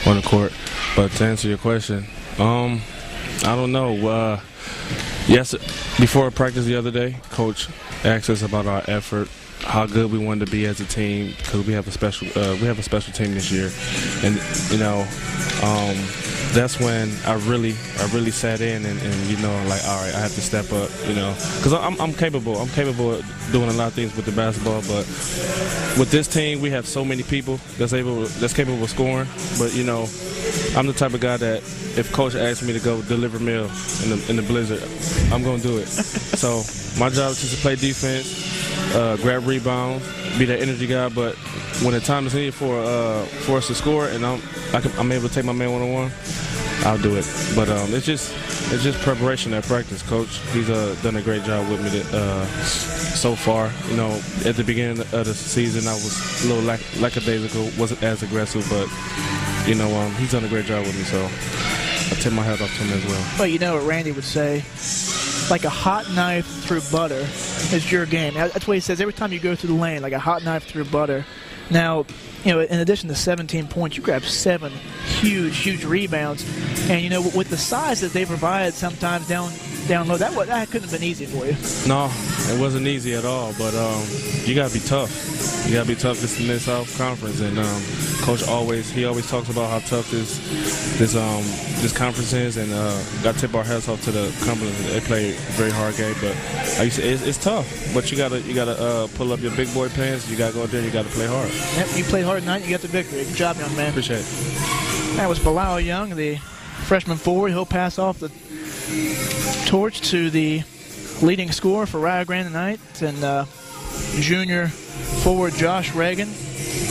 on the court. But to answer your question, I don't know. Yes, before practice the other day, Coach asked us about our effort, how good we wanted to be as a team, because we have a special team this year, and you know, that's when I really sat in and you know, like, all right, I have to step up, you know, because I'm capable of doing a lot of things with the basketball, but with this team we have so many people that's capable of scoring. But you know, I'm the type of guy that if Coach asks me to go deliver meal in the blizzard, I'm gonna do it. So my job is just to play defense, grab rebounds, be that energy guy. But when the time is needed for us to score, and I'm able to take my man one-on-one, I'll do it. But it's just preparation at practice. Coach, he's done a great job with me so far. You know, at the beginning of the season, I was a little lackadaisical, wasn't as aggressive, but you know, he's done a great job with me. So I tip my hat off to him as well. Well, you know what Randy would say, like a hot knife through butter is your game. That's what he says every time you go through the lane, like a hot knife through butter. Now, you know, in addition to 17 points, you grab 7 huge rebounds. And, you know, with the size that they provide sometimes down low, that couldn't have been easy for you. No, it wasn't easy at all. But you got to be tough. You got to be tough. This is the Mid-South Conference. And Coach always talks about how tough this conference is. And got to tip our hats off to the Cumberland. They play a very hard game. But like you said, it's tough. But you gotta pull up your big boy pants. You got to go out there and you got to play hard. Yep, you played hard tonight. You got the victory. Good job, young man. Appreciate it. That was Bilal Young, the freshman forward. He'll pass off the torch to the leading scorer for Rio Grande tonight, and junior forward Josh Reagan.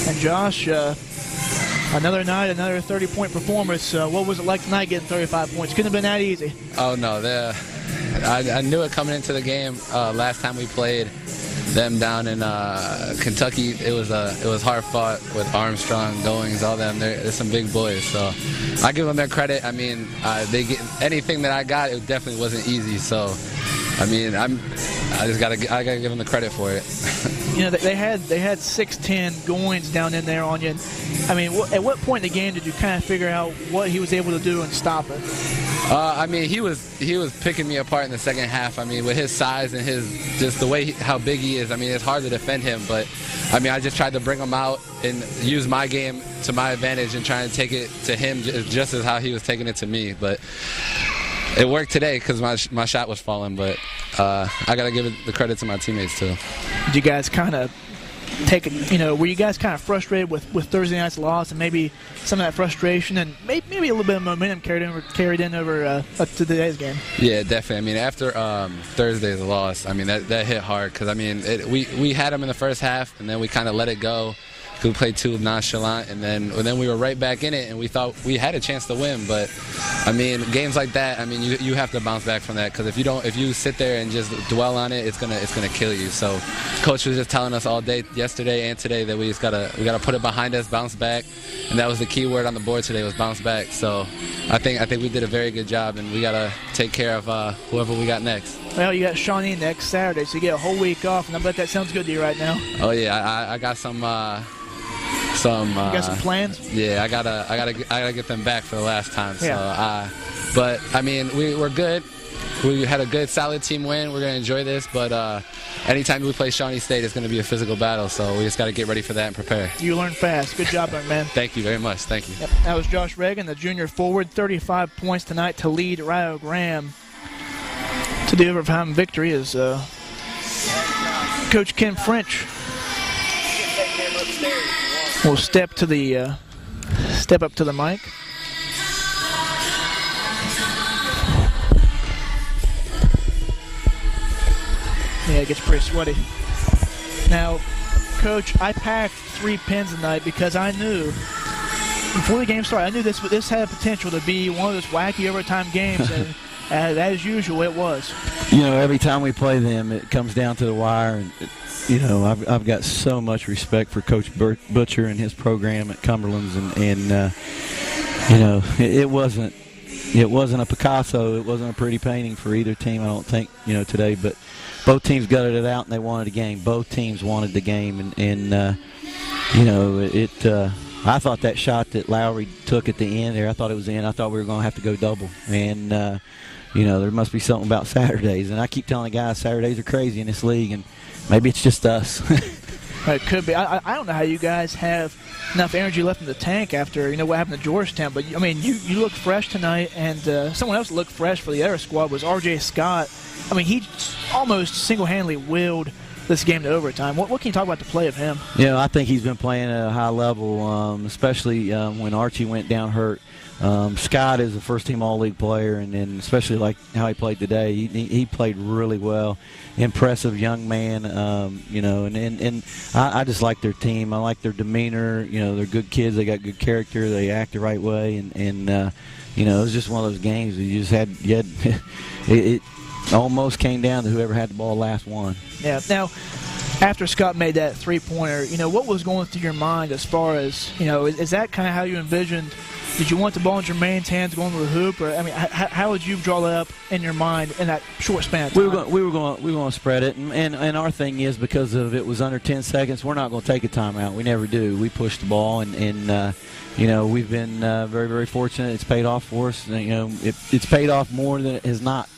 And Josh, another night, another 30-point performance. What was it like tonight getting 35 points? Couldn't have been that easy. Oh, no. I knew it coming into the game. Last time we played them down in Kentucky, it was hard fought with Armstrong, Goings, all them. They're some big boys, so I give them their credit. I mean, they get anything that I got, it definitely wasn't easy. So, I mean, I gotta give them the credit for it. You know, they had 6'10" Goings down in there on you. I mean, at what point in the game did you kind of figure out what he was able to do and stop it? I mean, he was picking me apart in the second half. I mean, with his size and just the way how big he is. I mean, it's hard to defend him. But I mean, I just tried to bring him out and use my game to my advantage and try and take it to him just as how he was taking it to me. But it worked today because my shot was falling. But I got to give the credit to my teammates, too. Did you guys kind of were you guys kind of frustrated with Thursday night's loss and maybe some of that frustration and maybe a little bit of momentum carried in over up to today's game? Yeah, definitely. I mean, after Thursday's loss, I mean, that hit hard because, I mean, we had them in the first half, and then we kind of let it go. We played too nonchalant, and then we were right back in it, and we thought we had a chance to win. But I mean, games like that, I mean, you have to bounce back from that because if you sit there and just dwell on it, it's gonna kill you. So, coach was just telling us all day, yesterday and today, that we gotta put it behind us, bounce back, and that was the key word on the board today was bounce back. So, I think we did a very good job, and we gotta take care of whoever we got next. Well, you got Shawnee next Saturday, so you get a whole week off, and I bet that sounds good to you right now. Oh yeah, I got some. You got some plans? Yeah, I gotta get them back for the last time. Yeah. So, but I mean, we're good. We had a good, solid team win. We're gonna enjoy this, but anytime we play Shawnee State, it's gonna be a physical battle. So we just gotta get ready for that and prepare. You learn fast. Good job, young man. Thank you very much. Thank you. Yep. That was Josh Reagan, the junior forward, 35 points tonight to lead Rio Grande to the overtime victory. Is Coach Ken French will step up to the mic. Yeah, it gets pretty sweaty. Now, Coach, I packed 3 pins tonight because I knew before the game started, I knew this had potential to be one of those wacky overtime games, and as usual, it was. You know, every time we play them, it comes down to the wire, and you know, I've got so much respect for Coach Butcher and his program at Cumberland's, and you know, it wasn't a Picasso, it wasn't a pretty painting for either team, I don't think, you know, today, but both teams gutted it out and they wanted a game. Both teams wanted the game, and you know, I thought that shot that Lowry took at the end there, I thought it was in. I thought we were going to have to go double, and you know, there must be something about Saturdays, and I keep telling the guys Saturdays are crazy in this league, and maybe it's just us. It could be. I don't know how you guys have enough energy left in the tank after, you know, what happened to Georgetown. But, I mean, you look fresh tonight, and someone else that looked fresh for the other squad was R.J. Scott. I mean, he almost single-handedly willed this game to overtime. What can you talk about the play of him? You know, I think he's been playing at a high level, especially when Archie went down hurt. Scott is a first-team All-League player, and especially like how he played today, he played really well. Impressive young man, you know, and I just like their team. I like their demeanor. You know, they're good kids. They got good character. They act the right way, and you know, it was just one of those games. You just had it almost came down to whoever had the ball last one. Yeah. Now, after Scott made that three-pointer, you know, what was going through your mind as far as, you know, is that kind of how you envisioned? Did you want the ball in Jermaine's hands going to the hoop, or I mean, how would you draw that up in your mind in that short span of time? We were going to spread it, and our thing is, because of it was under 10 seconds, we're not going to take a timeout. We never do. We push the ball, and you know, we've been very, very fortunate. It's paid off for us. You know, it's paid off more than it has not.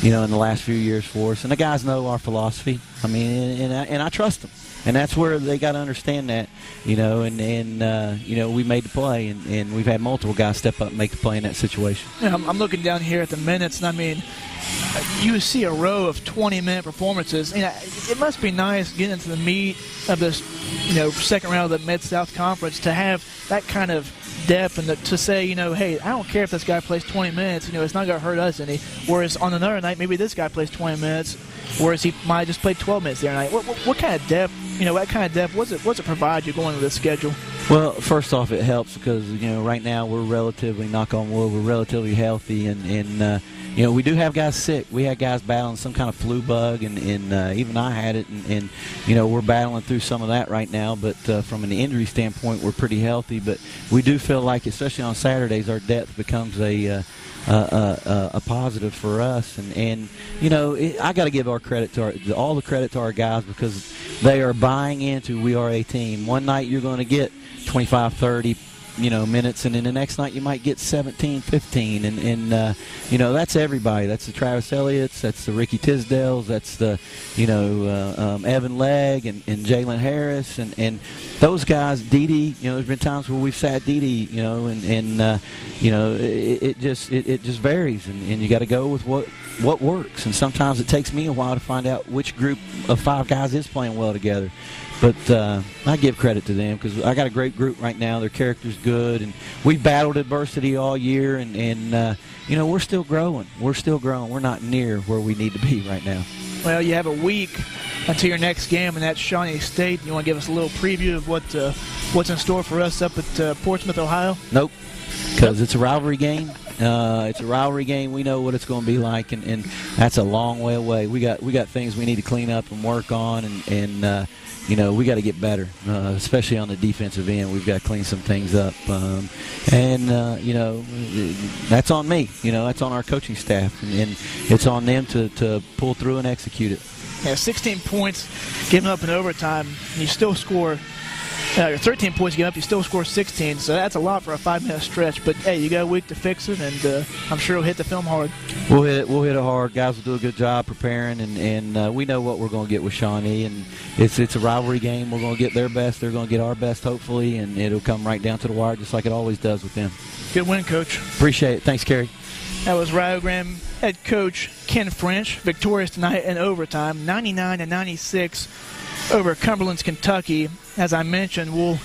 You know, in the last few years for us, and the guys know our philosophy. I mean, and I trust them, and that's where they got to understand that. You know, and you know, we made the play, and we've had multiple guys step up and make the play in that situation. Yeah, I'm looking down here at the minutes, and I mean, you see a row of 20-minute performances. You know, it must be nice getting into the meat of this, you know, second round of the Mid-South Conference to have that kind of depth and to say, you know, hey, I don't care if this guy plays 20 minutes, you know, it's not going to hurt us any. Whereas on another night, maybe this guy plays 20 minutes, whereas he might just play 12 minutes the other night. What kind of depth, you know, what kind of depth, what's it provide you going into this schedule? Well, first off, it helps because, you know, right now we're relatively, knock on wood, we're relatively healthy, and you know, we do have guys sick. We had guys battling some kind of flu bug, and even I had it, and you know, we're battling through some of that right now. But from an injury standpoint, we're pretty healthy. But we do feel like, especially on Saturdays, our depth becomes a positive for us. And you know, I got to give all the credit to our guys, because they are buying into we are a team. One night you're going to get 25, 30, minutes, and then the next night you might get 17, 15, and that's everybody. That's the Travis Elliott's, that's the Ricky Tisdales, that's the Evan Legg and Jalen Harris, and those guys. Dede, there's been times where we've sat Dede, it just varies, and you got to go with what works, and sometimes it takes me a while to find out which group of 5 guys is playing well together. But I give credit to them because I got a great group right now. Their character's good, and we've battled adversity all year, and we're still growing. We're still growing. We're not near where we need to be right now. Well, you have a week until your next game, and that's Shawnee State. You want to give us a little preview of what's in store for us up at Portsmouth, Ohio? Nope, because it's a rivalry game. It's a rivalry game. We know what it's going to be like, and that's a long way away. We got things we need to clean up and work on, and we got to get better, especially on the defensive end. We've got to clean some things up, that's on me. That's on our coaching staff, and it's on them to pull through and execute it. Yeah, 16 points given up in overtime, and you still score. 13 points given up, you still score 16, so that's a lot for a 5-minute stretch. But hey, you got a week to fix it, and I'm sure we'll hit the film hard. We'll hit it hard. Guys will do a good job preparing, and we know what we're going to get with Shawnee, and it's a rivalry game. We're going to get their best, they're going to get our best, hopefully, and it'll come right down to the wire, just like it always does with them. Good win, Coach. Appreciate it. Thanks, Kerry. That was Rio Grande head coach Ken French, victorious tonight in overtime, 99-96 over Cumberland's Kentucky. As I mentioned, we'll